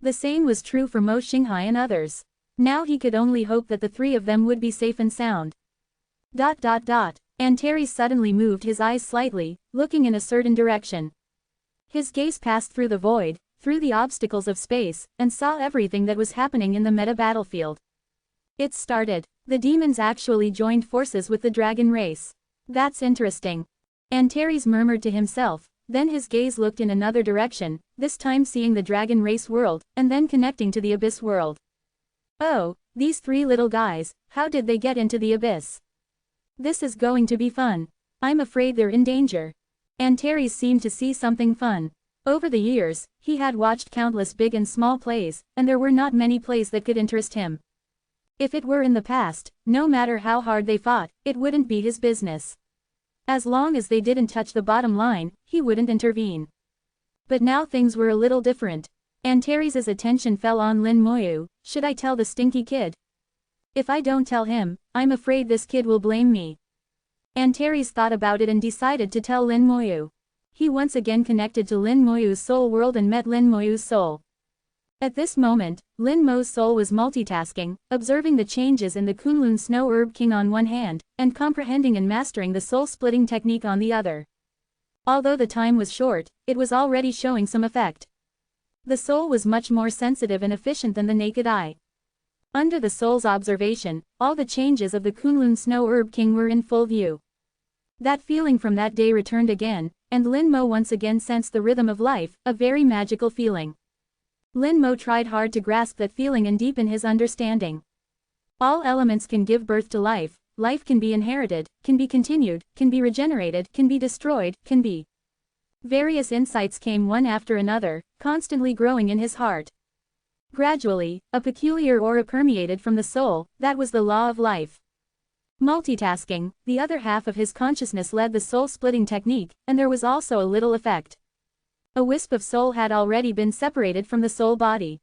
The same was true for Mo Xinghai and others. Now he could only hope that the 3 of them would be safe and sound. Antares suddenly moved his eyes slightly, looking in a certain direction. His gaze passed through the void, through the obstacles of space, and saw everything that was happening in the meta battlefield. It started. The demons actually joined forces with the dragon race. That's interesting. Antares murmured to himself, then his gaze looked in another direction, this time seeing the dragon race world, and then connecting to the abyss world. Oh, these 3 little guys, how did they get into the abyss? This is going to be fun. I'm afraid they're in danger. Antares seemed to see something fun. Over the years, he had watched countless big and small plays, and there were not many plays that could interest him. If it were in the past, no matter how hard they fought, it wouldn't be his business. As long as they didn't touch the bottom line, he wouldn't intervene. But now things were a little different. Antares' attention fell on Lin Moyu. Should I tell the stinky kid? If I don't tell him, I'm afraid this kid will blame me. Antares thought about it and decided to tell Lin Moyu. He once again connected to Lin Moyu's soul world and met Lin Moyu's soul. At this moment, Lin Mo's soul was multitasking, observing the changes in the Kunlun Snow Herb King on one hand, and comprehending and mastering the soul-splitting technique on the other. Although the time was short, it was already showing some effect. The soul was much more sensitive and efficient than the naked eye. Under the soul's observation, all the changes of the Kunlun Snow Herb King were in full view. That feeling from that day returned again, and Lin Mo once again sensed the rhythm of life, a very magical feeling. Lin Mo tried hard to grasp that feeling and deepen his understanding. All elements can give birth to life, life can be inherited, can be continued, can be regenerated, can be destroyed, can be. Various insights came one after another, constantly growing in his heart. Gradually, a peculiar aura permeated from the soul, that was the law of life. Multitasking, the other half of his consciousness led the soul-splitting technique, and there was also a little effect. A wisp of soul had already been separated from the soul body.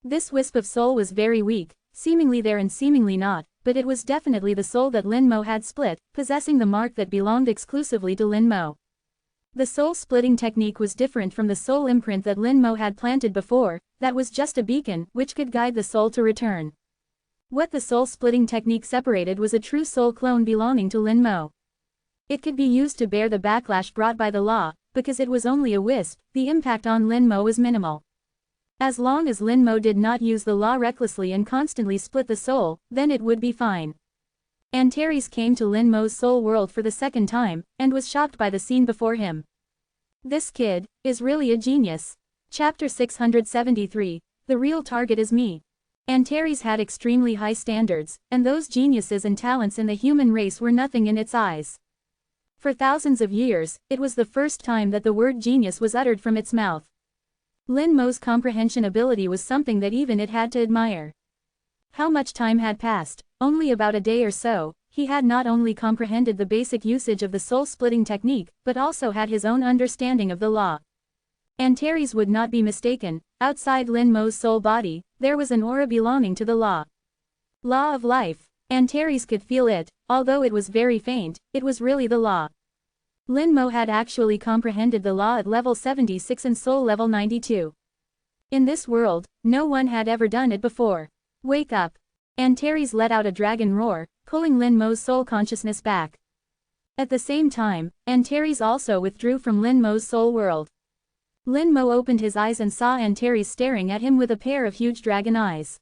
This wisp of soul was very weak, seemingly there and seemingly not, but it was definitely the soul that Lin Mo had split, possessing the mark that belonged exclusively to Lin Mo. The soul-splitting technique was different from the soul imprint that Lin Mo had planted before, that was just a beacon, which could guide the soul to return. What the soul-splitting technique separated was a true soul clone belonging to Lin Mo. It could be used to bear the backlash brought by the law, because it was only a wisp, the impact on Lin Mo was minimal. As long as Lin Mo did not use the law recklessly and constantly split the soul, then it would be fine. Antares came to Lin Mo's soul world for the second time, and was shocked by the scene before him. This kid is really a genius. Chapter 673, The Real Target is Me. Antares had extremely high standards, and those geniuses and talents in the human race were nothing in its eyes. For thousands of years, it was the first time that the word genius was uttered from its mouth. Lin Mo's comprehension ability was something that even it had to admire. How much time had passed? Only about a day or so. He had not only comprehended the basic usage of the soul-splitting technique, but also had his own understanding of the law. Antares would not be mistaken, outside Lin Mo's soul body, there was an aura belonging to the law. Law of life. Antares could feel it, although it was very faint, it was really the law. Lin Mo had actually comprehended the law at level 76 and soul level 92. In this world, no one had ever done it before. Wake up. Antares let out a dragon roar, pulling Lin Mo's soul consciousness back. At the same time, Antares also withdrew from Lin Mo's soul world. Lin Mo opened his eyes and saw Antares staring at him with a pair of huge dragon eyes.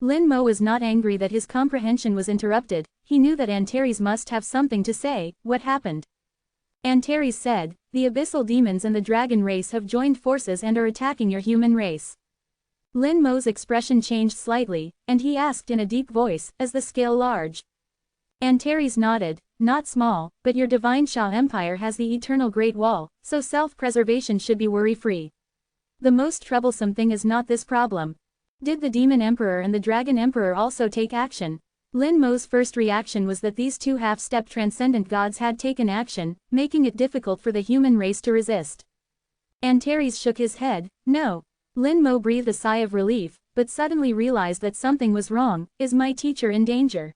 Lin Mo was not angry that his comprehension was interrupted, he knew that Antares must have something to say. What happened? Antares said, the abyssal demons and the dragon race have joined forces and are attacking your human race. Lin Mo's expression changed slightly, and he asked in a deep voice, is the scale large? Antares nodded, not small, but your divine Shah Empire has the eternal Great Wall, so self-preservation should be worry-free. The most troublesome thing is not this problem. Did the Demon Emperor and the Dragon Emperor also take action? Lin Mo's first reaction was that these two half-step transcendent gods had taken action, making it difficult for the human race to resist. Antares shook his head, no. Lin Mo breathed a sigh of relief, but suddenly realized that something was wrong. Is my teacher in danger?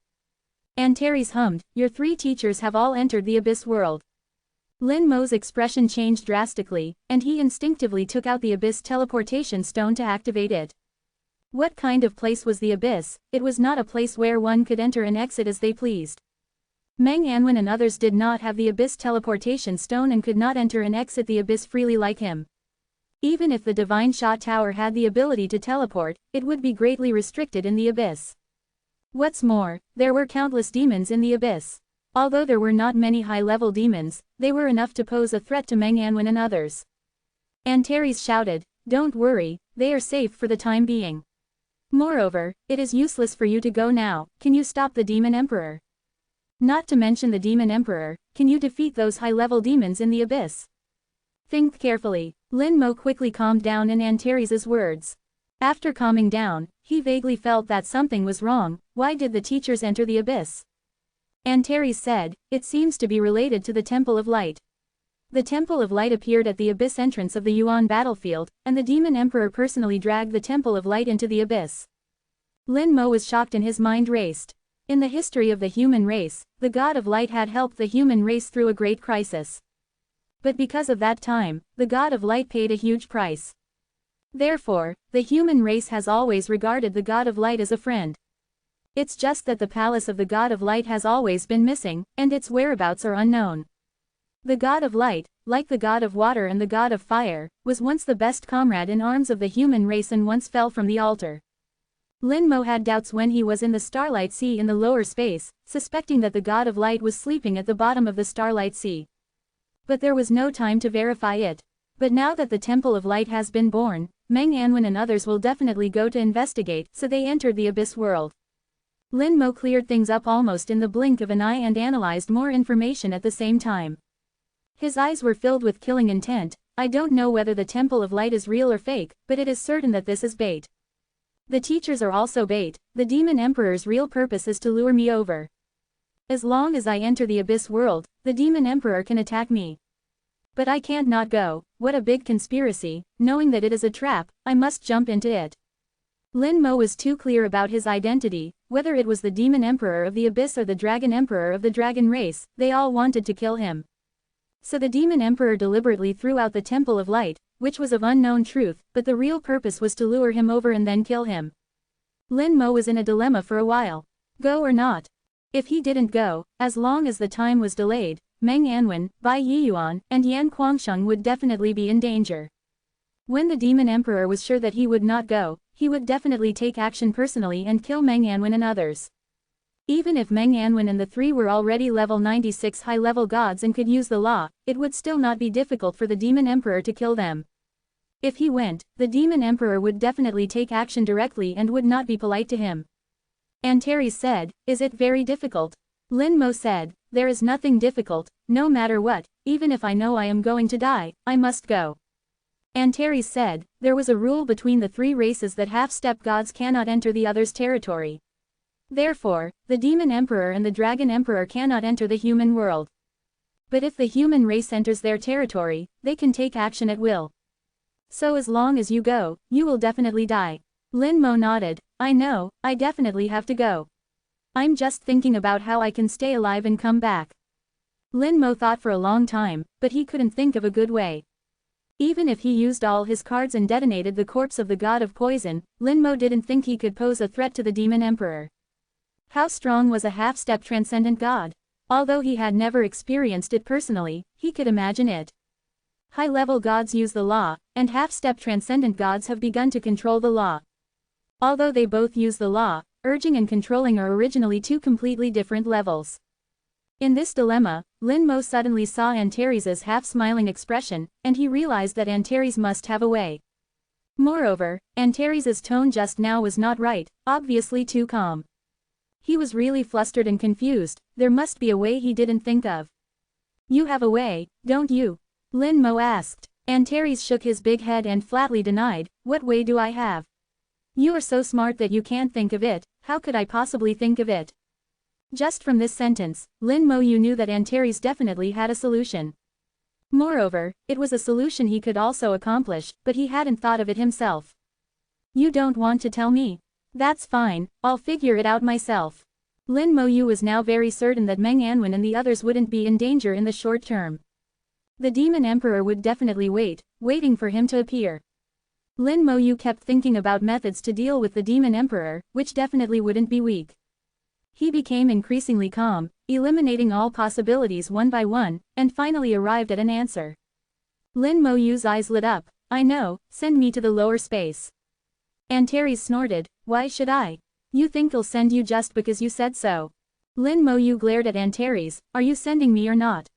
Antares hummed, your three teachers have all entered the abyss world. Lin Mo's expression changed drastically, and he instinctively took out the abyss teleportation stone to activate it. What kind of place was the abyss? It was not a place where one could enter and exit as they pleased. Meng Anwen and others did not have the abyss teleportation stone and could not enter and exit the abyss freely like him. Even if the Divine Shah Tower had the ability to teleport, it would be greatly restricted in the abyss. What's more, there were countless demons in the abyss. Although there were not many high-level demons, they were enough to pose a threat to Meng Anwen and others. Antares shouted, don't worry, they are safe for the time being. Moreover, it is useless for you to go now. Can you stop the Demon Emperor? Not to mention the Demon Emperor, can you defeat those high-level demons in the abyss? Think carefully. Lin Mo quickly calmed down in Antares' words. After calming down, he vaguely felt that something was wrong. Why did the teachers enter the abyss? Antares said, it seems to be related to the Temple of Light. The Temple of Light appeared at the abyss entrance of the Yuan battlefield, and the Demon Emperor personally dragged the Temple of Light into the abyss. Lin Mo was shocked and his mind raced. In the history of the human race, the God of Light had helped the human race through a great crisis. But because of that time, the God of Light paid a huge price. Therefore, the human race has always regarded the God of Light as a friend. It's just that the palace of the God of Light has always been missing, and its whereabouts are unknown. The God of Light, like the God of Water and the God of Fire, was once the best comrade in arms of the human race and once fell from the altar. Lin Mo had doubts when he was in the Starlight Sea in the lower space, suspecting that the God of Light was sleeping at the bottom of the Starlight Sea. But there was no time to verify it. But now that the Temple of Light has been born, Meng Anwen and others will definitely go to investigate, so they entered the abyss world. Lin Mo cleared things up almost in the blink of an eye and analyzed more information at the same time. His eyes were filled with killing intent. I don't know whether the Temple of Light is real or fake, but it is certain that this is bait. The teachers are also bait. The Demon Emperor's real purpose is to lure me over. As long as I enter the abyss world, the Demon Emperor can attack me. But I can't not go. What a big conspiracy. Knowing that it is a trap, I must jump into it. Lin Mo was too clear about his identity. Whether it was the Demon Emperor of the Abyss or the Dragon Emperor of the Dragon race, they all wanted to kill him. So the Demon Emperor deliberately threw out the Temple of Light, which was of unknown truth, but the real purpose was to lure him over and then kill him. Lin Mo was in a dilemma for a while. Go or not? If he didn't go, as long as the time was delayed, Meng Anwen, Bai Yiyuan, and Yan Guangsheng would definitely be in danger. When the Demon Emperor was sure that he would not go, he would definitely take action personally and kill Meng Anwen and others. Even if Meng Anwen and the three were already level 96 high-level gods and could use the law, it would still not be difficult for the Demon Emperor to kill them. If he went, the Demon Emperor would definitely take action directly and would not be polite to him. Antares said, "Is it very difficult?" Lin Mo said, "There is nothing difficult, no matter what, even if I know I am going to die, I must go." Antares said, "There was a rule between the three races that half-step gods cannot enter the other's territory. Therefore, the Demon Emperor and the Dragon Emperor cannot enter the human world. But if the human race enters their territory, they can take action at will. So as long as you go, you will definitely die." Lin Mo nodded, "I know, I definitely have to go. I'm just thinking about how I can stay alive and come back." Lin Mo thought for a long time, but he couldn't think of a good way. Even if he used all his cards and detonated the corpse of the god of poison, Lin Mo didn't think he could pose a threat to the Demon Emperor. How strong was a half-step transcendent god? Although he had never experienced it personally, he could imagine it. High-level gods use the law, and half-step transcendent gods have begun to control the law. Although they both use the law, urging and controlling are originally two completely different levels. In this dilemma, Lin Mo suddenly saw Antares's half-smiling expression, and he realized that Antares must have a way. Moreover, Antares's tone just now was not right, obviously too calm. He was really flustered and confused, there must be a way he didn't think of. "You have a way, don't you?" Lin Mo asked. Antares shook his big head and flatly denied, "What way do I have? You are so smart that you can't think of it, how could I possibly think of it?" Just from this sentence, Lin Mo knew that Antares definitely had a solution. Moreover, it was a solution he could also accomplish, but he hadn't thought of it himself. "You don't want to tell me? That's fine, I'll figure it out myself." Lin Mo was now very certain that Meng Anwen and the others wouldn't be in danger in the short term. The Demon Emperor would definitely waiting for him to appear. Lin Mo kept thinking about methods to deal with the Demon Emperor, which definitely wouldn't be weak. He became increasingly calm, eliminating all possibilities one by one, and finally arrived at an answer. Lin Mo's eyes lit up, "I know, send me to the lower space." Antares snorted, "Why should I? You think I'll send you just because you said so?" Lin Mo glared at Antares, "Are you sending me or not?"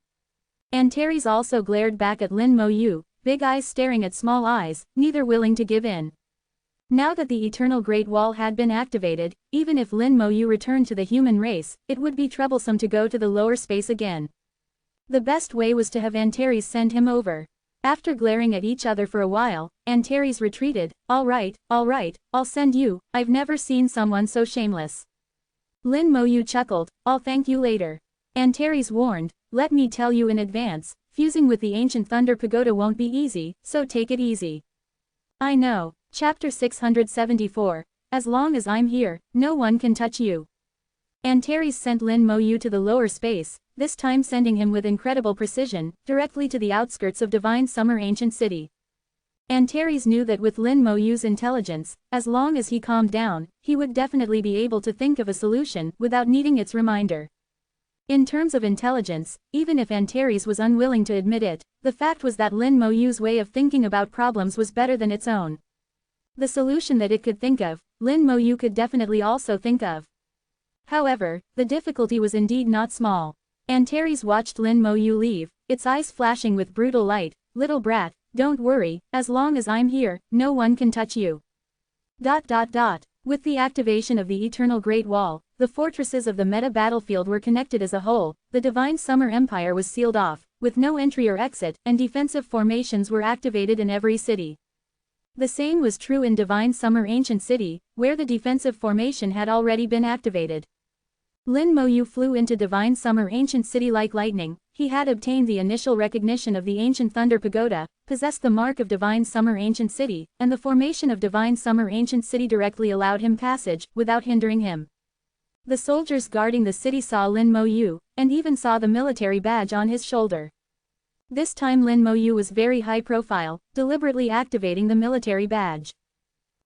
Antares also glared back at Lin Mo, big eyes staring at small eyes, neither willing to give in. Now that the Eternal Great Wall had been activated, even if Lin Mo returned to the human race, it would be troublesome to go to the lower space again. The best way was to have Antares send him over. After glaring at each other for a while, Antares retreated, all right, I'll send you, I've never seen someone so shameless." Lin Mo chuckled, "I'll thank you later." Antares warned, "Let me tell you in advance, fusing with the ancient Thunder Pagoda won't be easy, so take it easy." "I know." Chapter 674, As long as I'm here, no one can touch you. Antares sent Lin Mo to the lower space, this time sending him with incredible precision, directly to the outskirts of Divine Summer Ancient City. Antares knew that with Lin Mo's intelligence, as long as he calmed down, he would definitely be able to think of a solution without needing its reminder. In terms of intelligence, even if Antares was unwilling to admit it, the fact was that Lin Mo's way of thinking about problems was better than its own. The solution that it could think of, Lin Mo could definitely also think of. However, the difficulty was indeed not small. Antares watched Lin Mo leave, its eyes flashing with brutal light, "Little brat, don't worry, as long as I'm here, no one can touch you." With the activation of the Eternal Great Wall, the fortresses of the meta battlefield were connected as a whole, the Divine Summer Empire was sealed off, with no entry or exit, and defensive formations were activated in every city. The same was true in Divine Summer Ancient City, where the defensive formation had already been activated. Lin Mo flew into Divine Summer Ancient City like lightning. He had obtained the initial recognition of the Ancient Thunder Pagoda, possessed the mark of Divine Summer Ancient City, and the formation of Divine Summer Ancient City directly allowed him passage, without hindering him. The soldiers guarding the city saw Lin Mo, and even saw the military badge on his shoulder. This time Lin Mo was very high profile, deliberately activating the military badge.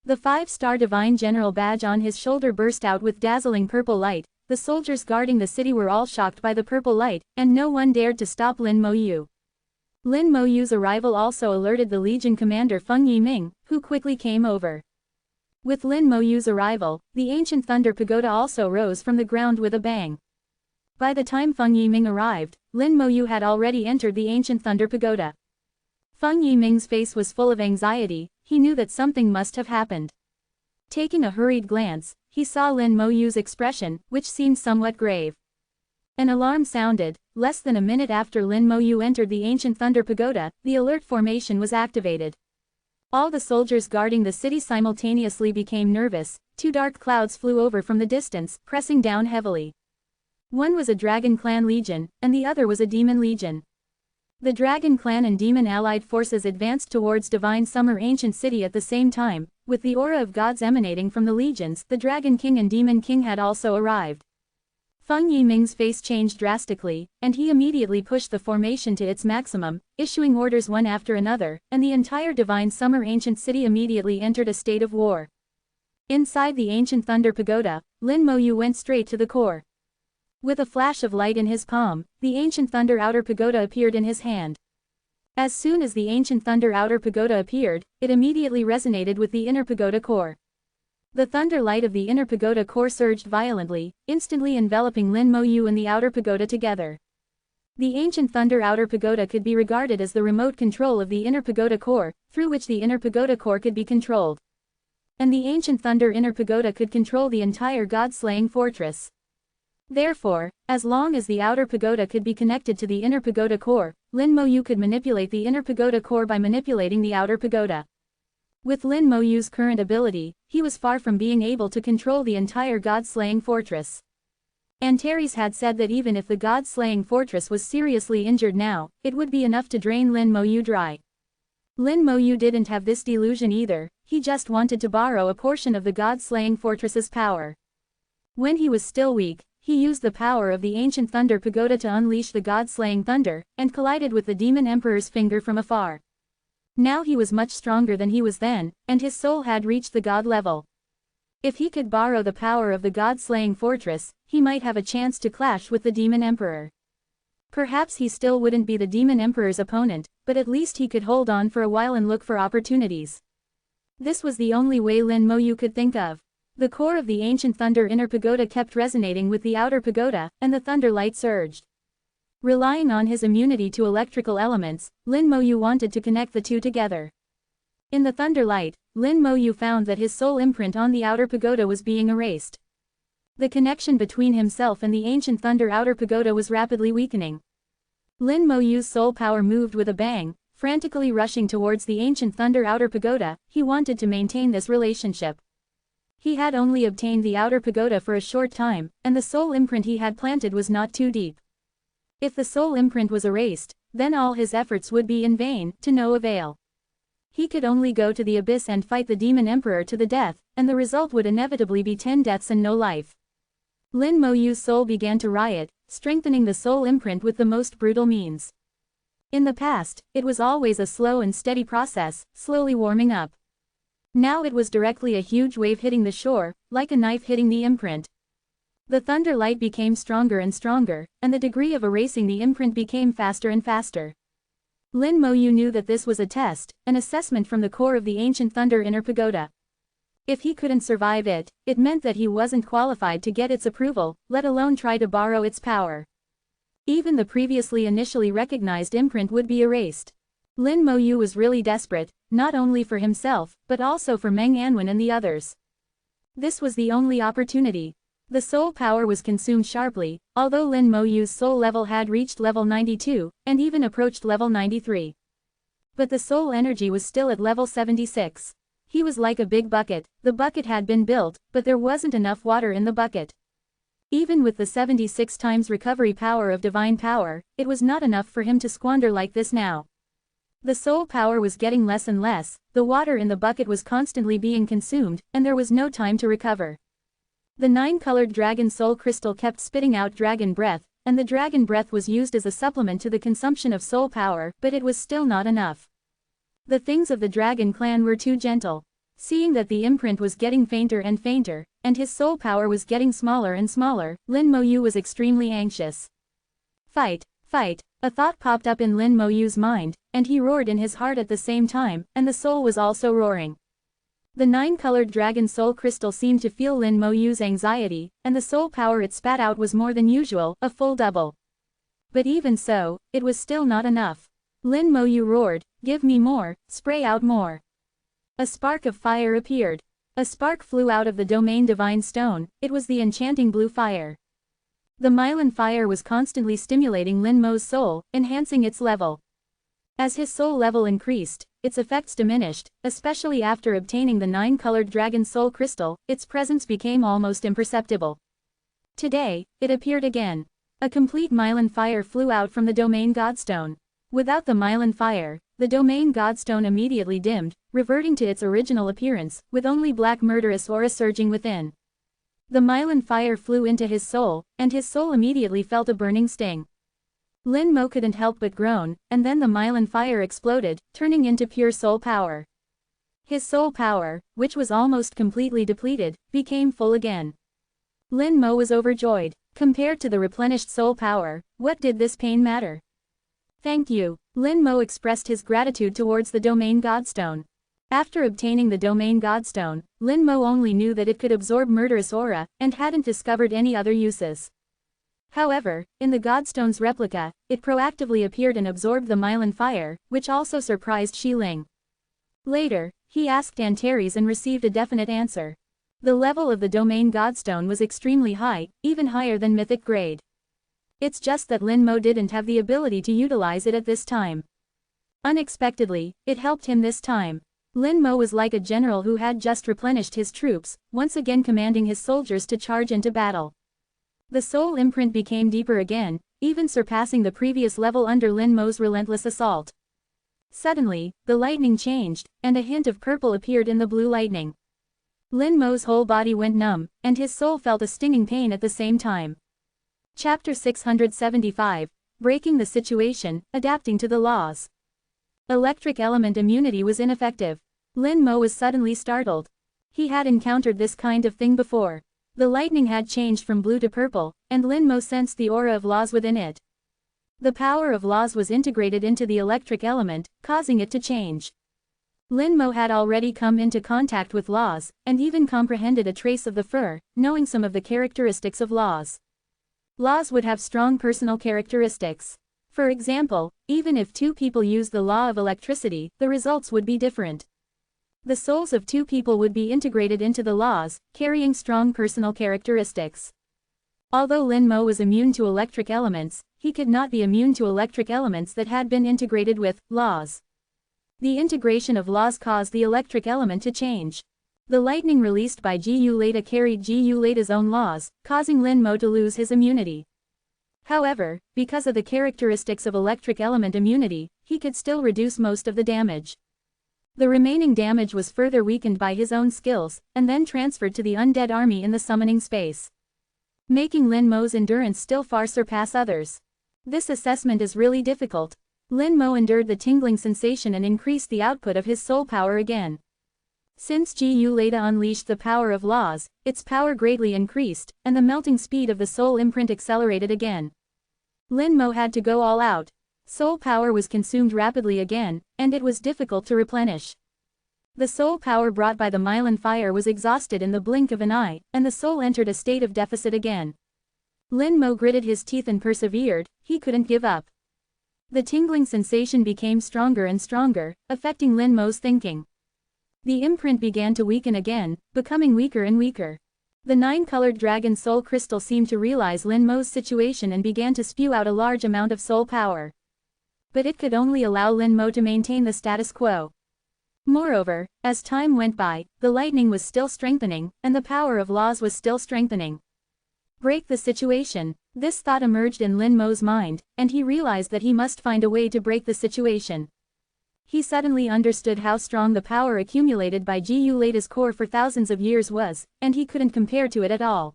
The 5-star Divine General badge on his shoulder burst out with dazzling purple light, the soldiers guarding the city were all shocked by the purple light, and no one dared to stop Lin Moyu. Lin Moyu's arrival also alerted the Legion commander Feng Yiming, who quickly came over. With Lin Moyu's arrival, the ancient Thunder Pagoda also rose from the ground with a bang. By the time Feng Yiming arrived, Lin Moyu had already entered the ancient Thunder Pagoda. Feng Yiming's face was full of anxiety, he knew that something must have happened. Taking a hurried glance, he saw Lin Moyu's expression, which seemed somewhat grave. An alarm sounded. Less than a minute after Lin Moyu entered the ancient Thunder Pagoda, the alert formation was activated. All the soldiers guarding the city simultaneously became nervous. 2 dark clouds flew over from the distance, pressing down heavily. One was a Dragon Clan Legion, and the other was a Demon Legion. The Dragon Clan and Demon allied forces advanced towards Divine Summer Ancient City at the same time. With the aura of gods emanating from the legions, the Dragon King and Demon King had also arrived. Feng Yiming's face changed drastically, and he immediately pushed the formation to its maximum, issuing orders one after another, and the entire Divine Summer Ancient City immediately entered a state of war. Inside the ancient Thunder Pagoda, Lin Moyu went straight to the core. With a flash of light in his palm, the ancient Thunder Outer Pagoda appeared in his hand. As soon as the ancient Thunder Outer Pagoda appeared, it immediately resonated with the inner pagoda core. The thunder light of the inner pagoda core surged violently, instantly enveloping Lin Moyu and the outer pagoda together. The ancient Thunder Outer Pagoda could be regarded as the remote control of the inner pagoda core, through which the inner pagoda core could be controlled. And the ancient Thunder Inner Pagoda could control the entire god-slaying fortress. Therefore, as long as the outer pagoda could be connected to the inner pagoda core, Lin Moyu could manipulate the inner pagoda core by manipulating the outer pagoda. With Lin Moyu's current ability, he was far from being able to control the entire god-slaying fortress. Antares had said that even if the god-slaying fortress was seriously injured now, it would be enough to drain Lin Moyu dry. Lin Moyu didn't have this delusion either, he just wanted to borrow a portion of the god-slaying fortress's power. When he was still weak, he used the power of the ancient Thunder Pagoda to unleash the god-slaying thunder, and collided with the Demon Emperor's finger from afar. Now he was much stronger than he was then, and his soul had reached the god level. If he could borrow the power of the god-slaying fortress, he might have a chance to clash with the Demon Emperor. Perhaps he still wouldn't be the Demon Emperor's opponent, but at least he could hold on for a while and look for opportunities. This was the only way Lin Moyu could think of. The core of the ancient Thunder Inner Pagoda kept resonating with the outer pagoda, and the thunder light surged. Relying on his immunity to electrical elements, Lin Moyu wanted to connect the two together. In the thunder light, Lin Moyu found that his soul imprint on the outer pagoda was being erased. The connection between himself and the ancient Thunder Outer Pagoda was rapidly weakening. Lin Moyu's soul power moved with a bang, frantically rushing towards the ancient Thunder Outer Pagoda. He wanted to maintain this relationship. He had only obtained the outer pagoda for a short time, and the soul imprint he had planted was not too deep. If the soul imprint was erased, then all his efforts would be in vain, to no avail. He could only go to the abyss and fight the Demon Emperor to the death, and the result would inevitably be 10 deaths and no life. Lin Moyu's soul began to riot, strengthening the soul imprint with the most brutal means. In the past, it was always a slow and steady process, slowly warming up. Now it was directly a huge wave hitting the shore, like a knife hitting the imprint. The thunder light became stronger and stronger, and the degree of erasing the imprint became faster and faster. Lin Moyu knew that this was a test, an assessment from the core of the ancient Thunder Inner Pagoda. If he couldn't survive it, it meant that he wasn't qualified to get its approval, let alone try to borrow its power. Even the previously initially recognized imprint would be erased. Lin Moyu was really desperate, not only for himself, but also for Meng Anwen and the others. This was the only opportunity. The soul power was consumed sharply, although Lin Moyu's soul level had reached level 92, and even approached level 93. But the soul energy was still at level 76. He was like a big bucket. The bucket had been built, but there wasn't enough water in the bucket. Even with the 76 times recovery power of divine power, it was not enough for him to squander like this now. The soul power was getting less and less, the water in the bucket was constantly being consumed, and there was no time to recover. The 9-colored dragon soul crystal kept spitting out dragon breath, and the dragon breath was used as a supplement to the consumption of soul power, but it was still not enough. The things of the dragon clan were too gentle. Seeing that the imprint was getting fainter and fainter, and his soul power was getting smaller and smaller. Lin Moyu was extremely anxious. Fight, fight, a thought popped up in Lin Moyu's mind, and he roared in his heart at the same time, and the soul was also roaring. The 9-colored dragon soul crystal seemed to feel Lin Moyu's anxiety, and the soul power it spat out was more than usual, a full double. But even so, it was still not enough. Lin Moyu roared, "Give me more, spray out more." A spark of fire appeared. A spark flew out of the domain divine stone, it was the enchanting blue fire. The Mylan fire was constantly stimulating Lin Mo's soul, enhancing its level. As his soul level increased, its effects diminished, especially after obtaining the 9-colored dragon soul crystal, its presence became almost imperceptible. Today, it appeared again. A complete Mylan fire flew out from the domain godstone. Without the Mylan fire, the domain godstone immediately dimmed, reverting to its original appearance, with only black murderous aura surging within. The Mylan fire flew into his soul, and his soul immediately felt a burning sting. Lin Mo couldn't help but groan, and then the Mylan fire exploded, turning into pure soul power. His soul power, which was almost completely depleted, became full again. Lin Mo was overjoyed. Compared to the replenished soul power, what did this pain matter? "Thank you." Lin Mo expressed his gratitude towards the domain godstone. After obtaining the domain godstone, Lin Mo only knew that it could absorb murderous aura, and hadn't discovered any other uses. However, in the godstone's replica, it proactively appeared and absorbed the Mylan fire, which also surprised Shi Ling. Later, he asked Antares and received a definite answer. The level of the domain godstone was extremely high, even higher than mythic grade. It's just that Lin Mo didn't have the ability to utilize it at this time. Unexpectedly, it helped him this time. Lin Mo was like a general who had just replenished his troops, once again commanding his soldiers to charge into battle. The soul imprint became deeper again, even surpassing the previous level under Lin Mo's relentless assault. Suddenly, the lightning changed, and a hint of purple appeared in the blue lightning. Lin Mo's whole body went numb, and his soul felt a stinging pain at the same time. Chapter 675, Breaking the Situation, Adapting to the Laws. Electric element immunity was ineffective. Lin Mo was suddenly startled. He had encountered this kind of thing before. The lightning had changed from blue to purple, and Lin Mo sensed the aura of laws within it. The power of laws was integrated into the electric element, causing it to change. Lin Mo had already come into contact with laws, and even comprehended a trace of the fur, knowing some of the characteristics of laws. Laws would have strong personal characteristics. For example, even if two people use the law of electricity, the results would be different. The souls of two people would be integrated into the laws, carrying strong personal characteristics. Although Lin Mo was immune to electric elements, he could not be immune to electric elements that had been integrated with laws. The integration of laws caused the electric element to change. The lightning released by Gu Leda carried Gu Leda's own laws, causing Lin Mo to lose his immunity. However, because of the characteristics of electric element immunity, he could still reduce most of the damage. The remaining damage was further weakened by his own skills, and then transferred to the undead army in the summoning space, making Lin Mo's endurance still far surpass others. This assessment is really difficult. Lin Mo endured the tingling sensation and increased the output of his soul power again. Since Gu Leda unleashed the power of laws, its power greatly increased, and the melting speed of the soul imprint accelerated again. Lin Mo had to go all out. Soul power was consumed rapidly again, and it was difficult to replenish. The soul power brought by the Mylan fire was exhausted in the blink of an eye, and the soul entered a state of deficit again. Lin Mo gritted his teeth and persevered, he couldn't give up. The tingling sensation became stronger and stronger, affecting Lin Mo's thinking. The imprint began to weaken again, becoming weaker and weaker. The 9-colored dragon soul crystal seemed to realize Lin Mo's situation and began to spew out a large amount of soul power. But it could only allow Lin Mo to maintain the status quo. Moreover, as time went by, the lightning was still strengthening, and the power of laws was still strengthening. Break the situation. This thought emerged in Lin Mo's mind, and he realized that he must find a way to break the situation. He suddenly understood how strong the power accumulated by Gu Leda's core for thousands of years was, and he couldn't compare to it at all.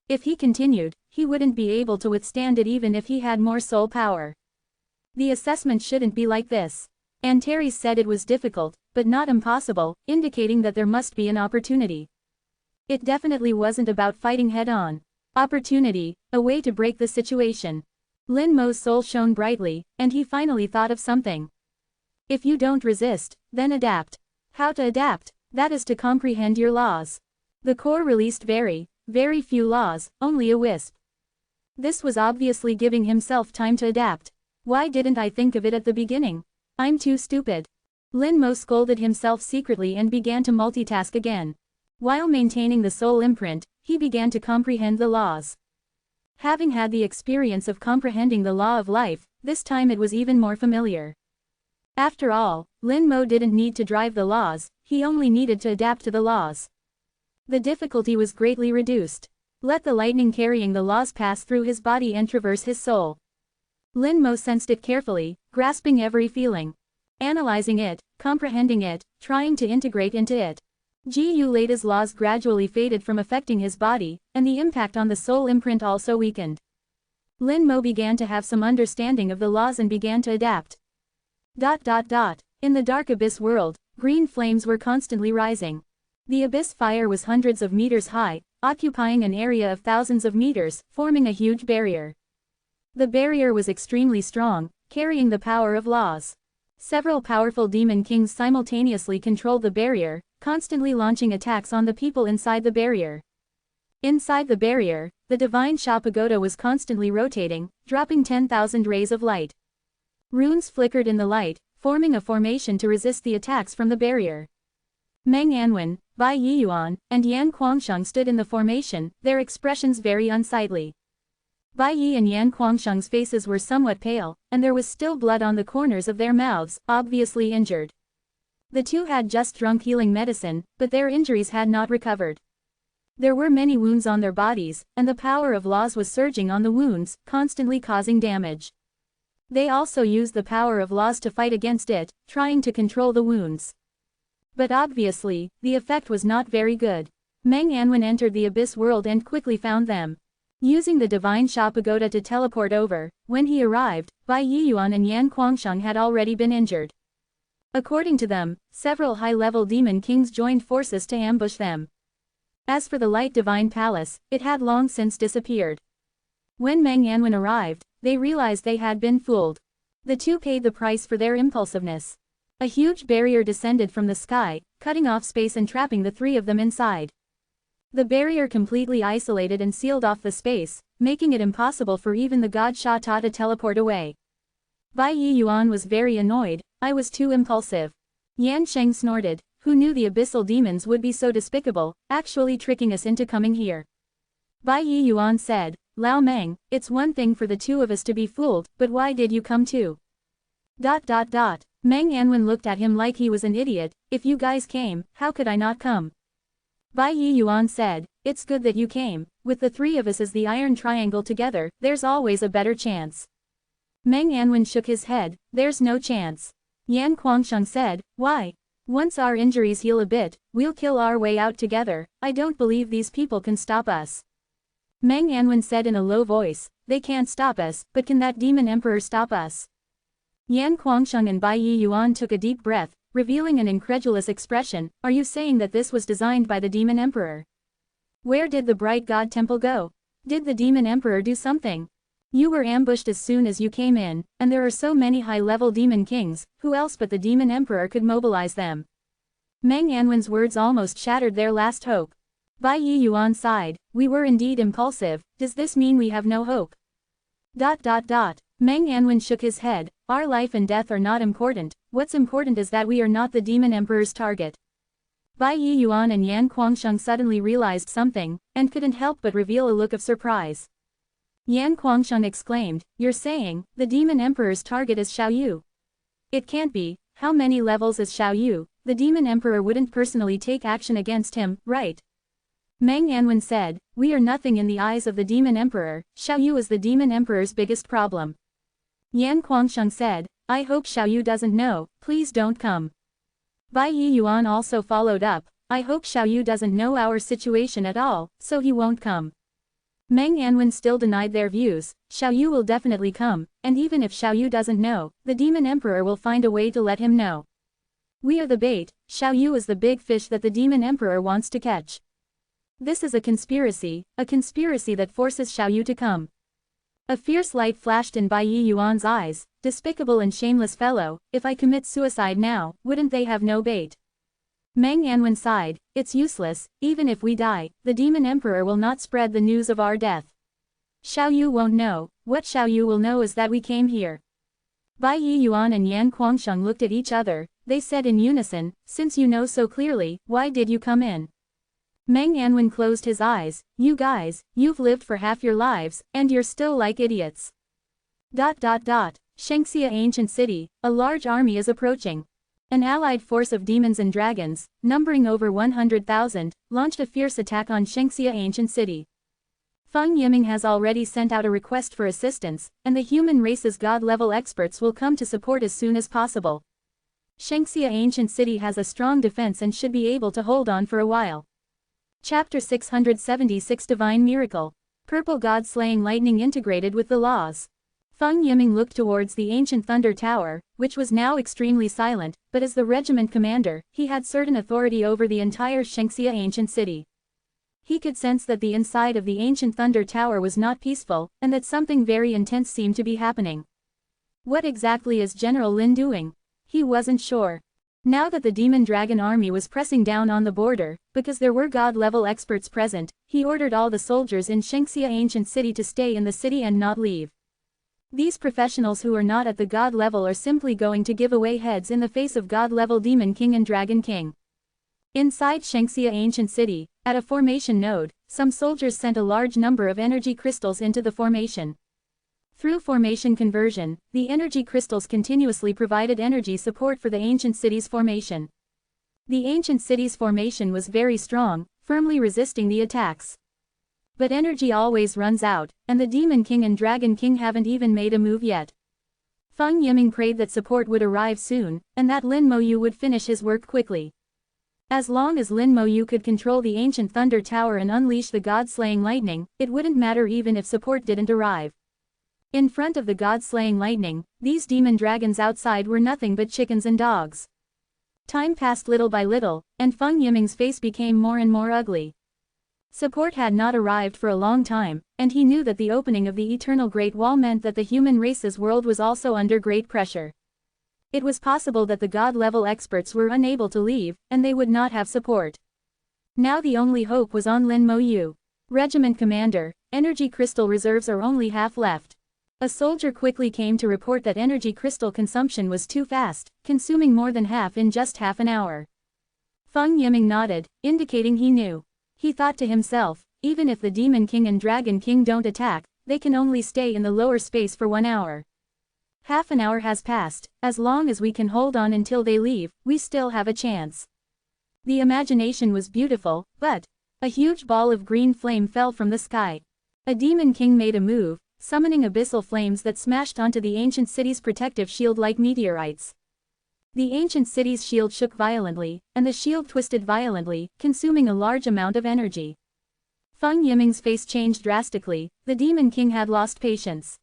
If he continued, he wouldn't be able to withstand it even if he had more soul power. The assessment shouldn't be like this. Antares said it was difficult, but not impossible, indicating that there must be an opportunity. It definitely wasn't about fighting head-on. Opportunity, a way to break the situation. Lin Mo's soul shone brightly, and he finally thought of something. If you don't resist, then adapt. How to adapt? That is to comprehend your laws. The core released very few laws, only a wisp. This was obviously giving himself time to adapt. Why didn't I think of it at the beginning? I'm too stupid. Lin Mo scolded himself secretly and began to multitask again. While maintaining the soul imprint, he began to comprehend the laws. Having had the experience of comprehending the law of life, this time it was even more familiar. After all, Lin Mo didn't need to drive the laws, he only needed to adapt to the laws. The difficulty was greatly reduced. Let the lightning carrying the laws pass through his body and traverse his soul. Lin Mo sensed it carefully, grasping every feeling. Analyzing it, comprehending it, trying to integrate into it. Gu Lada's laws gradually faded from affecting his body, and the impact on the soul imprint also weakened. Lin Mo began to have some understanding of the laws and began to adapt. In the dark abyss world, green flames were constantly rising. The abyss fire was hundreds of meters high, occupying an area of thousands of meters, forming a huge barrier. The barrier was extremely strong, carrying the power of laws. Several powerful demon kings simultaneously controlled the barrier, constantly launching attacks on the people inside the barrier. Inside the barrier, the divine pagoda was constantly rotating, dropping 10,000 rays of light. Runes flickered in the light, forming a formation to resist the attacks from the barrier. Meng Anwen, Bai Yiyuan, and Yan Kuangsheng stood in the formation, their expressions very unsightly. Bai Yi and Yan Kuangsheng's faces were somewhat pale, and there was still blood on the corners of their mouths, obviously injured. The two had just drunk healing medicine, but their injuries had not recovered. There were many wounds on their bodies, and the power of laws was surging on the wounds, constantly causing damage. They also used the power of laws to fight against it, trying to control the wounds. But obviously, the effect was not very good. Meng Anwen entered the abyss world and quickly found them. Using the divine pagoda to teleport over, when he arrived, Bai Yiyuan and Yan Kuangsheng had already been injured. According to them, several high-level demon kings joined forces to ambush them. As for the light divine palace, it had long since disappeared. When Meng Anwen arrived, they realized they had been fooled. The two paid the price for their impulsiveness. A huge barrier descended from the sky, cutting off space and trapping the three of them inside. The barrier completely isolated and sealed off the space, making it impossible for even the god Sha Ta to teleport away. Bai Yiyuan was very annoyed. I was too impulsive. Yan Sheng snorted. Who knew the abyssal demons would be so despicable, actually tricking us into coming here? Bai Yiyuan said, Lao Meng, it's one thing for the two of us to be fooled, but why did you come too? Meng Anwen looked at him like he was an idiot. If you guys came, how could I not come? Bai Yiyuan said, it's good that you came. With the three of us as the iron triangle together, there's always a better chance. Meng Anwen shook his head, there's no chance. Yan Kuangsheng said, why? Once our injuries heal a bit, we'll kill our way out together. I don't believe these people can stop us. Meng Anwen said in a low voice, they can't stop us, but can that demon emperor stop us? Yan Kuangsheng and Bai Yiyuan took a deep breath, revealing an incredulous expression. Are you saying that this was designed by the demon emperor? Where did the bright god temple go? Did the demon emperor do something? You were ambushed as soon as you came in, and there are so many high-level demon kings, who else but the demon emperor could mobilize them? Meng Anwen's words almost shattered their last hope. Bai Yiyuan sighed, we were indeed impulsive. Does this mean we have no hope? Meng Anwen shook his head, our life and death are not important, what's important is that we are not the demon emperor's target. Bai Yiyuan and Yan Kuangsheng suddenly realized something, and couldn't help but reveal a look of surprise. Yan Kuangsheng exclaimed, you're saying, the demon emperor's target is Xiao Yu? It can't be. How many levels is Xiao Yu? The demon emperor wouldn't personally take action against him, right? Meng Anwen said, we are nothing in the eyes of the demon emperor. Xiao Yu is the demon emperor's biggest problem. Yan Kuangsheng said, I hope Xiao Yu doesn't know, please don't come. Bai Yiyuan also followed up, I hope Xiao Yu doesn't know our situation at all, so he won't come. Meng Anwen still denied their views. Xiao Yu will definitely come, and even if Xiao Yu doesn't know, the demon emperor will find a way to let him know. We are the bait. Xiao Yu is the big fish that the demon emperor wants to catch. This is a conspiracy that forces Xiaoyu to come. A fierce light flashed in Bai Yuan's eyes. Despicable and shameless fellow, if I commit suicide now, wouldn't they have no bait? Meng Anwen sighed, it's useless, even if we die, the Demon Emperor will not spread the news of our death. Xiaoyu won't know, what Xiaoyu will know is that we came here. Bai Yuan and Yan Guangsheng looked at each other, they said in unison, since you know so clearly, why did you come in? Meng Anwen closed his eyes, you guys, you've lived for half your lives, and you're still like idiots. Shengxia Ancient City, a large army is approaching. An allied force of demons and dragons, numbering over 100,000, launched a fierce attack on Shengxia Ancient City. Feng Yiming has already sent out a request for assistance, and the human race's god-level experts will come to support as soon as possible. Shengxia Ancient City has a strong defense and should be able to hold on for a while. Chapter 676 Divine Miracle. Purple God-slaying lightning integrated with the laws. Feng Yiming looked towards the ancient thunder tower, which was now extremely silent, but as the regiment commander, he had certain authority over the entire Shengxia Ancient City. He could sense that the inside of the ancient thunder tower was not peaceful, and that something very intense seemed to be happening. What exactly is General Lin doing? He wasn't sure. Now that the demon dragon army was pressing down on the border, because there were god-level experts present, he ordered all the soldiers in Shengxia Ancient City to stay in the city and not leave. These professionals who are not at the god level are simply going to give away heads in the face of god-level Demon King and Dragon King. Inside Shengxia Ancient City, at a formation node, some soldiers sent a large number of energy crystals into the formation. Through formation conversion, the energy crystals continuously provided energy support for the ancient city's formation. The ancient city's formation was very strong, firmly resisting the attacks. But energy always runs out, and the Demon King and Dragon King haven't even made a move yet. Feng Yiming prayed that support would arrive soon, and that Lin Moyu would finish his work quickly. As long as Lin Moyu could control the ancient thunder tower and unleash the god-slaying lightning, it wouldn't matter even if support didn't arrive. In front of the god-slaying lightning, these demon dragons outside were nothing but chickens and dogs. Time passed little by little, and Feng Yiming's face became more and more ugly. Support had not arrived for a long time, and he knew that the opening of the Eternal Great Wall meant that the human race's world was also under great pressure. It was possible that the god-level experts were unable to leave, and they would not have support. Now the only hope was on Lin Moyu. Regiment Commander, energy crystal reserves are only half left. A soldier quickly came to report that energy crystal consumption was too fast, consuming more than half in just half an hour. Feng Yiming nodded, indicating he knew. He thought to himself, even if the Demon King and Dragon King don't attack, they can only stay in the lower space for 1 hour. Half an hour has passed, as long as we can hold on until they leave, we still have a chance. The imagination was beautiful, but a huge ball of green flame fell from the sky. A Demon King made a move, summoning abyssal flames that smashed onto the ancient city's protective shield like meteorites. The ancient city's shield shook violently, and the shield twisted violently, consuming a large amount of energy. Feng Yiming's face changed drastically, the Demon King had lost patience.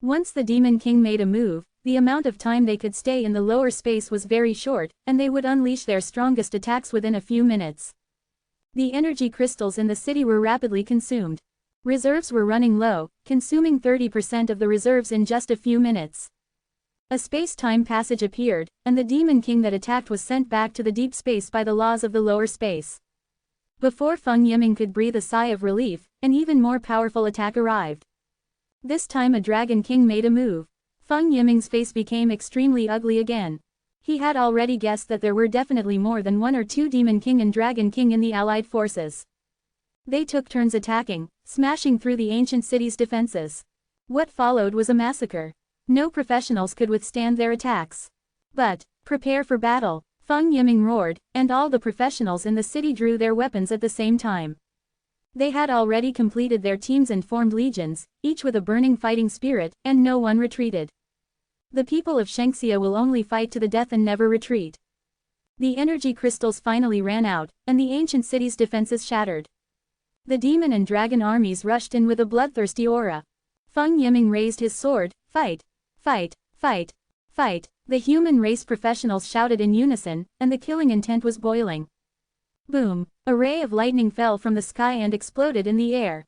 Once the Demon King made a move, the amount of time they could stay in the lower space was very short, and they would unleash their strongest attacks within a few minutes. The energy crystals in the city were rapidly consumed. Reserves were running low, consuming 30% of the reserves in just a few minutes. A space-time passage appeared, and the Demon King that attacked was sent back to the deep space by the laws of the lower space. Before Feng Yiming could breathe a sigh of relief, an even more powerful attack arrived. This time a Dragon King made a move. Feng Yiming's face became extremely ugly again. He had already guessed that there were definitely more than 1 or 2 Demon King and Dragon King in the allied forces. They took turns attacking, smashing through the ancient city's defenses. What followed was a massacre. No professionals could withstand their attacks. But, prepare for battle, Feng Yiming roared, and all the professionals in the city drew their weapons at the same time. They had already completed their teams and formed legions, each with a burning fighting spirit, and no one retreated. The people of Shengxia will only fight to the death and never retreat. The energy crystals finally ran out, and the ancient city's defenses shattered. The demon and dragon armies rushed in with a bloodthirsty aura. Feng Yiming raised his sword, fight! Fight! Fight! Fight! The human race professionals shouted in unison, and the killing intent was boiling. Boom! A ray of lightning fell from the sky and exploded in the air.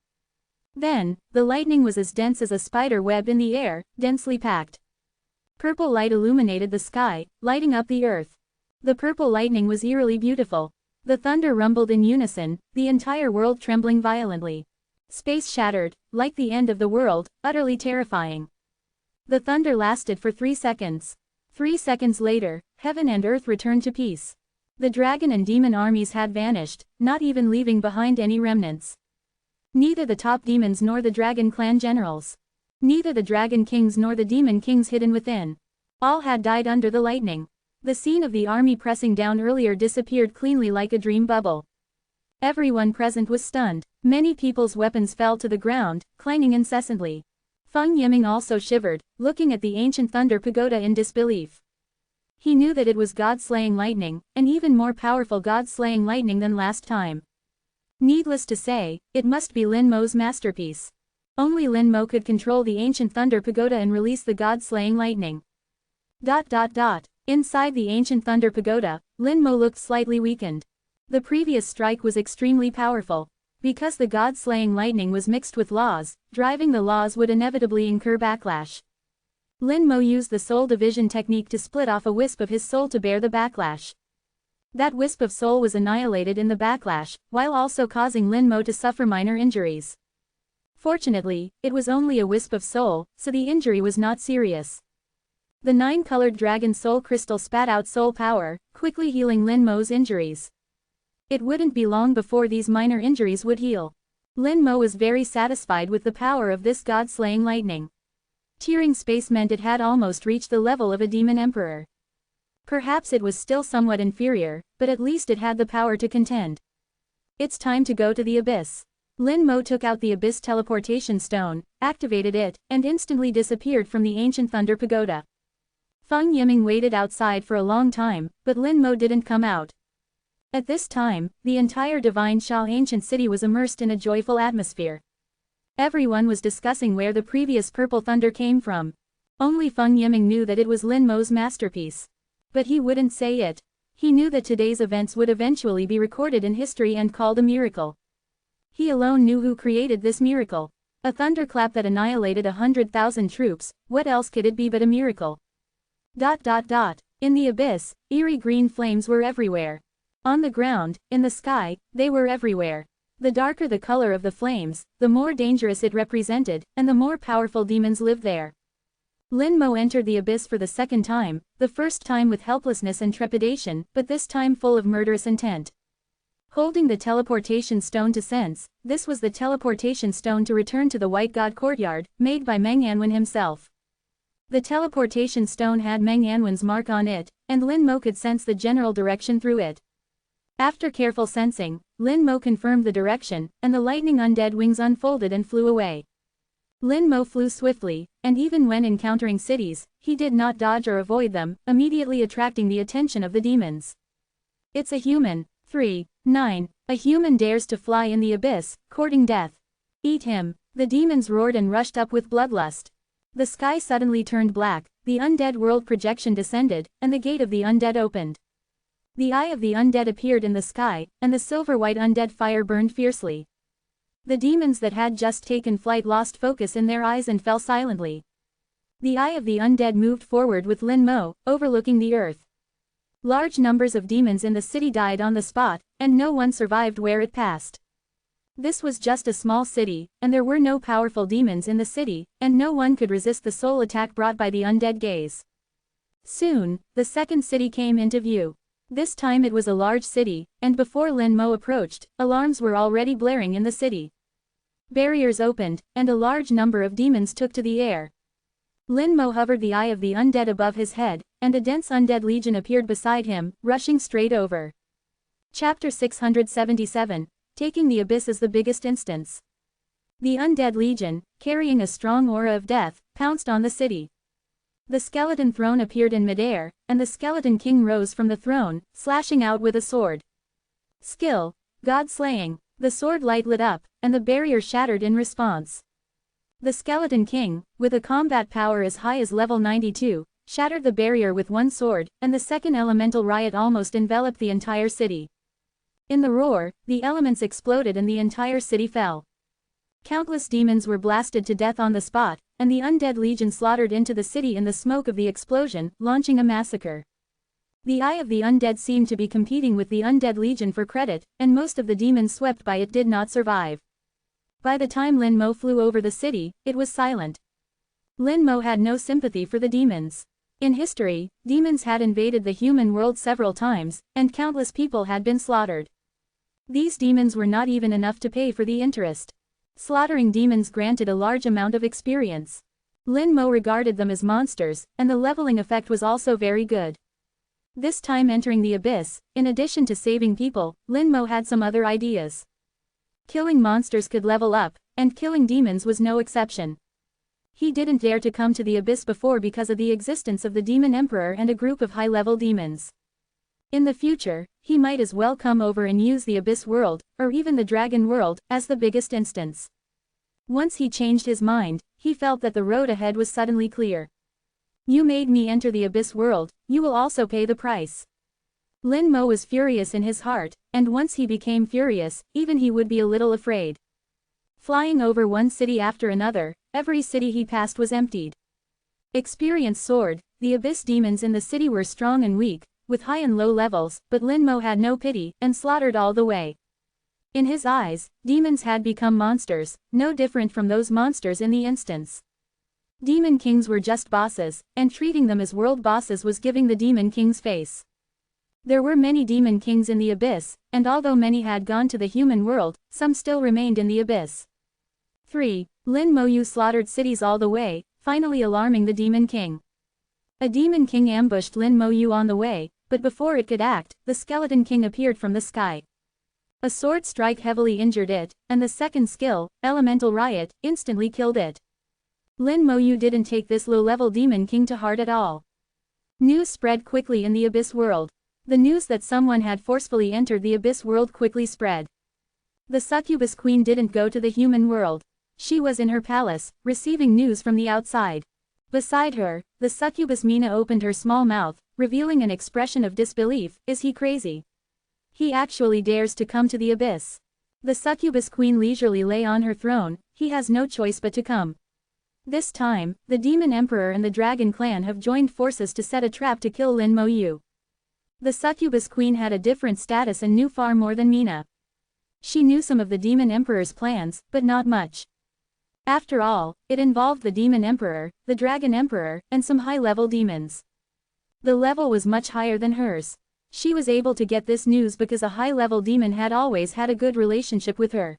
Then, the lightning was as dense as a spider web in the air, densely packed. Purple light illuminated the sky, lighting up the earth. The purple lightning was eerily beautiful. The thunder rumbled in unison, the entire world trembling violently. Space shattered, like the end of the world, utterly terrifying. The thunder lasted for 3 seconds. 3 seconds later, heaven and earth returned to peace. The dragon and demon armies had vanished, not even leaving behind any remnants. Neither the top demons nor the dragon clan generals. Neither the dragon kings nor the demon kings hidden within. All had died under the lightning. The scene of the army pressing down earlier disappeared cleanly like a dream bubble. Everyone present was stunned. Many people's weapons fell to the ground, clanging incessantly. Feng Yiming also shivered, looking at the ancient thunder pagoda in disbelief. He knew that it was God-slaying lightning, an even more powerful God-slaying lightning than last time. Needless to say, it must be Lin Mo's masterpiece. Only Lin Mo could control the ancient thunder pagoda and release the God-slaying lightning. Inside the ancient thunder pagoda, Lin Mo looked slightly weakened. The previous strike was extremely powerful. Because the God-slaying lightning was mixed with laws, driving the laws would inevitably incur backlash. Lin Mo used the soul division technique to split off a wisp of his soul to bear the backlash. That wisp of soul was annihilated in the backlash, while also causing Lin Mo to suffer minor injuries. Fortunately, it was only a wisp of soul, so the injury was not serious. The 9-colored dragon soul crystal spat out soul power, quickly healing Lin Mo's injuries. It wouldn't be long before these minor injuries would heal. Lin Mo was very satisfied with the power of this god-slaying lightning. Tearing space meant it had almost reached the level of a demon emperor. Perhaps it was still somewhat inferior, but at least it had the power to contend. It's time to go to the abyss. Lin Mo took out the abyss teleportation stone, activated it, and instantly disappeared from the ancient thunder pagoda. Feng Yiming waited outside for a long time, but Lin Mo didn't come out. At this time, the entire Divine Sha ancient city was immersed in a joyful atmosphere. Everyone was discussing where the previous purple thunder came from. Only Feng Yiming knew that it was Lin Mo's masterpiece. But he wouldn't say it. He knew that today's events would eventually be recorded in history and called a miracle. He alone knew who created this miracle. A thunderclap that annihilated 100,000 troops, what else could it be but a miracle? In the abyss, eerie green flames were everywhere. On the ground, in the sky, they were everywhere. The darker the color of the flames, the more dangerous it represented, and the more powerful demons lived there. Lin Mo entered the abyss for the second time, the first time with helplessness and trepidation, but this time full of murderous intent. Holding the teleportation stone to sense, this was the teleportation stone to return to the White God courtyard, made by Meng Yanwen himself. The teleportation stone had Meng Yanwen's mark on it, and Lin Mo could sense the general direction through it. After careful sensing, Lin Mo confirmed the direction, and the lightning undead wings unfolded and flew away. Lin Mo flew swiftly, and even when encountering cities, he did not dodge or avoid them, immediately attracting the attention of the demons. It's a human. 3-9. A human dares to fly in the abyss, courting death. Eat him. The demons roared and rushed up with bloodlust. The sky suddenly turned black, the undead world projection descended, and the gate of the undead opened. The eye of the undead appeared in the sky, and the silver-white undead fire burned fiercely. The demons that had just taken flight lost focus in their eyes and fell silently. The eye of the undead moved forward with Lin Mo, overlooking the earth. Large numbers of demons in the city died on the spot, and no one survived where it passed. This was just a small city, and there were no powerful demons in the city, and no one could resist the soul attack brought by the undead gaze. Soon, the second city came into view. This time it was a large city, and before Lin Mo approached, alarms were already blaring in the city. Barriers opened, and a large number of demons took to the air. Lin Mo hovered the eye of the undead above his head, and a dense undead legion appeared beside him, rushing straight over. Chapter 677, Taking the Abyss as the Biggest Instance. The undead legion, carrying a strong aura of death, pounced on the city. The skeleton throne appeared in midair, and the skeleton king rose from the throne, slashing out with a sword. Skill, God-slaying. The sword light lit up, and the barrier shattered in response. The skeleton king, with a combat power as high as level 92, shattered the barrier with one sword, and the second elemental riot almost enveloped the entire city. In the roar, the elements exploded and the entire city fell. Countless demons were blasted to death on the spot, and the undead legion slaughtered into the city in the smoke of the explosion, launching a massacre. The eye of the undead seemed to be competing with the undead legion for credit, and most of the demons swept by it did not survive. By the time Lin Mo flew over the city, it was silent. Lin Mo had no sympathy for the demons. In history, demons had invaded the human world several times, and countless people had been slaughtered. These demons were not even enough to pay for the interest. Slaughtering demons granted a large amount of experience. Lin Mo regarded them as monsters, and the leveling effect was also very good. This time entering the abyss, in addition to saving people, Lin Mo had some other ideas. Killing monsters could level up, and killing demons was no exception. He didn't dare to come to the abyss before because of the existence of the Demon Emperor and a group of high-level demons. In the future, he might as well come over and use the Abyss world, or even the Dragon world, as the biggest instance. Once he changed his mind, he felt that the road ahead was suddenly clear. You made me enter the Abyss world, you will also pay the price. Lin Mo was furious in his heart, and once he became furious, even he would be a little afraid. Flying over one city after another, every city he passed was emptied. Experience soared, the Abyss demons in the city were strong and weak, with high and low levels, but Lin Mo had no pity, and slaughtered all the way. In his eyes, demons had become monsters, no different from those monsters in the instance. Demon kings were just bosses, and treating them as world bosses was giving the demon kings face. There were many demon kings in the abyss, and although many had gone to the human world, some still remained in the abyss. 3. Lin Mo Yu slaughtered cities all the way, finally alarming the demon king. A demon king ambushed Lin Mo Yu on the way, but before it could act, the skeleton king appeared from the sky. A sword strike heavily injured it, and the second skill, Elemental Riot, instantly killed it. Lin Mo Yu didn't take this low-level demon king to heart at all. News spread quickly in the Abyss world. The news that someone had forcefully entered the Abyss world quickly spread. The succubus queen didn't go to the human world. She was in her palace, receiving news from the outside. Beside her, the succubus Mina opened her small mouth, revealing an expression of disbelief. Is he crazy? He actually dares to come to the abyss. The succubus queen leisurely lay on her throne. He has no choice but to come. This time, the demon emperor and the dragon clan have joined forces to set a trap to kill Lin Mo Yu. The succubus queen had a different status and knew far more than Mina. She knew some of the demon emperor's plans, but not much. After all, it involved the demon emperor, the dragon emperor, and some high-level demons. The level was much higher than hers. She was able to get this news because a high-level demon had always had a good relationship with her.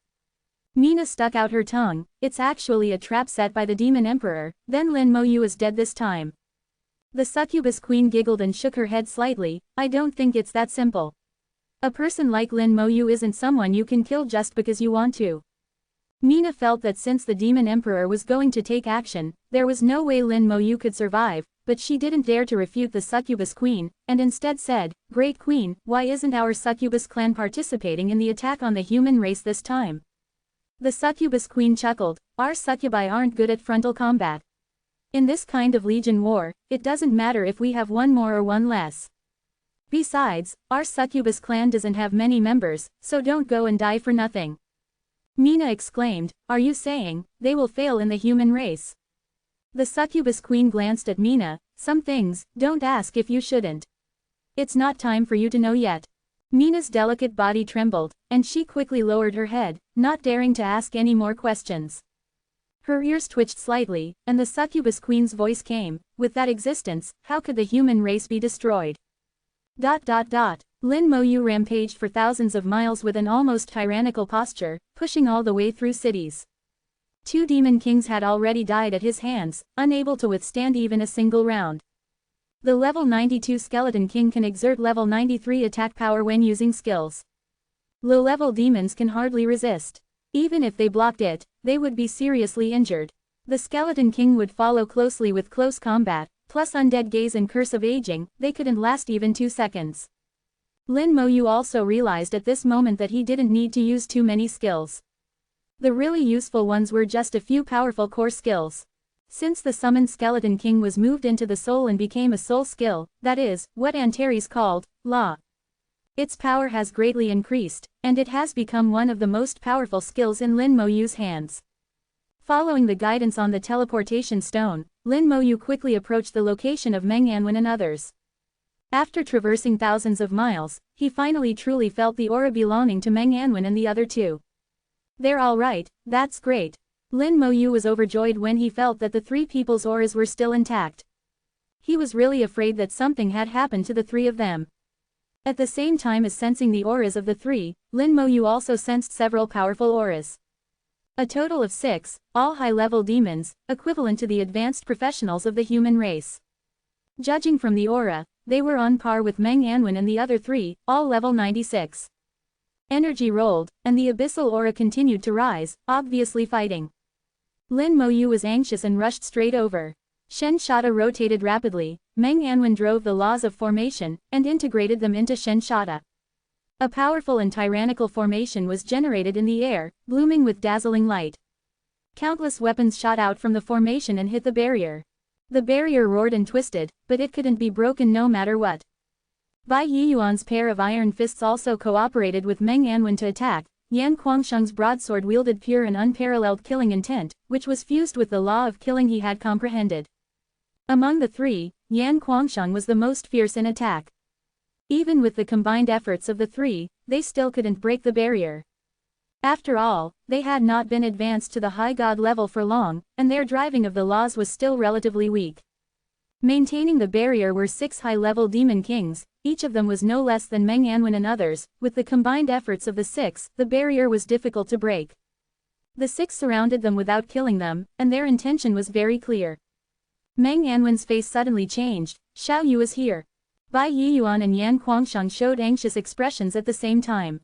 Mina stuck out her tongue. It's actually a trap set by the demon emperor, then Lin Mo Yu is dead this time. The succubus queen giggled and shook her head slightly. I don't think it's that simple. A person like Lin Mo Yu isn't someone you can kill just because you want to. Mina felt that since the demon emperor was going to take action, there was no way Lin Mo Yu could survive, but she didn't dare to refute the succubus queen, and instead said, Great Queen, why isn't our succubus clan participating in the attack on the human race this time? The succubus queen chuckled, our succubi aren't good at frontal combat. In this kind of legion war, it doesn't matter if we have one more or one less. Besides, our succubus clan doesn't have many members, so don't go and die for nothing. Mina exclaimed, are you saying, they will fail in the human race? The succubus queen glanced at Mina, some things, don't ask if you shouldn't. It's not time for you to know yet. Mina's delicate body trembled, and she quickly lowered her head, not daring to ask any more questions. Her ears twitched slightly, and the succubus queen's voice came, with that existence, how could the human race be destroyed? Lin Mo Yu rampaged for thousands of miles with an almost tyrannical posture, pushing all the way through cities. 2 demon kings had already died at his hands, unable to withstand even a single round. The level 92 skeleton king can exert level 93 attack power when using skills. Low-level demons can hardly resist. Even if they blocked it, they would be seriously injured. The skeleton king would follow closely with close combat, plus undead gaze and curse of aging, they couldn't last even 2 seconds. Lin Mo Yu also realized at this moment that he didn't need to use too many skills. The really useful ones were just a few powerful core skills. Since the summoned skeleton king was moved into the soul and became a soul skill, that is, what Antares called, law. Its power has greatly increased, and it has become one of the most powerful skills in Lin Moyu's hands. Following the guidance on the teleportation stone, Lin Moyu quickly approached the location of Meng Anwen and others. After traversing thousands of miles, he finally truly felt the aura belonging to Meng Anwen and the other two. They're all right, that's great. Lin Moyu was overjoyed when he felt that the three people's auras were still intact. He was really afraid that something had happened to the three of them. At the same time as sensing the auras of the three, Lin Moyu also sensed several powerful auras. A total of 6, all high-level demons, equivalent to the advanced professionals of the human race. Judging from the aura, they were on par with Meng Anwen and the other three, all level 96. Energy rolled, and the abyssal aura continued to rise, obviously fighting. Lin Moyu was anxious and rushed straight over. Shen Shada rotated rapidly. Meng Anwen drove the laws of formation, and integrated them into Shen Shada. A powerful and tyrannical formation was generated in the air, blooming with dazzling light. Countless weapons shot out from the formation and hit the barrier. The barrier roared and twisted, but it couldn't be broken no matter what. Bai Yiyuan's pair of iron fists also cooperated with Meng Anwen to attack. Yan Kuangsheng's broadsword wielded pure and unparalleled killing intent, which was fused with the law of killing he had comprehended. Among the three, Yan Kuangsheng was the most fierce in attack. Even with the combined efforts of the three, they still couldn't break the barrier. After all, they had not been advanced to the high god level for long, and their driving of the laws was still relatively weak. Maintaining the barrier were 6 high-level demon kings, each of them was no less than Meng Anwen and others. With the combined efforts of the 6, the barrier was difficult to break. The 6 surrounded them without killing them, and their intention was very clear. Meng Anwen's face suddenly changed. Xiao Yu is here. Bai Yiyuan and Yan Kuangsheng showed anxious expressions at the same time.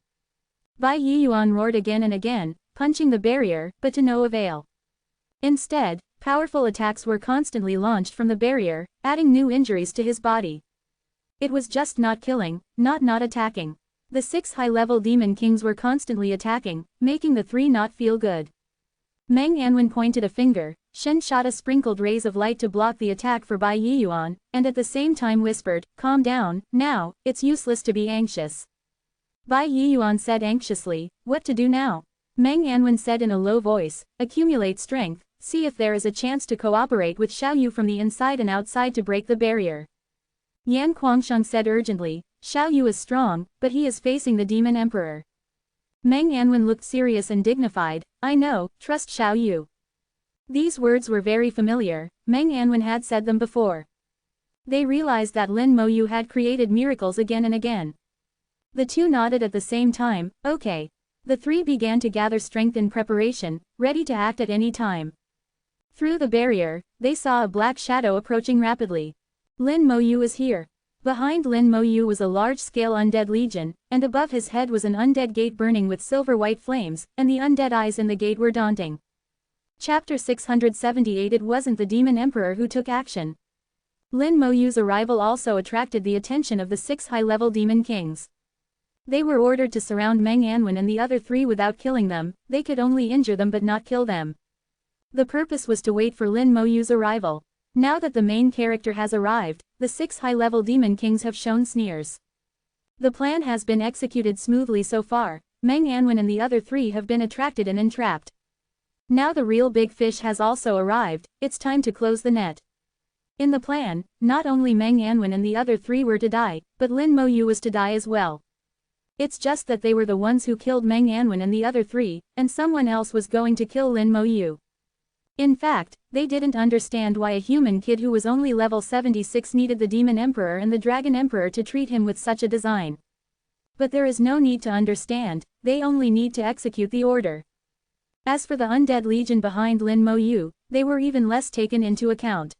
Bai Yiyuan roared again and again, punching the barrier, but to no avail. Instead, powerful attacks were constantly launched from the barrier, adding new injuries to his body. It was just not killing, not attacking. The 6 high-level demon kings were constantly attacking, making the 3 not feel good. Meng Anwen pointed a finger. Shen Shada sprinkled rays of light to block the attack for Bai Yiyuan, and at the same time whispered, "Calm down, now, it's useless to be anxious." Bai Yiyuan said anxiously, "What to do now?" Meng Anwen said in a low voice, "Accumulate strength, see if there is a chance to cooperate with Xiao Yu from the inside and outside to break the barrier." Yan Kuangsheng said urgently, "Xiao Yu is strong, but he is facing the Demon Emperor." Meng Anwen looked serious and dignified, "I know, trust Xiao Yu." These words were very familiar. Meng Anwen had said them before. They realized that Lin Moyu had created miracles again and again. The two nodded at the same time. Okay. The 3 began to gather strength in preparation, ready to act at any time. Through the barrier, they saw a black shadow approaching rapidly. Lin Moyu is here. Behind Lin Moyu was a large-scale undead legion, and above his head was an undead gate burning with silver-white flames, and the undead eyes in the gate were daunting. Chapter 678. It wasn't the Demon Emperor who took action. Lin Moyu's arrival also attracted the attention of the 6 high-level demon kings. They were ordered to surround Meng Anwen and the other 3 without killing them. They could only injure them but not kill them. The purpose was to wait for Lin Moyu's arrival. Now that the main character has arrived, the 6 high-level demon kings have shown sneers. The plan has been executed smoothly so far. Meng Anwen and the other 3 have been attracted and entrapped. Now the real big fish has also arrived. It's time to close the net. In the plan, not only Meng Anwen and the other 3 were to die, but Lin Moyu was to die as well. It's just that they were the ones who killed Meng Anwen and the other 3, and someone else was going to kill Lin Moyu. In fact, they didn't understand why a human kid who was only level 76 needed the Demon Emperor and the Dragon Emperor to treat him with such a design. But there is no need to understand, they only need to execute the order. As for the undead legion behind Lin Moyu, they were even less taken into account.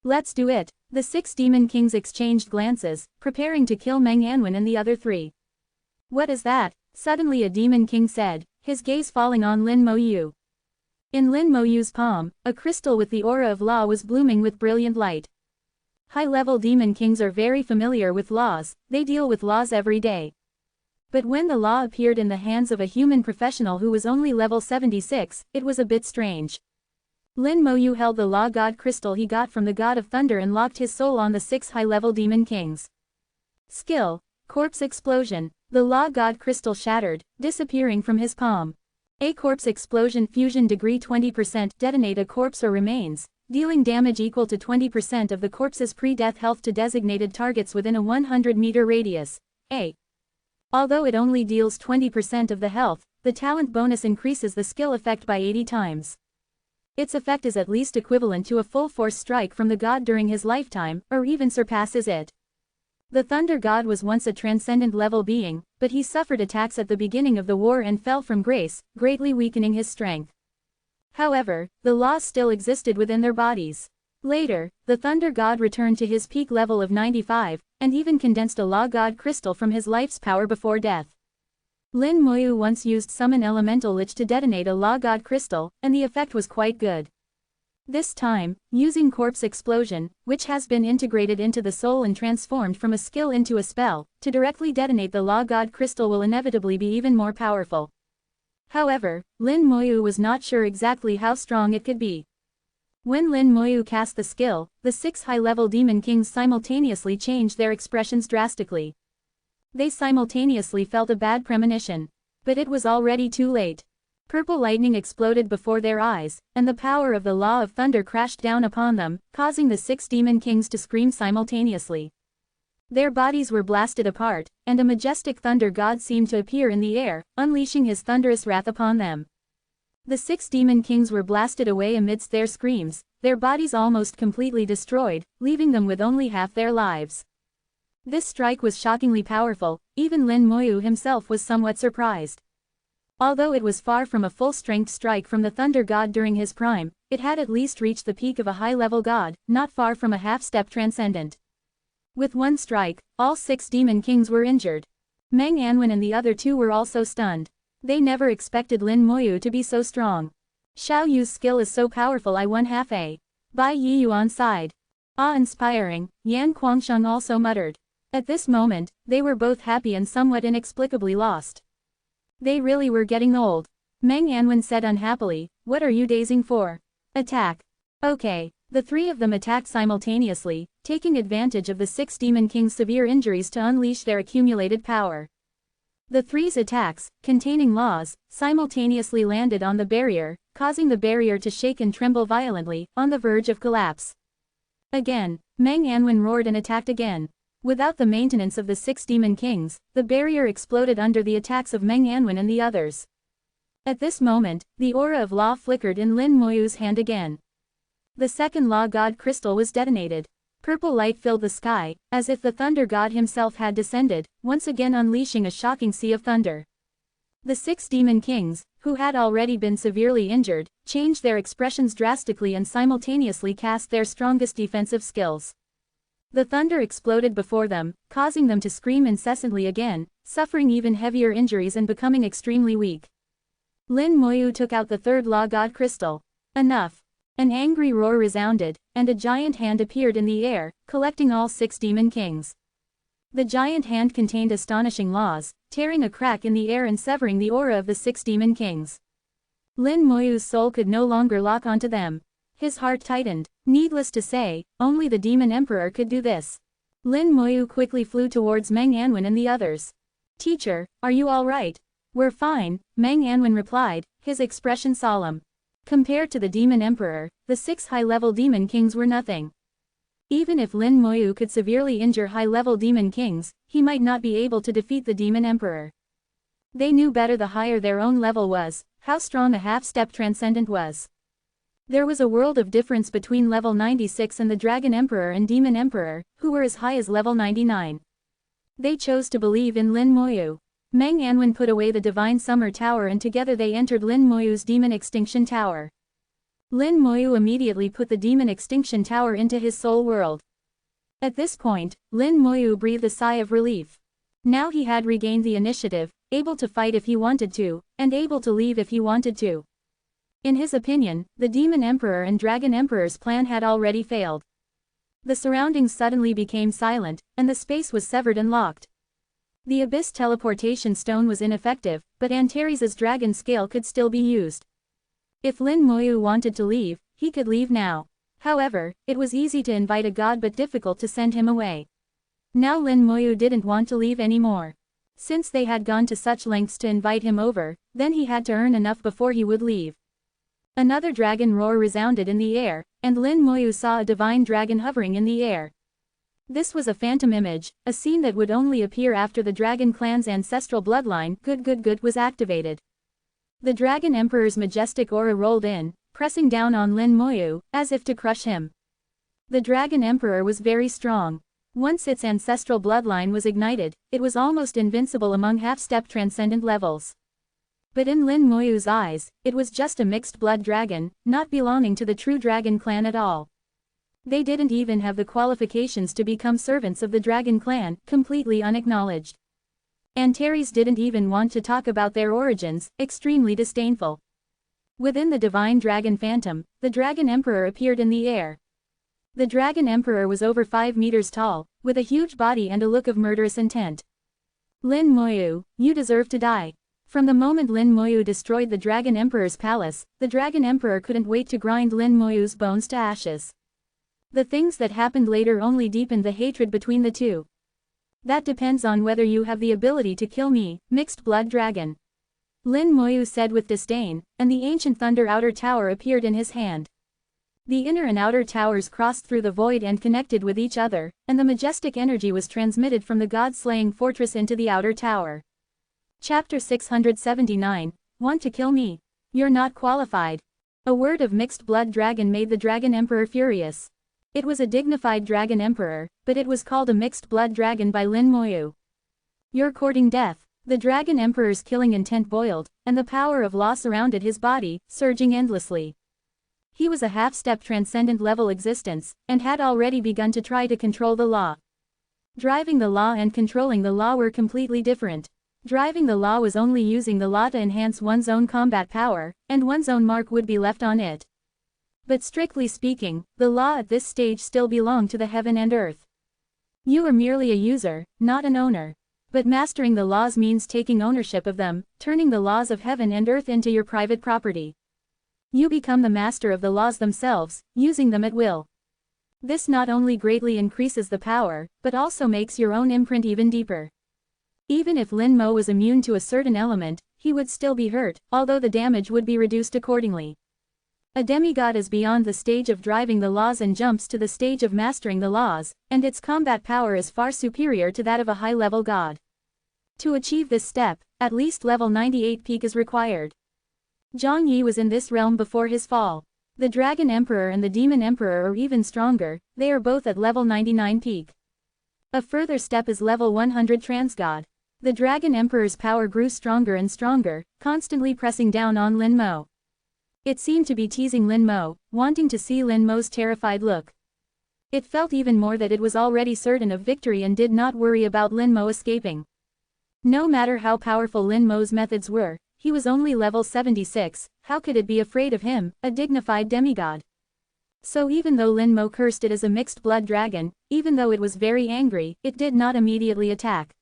Let's do it. The 6 demon kings exchanged glances, preparing to kill Meng Anwen and the other 3. What is that? Suddenly a demon king said, his gaze falling on Lin Moyu. In Lin Moyu's palm, a crystal with the aura of law was blooming with brilliant light. High-level demon kings are very familiar with laws, they deal with laws every day. But when the law appeared in the hands of a human professional who was only level 76, it was a bit strange. Lin Moyu held the law god crystal he got from the god of thunder and locked his soul on the 6 high-level demon kings. Skill, Corpse explosion. The Law God crystal shattered, disappearing from his palm. A corpse explosion fusion degree 20% detonate a corpse or remains, dealing damage equal to 20% of the corpse's pre-death health to designated targets within a 100-meter radius. Although it only deals 20% of the health, the talent bonus increases the skill effect by 80 times. Its effect is at least equivalent to a full force strike from the god during his lifetime, or even surpasses it. The Thunder God was once a transcendent level being, but he suffered attacks at the beginning of the war and fell from grace, greatly weakening his strength. However, the laws still existed within their bodies. Later, the Thunder God returned to his peak level of 95, and even condensed a Law God crystal from his life's power before death. Lin Moyu once used Summon Elemental Lich to detonate a Law God crystal, and the effect was quite good. This time, using Corpse Explosion, which has been integrated into the soul and transformed from a skill into a spell, to directly detonate the Law God crystal will inevitably be even more powerful. However, Lin Moyu was not sure exactly how strong it could be. When Lin Moyu cast the skill, the 6 high-level demon kings simultaneously changed their expressions drastically. They simultaneously felt a bad premonition. But it was already too late. Purple lightning exploded before their eyes, and the power of the Law of Thunder crashed down upon them, causing the 6 demon kings to scream simultaneously. Their bodies were blasted apart, and a majestic thunder god seemed to appear in the air, unleashing his thunderous wrath upon them. The 6 demon kings were blasted away amidst their screams, their bodies almost completely destroyed, leaving them with only half their lives. This strike was shockingly powerful, even Lin Moyu himself was somewhat surprised. Although it was far from a full-strength strike from the Thunder God during his prime, it had at least reached the peak of a high-level god, not far from a half-step transcendent. With one strike, all 6 demon kings were injured. Meng Anwen and the other 2 were also stunned. They never expected Lin Moyu to be so strong. Xiao Yu's skill is so powerful, I won half a. Bai Yi Yuan sighed. Awe-inspiring, Yan Guangsheng also muttered. At this moment, they were both happy and somewhat inexplicably lost. They really were getting old. Meng Anwen said unhappily, "What are you dazing for? Attack." Okay. The 3 of them attacked simultaneously, taking advantage of the 6 demon kings' severe injuries to unleash their accumulated power. The 3's attacks, containing laws, simultaneously landed on the barrier, causing the barrier to shake and tremble violently, on the verge of collapse. Again, Meng Anwen roared and attacked again. Without the maintenance of the 6 demon kings, the barrier exploded under the attacks of Meng Anwen and the others. At this moment, the aura of law flickered in Lin Moyu's hand again. The second Law God crystal was detonated. Purple light filled the sky, as if the Thunder God himself had descended, once again unleashing a shocking sea of thunder. The 6 demon kings, who had already been severely injured, changed their expressions drastically and simultaneously cast their strongest defensive skills. The thunder exploded before them, causing them to scream incessantly again, suffering even heavier injuries and becoming extremely weak. Lin Moyu took out the 3rd Law God crystal. Enough. An angry roar resounded, and a giant hand appeared in the air, collecting all 6 demon kings. The giant hand contained astonishing laws, tearing a crack in the air and severing the aura of the 6 demon kings. Lin Moyu's soul could no longer lock onto them. His heart tightened. Needless to say, only the Demon Emperor could do this. Lin Moyu quickly flew towards Meng Anwen and the others. "Teacher, are you all right?" "We're fine," Meng Anwen replied, his expression solemn. Compared to the Demon Emperor, the 6 high-level demon kings were nothing. Even if Lin Moyu could severely injure high-level demon kings, he might not be able to defeat the Demon Emperor. They knew better the higher their own level was, how strong a half-step transcendent was. There was a world of difference between level 96 and the Dragon Emperor and Demon Emperor, who were as high as level 99. They chose to believe in Lin Moyu. Meng Anwen put away the Divine Summer Tower and together they entered Lin Moyu's Demon Extinction Tower. Lin Moyu immediately put the Demon Extinction Tower into his soul world. At this point, Lin Moyu breathed a sigh of relief. Now he had regained the initiative, able to fight if he wanted to, and able to leave if he wanted to. In his opinion, the Demon Emperor and Dragon Emperor's plan had already failed. The surroundings suddenly became silent, and the space was severed and locked. The Abyss Teleportation Stone was ineffective, but Antares's Dragon Scale could still be used. If Lin Moyu wanted to leave, he could leave now. However, it was easy to invite a god but difficult to send him away. Now Lin Moyu didn't want to leave anymore. Since they had gone to such lengths to invite him over, then he had to earn enough before he would leave. Another dragon roar resounded in the air, and Lin Moyu saw a divine dragon hovering in the air. This was a phantom image, a scene that would only appear after the dragon clan's ancestral bloodline, was activated. The Dragon Emperor's majestic aura rolled in, pressing down on Lin Moyu, as if to crush him. The Dragon Emperor was very strong. Once its ancestral bloodline was ignited, it was almost invincible among half-step transcendent levels. But in Lin Moyu's eyes, it was just a mixed-blood dragon, not belonging to the true dragon clan at all. They didn't even have the qualifications to become servants of the dragon clan, completely unacknowledged. Antares didn't even want to talk about their origins, extremely disdainful. Within the divine dragon phantom, the Dragon Emperor appeared in the air. The Dragon Emperor was over 5 meters tall, with a huge body and a look of murderous intent. Lin Moyu, you deserve to die. From the moment Lin Moyu destroyed the Dragon Emperor's palace, the Dragon Emperor couldn't wait to grind Lin Moyu's bones to ashes. The things that happened later only deepened the hatred between the two. That depends on whether you have the ability to kill me, mixed-blood dragon. Lin Moyu said with disdain, and the ancient Thunder Outer Tower appeared in his hand. The inner and outer towers crossed through the void and connected with each other, and the majestic energy was transmitted from the god-slaying fortress into the outer tower. Chapter 679, Want to kill me? You're not qualified. A word of mixed-blood dragon made the Dragon Emperor furious. It was a dignified Dragon Emperor, but it was called a mixed-blood dragon by Lin Moyu. You're courting death. The Dragon Emperor's killing intent boiled, and the power of law surrounded his body, surging endlessly. He was a half-step transcendent-level existence, and had already begun to try to control the law. Driving the law and controlling the law were completely different. Driving the law was only using the law to enhance one's own combat power, and one's own mark would be left on it. But strictly speaking, the law at this stage still belonged to the heaven and earth. You are merely a user, not an owner. But mastering the laws means taking ownership of them, turning the laws of heaven and earth into your private property. You become the master of the laws themselves, using them at will. This not only greatly increases the power, but also makes your own imprint even deeper. Even if Lin Mo was immune to a certain element, he would still be hurt, although the damage would be reduced accordingly. A demigod is beyond the stage of driving the laws and jumps to the stage of mastering the laws, and its combat power is far superior to that of a high-level god. To achieve this step, at least level 98 peak is required. Zhang Yi was in this realm before his fall. The Dragon Emperor and the Demon Emperor are even stronger, they are both at level 99 peak. A further step is level 100 Transgod. The Dragon Emperor's power grew stronger and stronger, constantly pressing down on Lin Mo. It seemed to be teasing Lin Mo, wanting to see Lin Mo's terrified look. It felt even more that it was already certain of victory and did not worry about Lin Mo escaping. No matter how powerful Lin Mo's methods were, he was only level 76, how could it be afraid of him, a dignified demigod? So even though Lin Mo cursed it as a mixed-blood dragon, even though it was very angry, it did not immediately attack.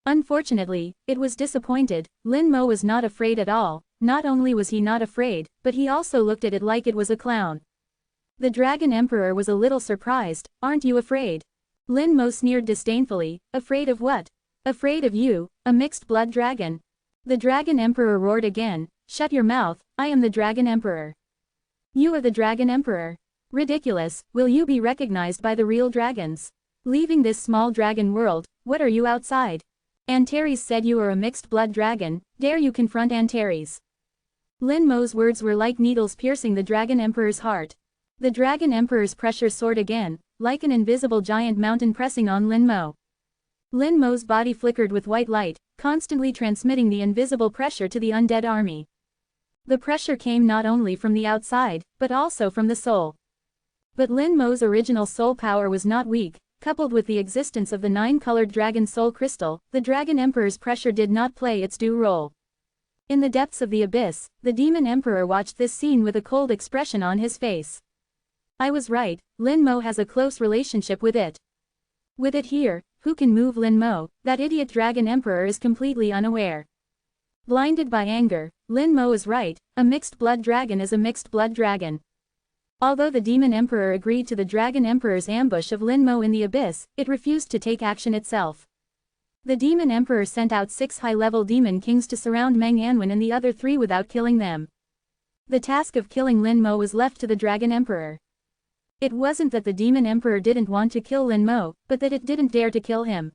Unfortunately, it was disappointed. Lin Mo was not afraid at all. Not only was he not afraid, but he also looked at it like it was a clown. The Dragon Emperor was a little surprised. Aren't you afraid? Lin Mo sneered disdainfully. Afraid of what? Afraid of you, a mixed-blood dragon. The Dragon Emperor roared again. Shut your mouth, I am the Dragon Emperor. You are the Dragon Emperor. Ridiculous, will you be recognized by the real dragons? Leaving this small dragon world, what are you outside? Antares said you are a mixed-blood dragon, dare you confront Antares? Lin Mo's words were like needles piercing the Dragon Emperor's heart. The Dragon Emperor's pressure soared again, like an invisible giant mountain pressing on Lin Mo. Lin Mo's body flickered with white light, constantly transmitting the invisible pressure to the undead army. The pressure came not only from the outside, but also from the soul. But Lin Mo's original soul power was not weak. Coupled with the existence of the 9-colored dragon soul crystal, the Dragon Emperor's pressure did not play its due role. In the depths of the abyss, the Demon Emperor watched this scene with a cold expression on his face. I was right, Lin Mo has a close relationship with it. With it here, who can move Lin Mo? That idiot Dragon Emperor is completely unaware. Blinded by anger, Lin Mo is right, a mixed-blood dragon is a mixed-blood dragon. Although the Demon Emperor agreed to the Dragon Emperor's ambush of Lin Mo in the abyss, it refused to take action itself. The Demon Emperor sent out 6 high-level Demon Kings to surround Meng Anwen and the other 3 without killing them. The task of killing Lin Mo was left to the Dragon Emperor. It wasn't that the Demon Emperor didn't want to kill Lin Mo, but that it didn't dare to kill him.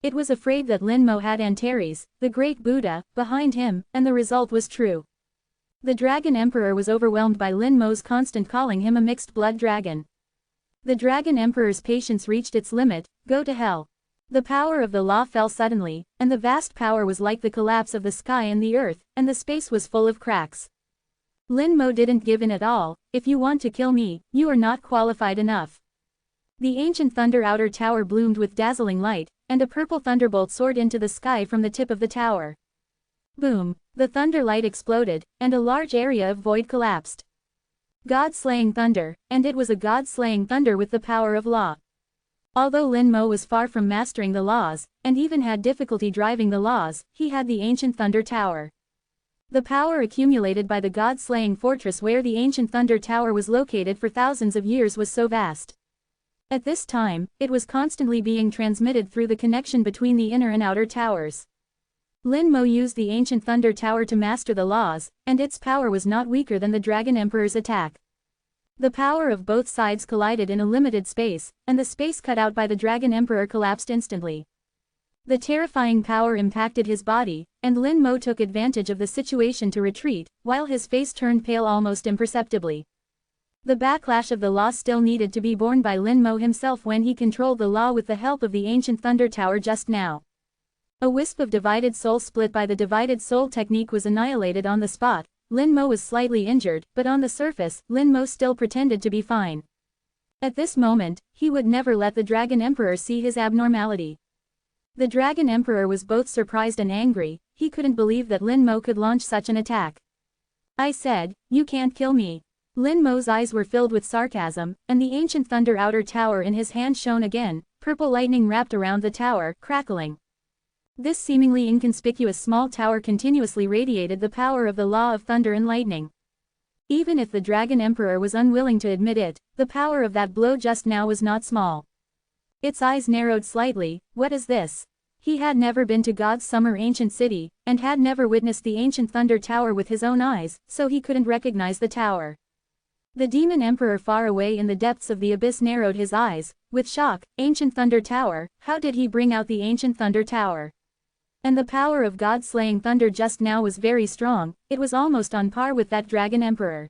It was afraid that Lin Mo had Antares, the great Buddha, behind him, and the result was true. The Dragon Emperor was overwhelmed by Lin Mo's constant calling him a mixed-blood dragon. The Dragon Emperor's patience reached its limit. Go to hell. The power of the law fell suddenly, and the vast power was like the collapse of the sky and the earth, and the space was full of cracks. Lin Mo didn't give in at all. If you want to kill me, you are not qualified enough. The ancient thunder outer tower bloomed with dazzling light, and a purple thunderbolt soared into the sky from the tip of the tower. Boom! The thunder light exploded, and a large area of void collapsed. God-slaying thunder, and it was a god-slaying thunder with the power of law. Although Lin Mo was far from mastering the laws, and even had difficulty driving the laws, he had the ancient thunder tower. The power accumulated by the god-slaying fortress where the ancient thunder tower was located for thousands of years was so vast. At this time, it was constantly being transmitted through the connection between the inner and outer towers. Lin Mo used the ancient thunder tower to master the laws, and its power was not weaker than the Dragon Emperor's attack. The power of both sides collided in a limited space, and the space cut out by the Dragon Emperor collapsed instantly. The terrifying power impacted his body, and Lin Mo took advantage of the situation to retreat, while his face turned pale almost imperceptibly. The backlash of the law still needed to be borne by Lin Mo himself when he controlled the law with the help of the ancient thunder tower just now. A wisp of divided soul split by the divided soul technique was annihilated on the spot. Lin Mo was slightly injured, but on the surface, Lin Mo still pretended to be fine. At this moment, he would never let the Dragon Emperor see his abnormality. The Dragon Emperor was both surprised and angry. He couldn't believe that Lin Mo could launch such an attack. I said, you can't kill me. Lin Mo's eyes were filled with sarcasm, and the ancient thunder outer tower in his hand shone again. Purple lightning wrapped around the tower, crackling. This seemingly inconspicuous small tower continuously radiated the power of the law of thunder and lightning. Even if the Dragon Emperor was unwilling to admit it, the power of that blow just now was not small. Its eyes narrowed slightly. What is this? He had never been to God's summer ancient city, and had never witnessed the ancient thunder tower with his own eyes, so he couldn't recognize the tower. The Demon Emperor far away in the depths of the abyss narrowed his eyes, with shock. Ancient thunder tower, how did he bring out the ancient thunder tower? And the power of God-slaying thunder just now was very strong. It was almost on par with that Dragon Emperor.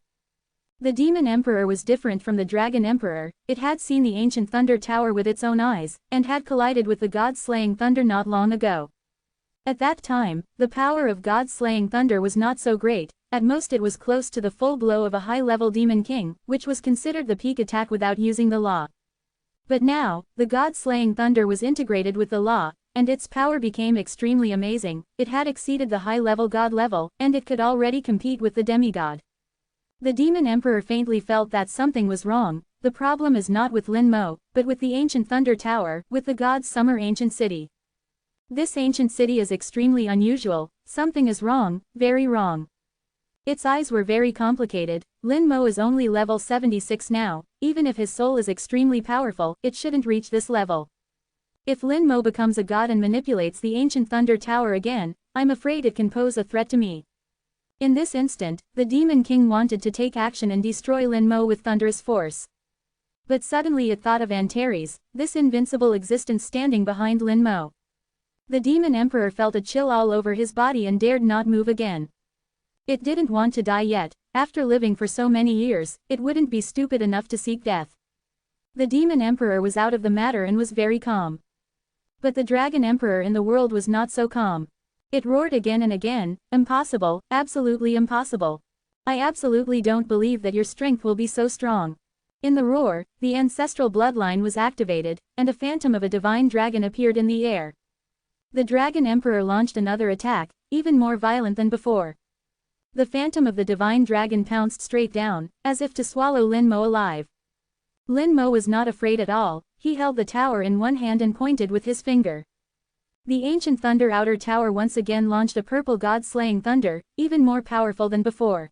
The Demon Emperor was different from the Dragon Emperor. It had seen the ancient thunder tower with its own eyes, and had collided with the God-slaying thunder not long ago. At that time, the power of God-slaying thunder was not so great. At most it was close to the full blow of a high-level Demon King, which was considered the peak attack without using the law. But now, the God-slaying thunder was integrated with the law, and its power became extremely amazing. It had exceeded the high-level god level, and it could already compete with the demigod. The Demon Emperor faintly felt that something was wrong. The problem is not with Lin Mo, but with the ancient thunder tower, with the god's summer ancient city. This ancient city is extremely unusual. Something is wrong, very wrong. Its eyes were very complicated. Lin Mo is only level 76 now. Even if his soul is extremely powerful, it shouldn't reach this level. If Lin Mo becomes a god and manipulates the ancient thunder tower again, I'm afraid it can pose a threat to me. In this instant, the Demon King wanted to take action and destroy Lin Mo with thunderous force. But suddenly it thought of Antares, this invincible existence standing behind Lin Mo. The Demon Emperor felt a chill all over his body and dared not move again. It didn't want to die yet. After living for so many years, it wouldn't be stupid enough to seek death. The Demon Emperor was out of the matter and was very calm. But the Dragon Emperor in the world was not so calm. It roared again and again, impossible, absolutely impossible. I absolutely don't believe that your strength will be so strong. In the roar, the ancestral bloodline was activated, and a phantom of a divine dragon appeared in the air. The Dragon Emperor launched another attack, even more violent than before. The phantom of the divine dragon pounced straight down, as if to swallow Lin Mo alive. Lin Mo was not afraid at all. He held the tower in one hand and pointed with his finger. The ancient thunder outer tower once again launched a purple god-slaying thunder, even more powerful than before.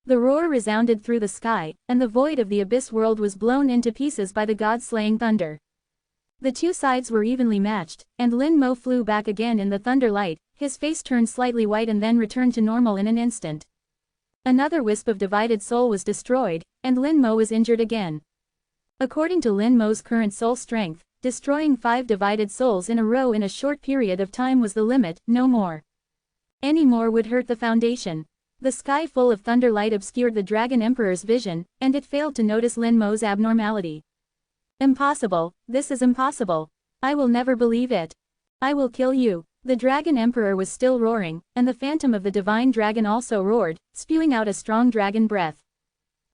The roar resounded through the sky, and the void of the abyss world was blown into pieces by the god-slaying thunder. The two sides were evenly matched, and Lin Mo flew back again in the thunder light, his face turned slightly white and then returned to normal in an instant. Another wisp of divided soul was destroyed, and Lin Mo was injured again. According to Lin Mo's current soul strength, destroying 5 divided souls in a row in a short period of time was the limit, no more. Any more would hurt the foundation. The sky full of thunder light obscured the Dragon Emperor's vision, and it failed to notice Lin Mo's abnormality. Impossible, this is impossible. I will never believe it. I will kill you. The Dragon Emperor was still roaring, and the phantom of the divine dragon also roared, spewing out a strong dragon breath.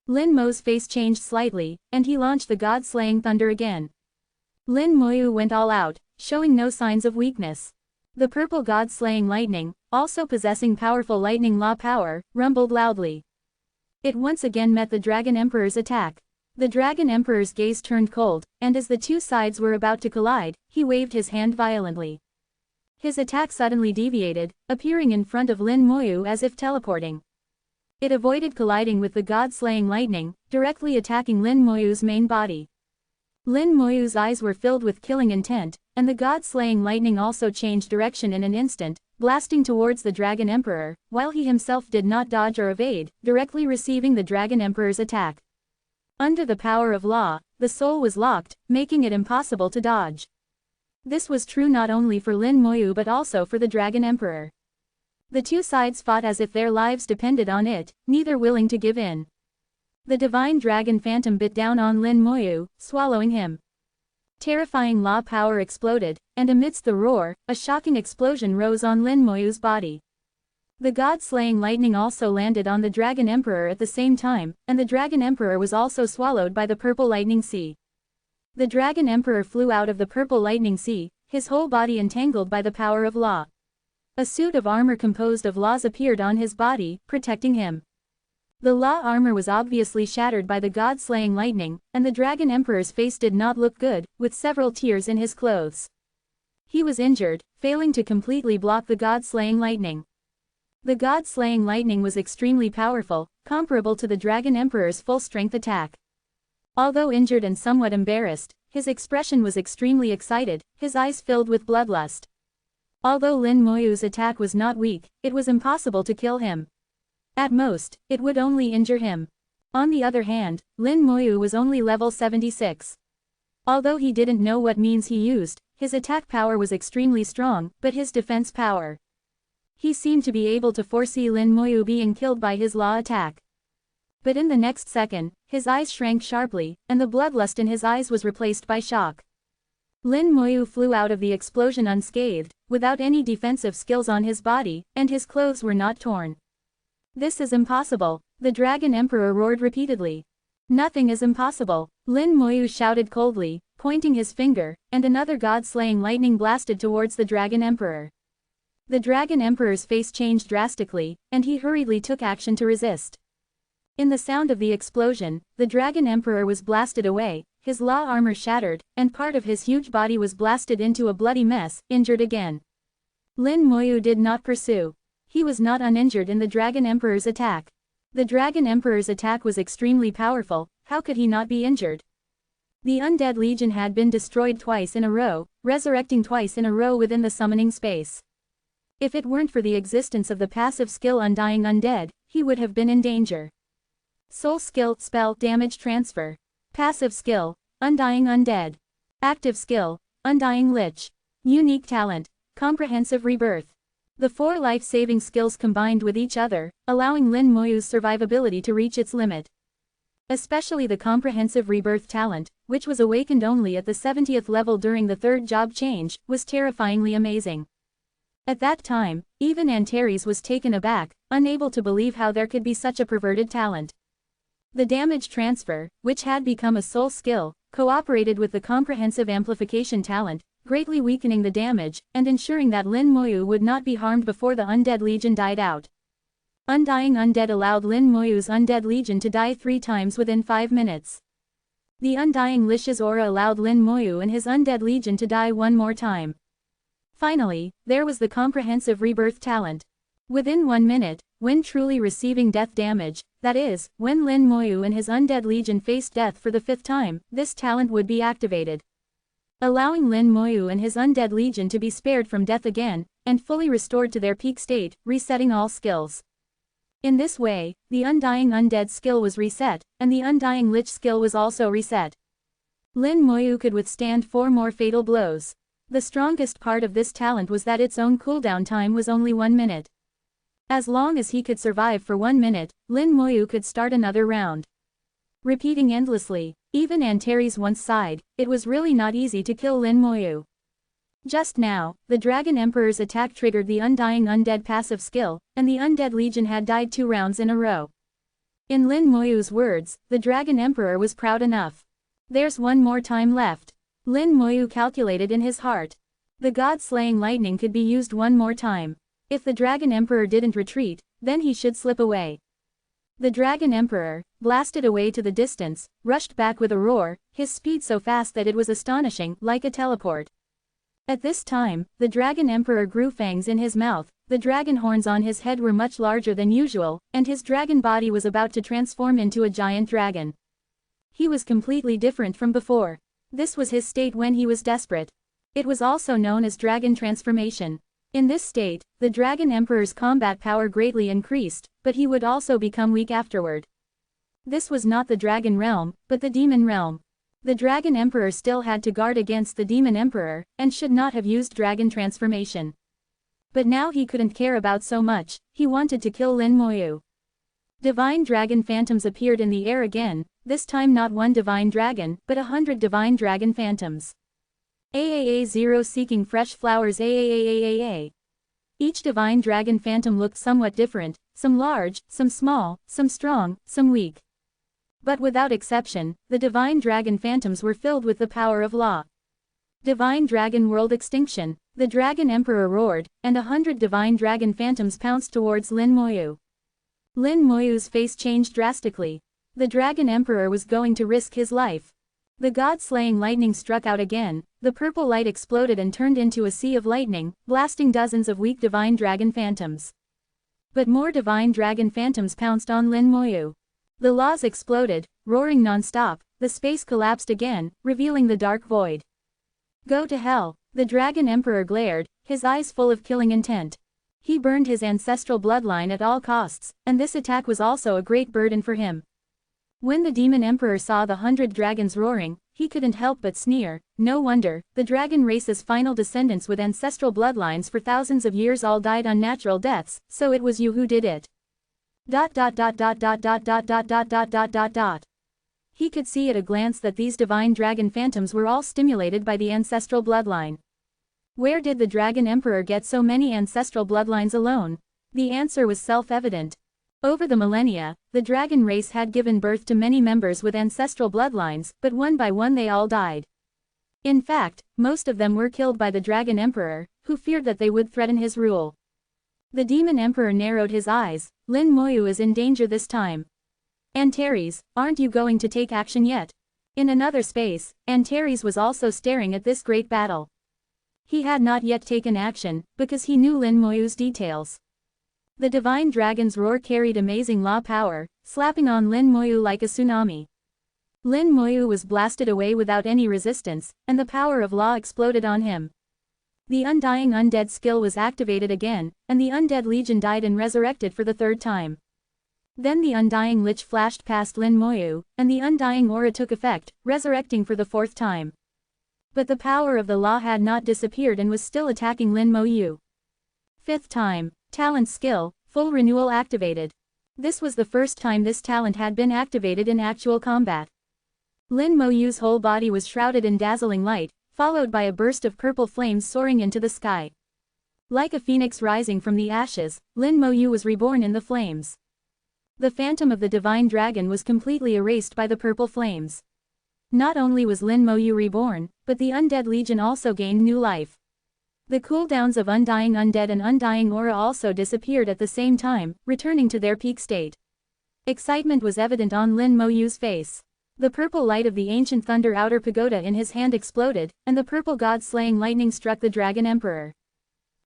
Lin Mo's face changed slightly, and he launched the god-slaying thunder again. Lin Moyu went all out, showing no signs of weakness. The purple god-slaying lightning, also possessing powerful lightning law power, rumbled loudly. It once again met the Dragon Emperor's attack. The Dragon Emperor's gaze turned cold, and as the two sides were about to collide, he waved his hand violently. His attack suddenly deviated, appearing in front of Lin Moyu as if teleporting. It avoided colliding with the god-slaying lightning, directly attacking Lin Moyu's main body. Lin Moyu's eyes were filled with killing intent, and the god-slaying lightning also changed direction in an instant, blasting towards the Dragon Emperor, while he himself did not dodge or evade, directly receiving the Dragon Emperor's attack. Under the power of law, the soul was locked, making it impossible to dodge. This was true not only for Lin Moyu but also for the Dragon Emperor. The two sides fought as if their lives depended on it, neither willing to give in. The divine dragon phantom bit down on Lin Moyu, swallowing him. Terrifying law power exploded, and amidst the roar, a shocking explosion rose on Lin Moyu's body. The god-slaying lightning also landed on the Dragon Emperor at the same time, and the Dragon Emperor was also swallowed by the purple lightning sea. The Dragon Emperor flew out of the purple lightning sea, his whole body entangled by the power of law. A suit of armor composed of laws appeared on his body, protecting him. The law armor was obviously shattered by the god-slaying lightning, and the Dragon Emperor's face did not look good, with several tears in his clothes. He was injured, failing to completely block the god-slaying lightning. The god-slaying lightning was extremely powerful, comparable to the Dragon Emperor's full-strength attack. Although injured and somewhat embarrassed, his expression was extremely excited, his eyes filled with bloodlust. Although Lin Moyu's attack was not weak, it was impossible to kill him. At most, it would only injure him. On the other hand, Lin Moyu was only level 76. Although he didn't know what means he used, his attack power was extremely strong, but his defense power. He seemed to be able to foresee Lin Moyu being killed by his law attack. But in the next second, his eyes shrank sharply, and the bloodlust in his eyes was replaced by shock. Lin Moyu flew out of the explosion unscathed, without any defensive skills on his body, and his clothes were not torn. This is impossible, the Dragon Emperor roared repeatedly. Nothing is impossible, Lin Moyu shouted coldly, pointing his finger, and another god-slaying lightning blasted towards the Dragon Emperor. The Dragon Emperor's face changed drastically, and he hurriedly took action to resist. In the sound of the explosion, the Dragon Emperor was blasted away, his law armor shattered, and part of his huge body was blasted into a bloody mess, injured again. Lin Moyu did not pursue. He was not uninjured in the Dragon Emperor's attack. The Dragon Emperor's attack was extremely powerful, how could he not be injured? The Undead Legion had been destroyed twice in a row, resurrecting twice in a row within the summoning space. If it weren't for the existence of the passive skill Undying Undead, he would have been in danger. Soul skill, spell, damage transfer. Passive skill, Undying Undead. Active skill, Undying Lich. Unique talent, Comprehensive Rebirth. The 4 life-saving skills combined with each other, allowing Lin Moyu's survivability to reach its limit. Especially the Comprehensive Rebirth talent, which was awakened only at the 70th level during the 3rd job change, was terrifyingly amazing. At that time, even Antares was taken aback, unable to believe how there could be such a perverted talent. The damage transfer, which had become a soul skill, cooperated with the Comprehensive Amplification talent, greatly weakening the damage, and ensuring that Lin Moyu would not be harmed before the Undead Legion died out. Undying Undead allowed Lin Moyu's Undead Legion to die 3 times within 5 minutes. The Undying Lich's aura allowed Lin Moyu and his Undead Legion to die 1 more time. Finally, there was the Comprehensive Rebirth talent. Within 1 minute, when truly receiving death damage, that is, when Lin Moyu and his undead legion faced death for the 5th time, this talent would be activated, allowing Lin Moyu and his undead legion to be spared from death again, and fully restored to their peak state, resetting all skills. In this way, the Undying Undead skill was reset, and the Undying Lich skill was also reset. Lin Moyu could withstand 4 more fatal blows. The strongest part of this talent was that its own cooldown time was only 1 minute. As long as he could survive for 1 minute, Lin Moyu could start another round. Repeating endlessly, even Antares once sighed, it was really not easy to kill Lin Moyu. Just now, the Dragon Emperor's attack triggered the Undying Undead passive skill, and the Undead Legion had died 2 rounds in a row. In Lin Moyu's words, the Dragon Emperor was proud enough. There's 1 more time left. Lin Moyu calculated in his heart. The God-slaying lightning could be used 1 more time. If the Dragon Emperor didn't retreat, then he should slip away. The Dragon Emperor, blasted away to the distance, rushed back with a roar, his speed so fast that it was astonishing, like a teleport. At this time, the Dragon Emperor grew fangs in his mouth, the dragon horns on his head were much larger than usual, and his dragon body was about to transform into a giant dragon. He was completely different from before. This was his state when he was desperate. It was also known as dragon transformation. In this state, the Dragon Emperor's combat power greatly increased, but he would also become weak afterward. This was not the Dragon Realm, but the Demon Realm. The Dragon Emperor still had to guard against the Demon Emperor, and should not have used dragon transformation. But now he couldn't care about so much, he wanted to kill Lin Moyu. Divine Dragon Phantoms appeared in the air again, this time not 1 divine dragon, but 100 divine dragon phantoms. AAA0 seeking fresh flowers AAAAAA. Each divine dragon phantom looked somewhat different, some large, some small, some strong, some weak. But without exception, the divine dragon phantoms were filled with the power of law. Divine Dragon World Extinction, the Dragon Emperor roared, and 100 divine dragon phantoms pounced towards Lin Moyu. Lin Moyu's face changed drastically. The Dragon Emperor was going to risk his life. The god-slaying lightning struck out again, the purple light exploded and turned into a sea of lightning, blasting dozens of weak divine dragon phantoms. But more divine dragon phantoms pounced on Lin Moyu. The laws exploded, roaring non-stop, the space collapsed again, revealing the dark void. Go to hell, the Dragon Emperor glared, his eyes full of killing intent. He burned his ancestral bloodline at all costs, and this attack was also a great burden for him. When the Demon Emperor saw the 100 dragons roaring, he couldn't help but sneer. No wonder, the dragon race's final descendants with ancestral bloodlines for thousands of years all died unnatural deaths, so it was you who did it. ... He could see at a glance that these divine dragon phantoms were all stimulated by the ancestral bloodline. Where did the Dragon Emperor get so many ancestral bloodlines alone? The answer was self-evident. Over the millennia, the dragon race had given birth to many members with ancestral bloodlines, but one by one they all died. In fact, most of them were killed by the Dragon Emperor, who feared that they would threaten his rule. The Demon Emperor narrowed his eyes. Lin Moyu is in danger this time. Antares, aren't you going to take action yet? In another space, Antares was also staring at this great battle. He had not yet taken action, because he knew Lin Moyu's details. The divine dragon's roar carried amazing law power, slapping on Lin Moyu like a tsunami. Lin Moyu was blasted away without any resistance, and the power of law exploded on him. The Undying Undead skill was activated again, and the Undead Legion died and resurrected for the 3rd time. Then the Undying Lich flashed past Lin Moyu, and the Undying Aura took effect, resurrecting for the 4th time. But the power of the law had not disappeared and was still attacking Lin Moyu. 5th time. Talent skill, full renewal activated. This was the first time this talent had been activated in actual combat. Lin Moyu's whole body was shrouded in dazzling light, followed by a burst of purple flames soaring into the sky. Like a phoenix rising from the ashes, Lin Moyu was reborn in the flames. The phantom of the divine dragon was completely erased by the purple flames. Not only was Lin Moyu reborn, but the Undead Legion also gained new life. The cooldowns of Undying Undead and Undying Aura also disappeared at the same time, returning to their peak state. Excitement was evident on Lin Moyu's face. The purple light of the ancient thunder outer pagoda in his hand exploded, and the purple god-slaying lightning struck the Dragon Emperor.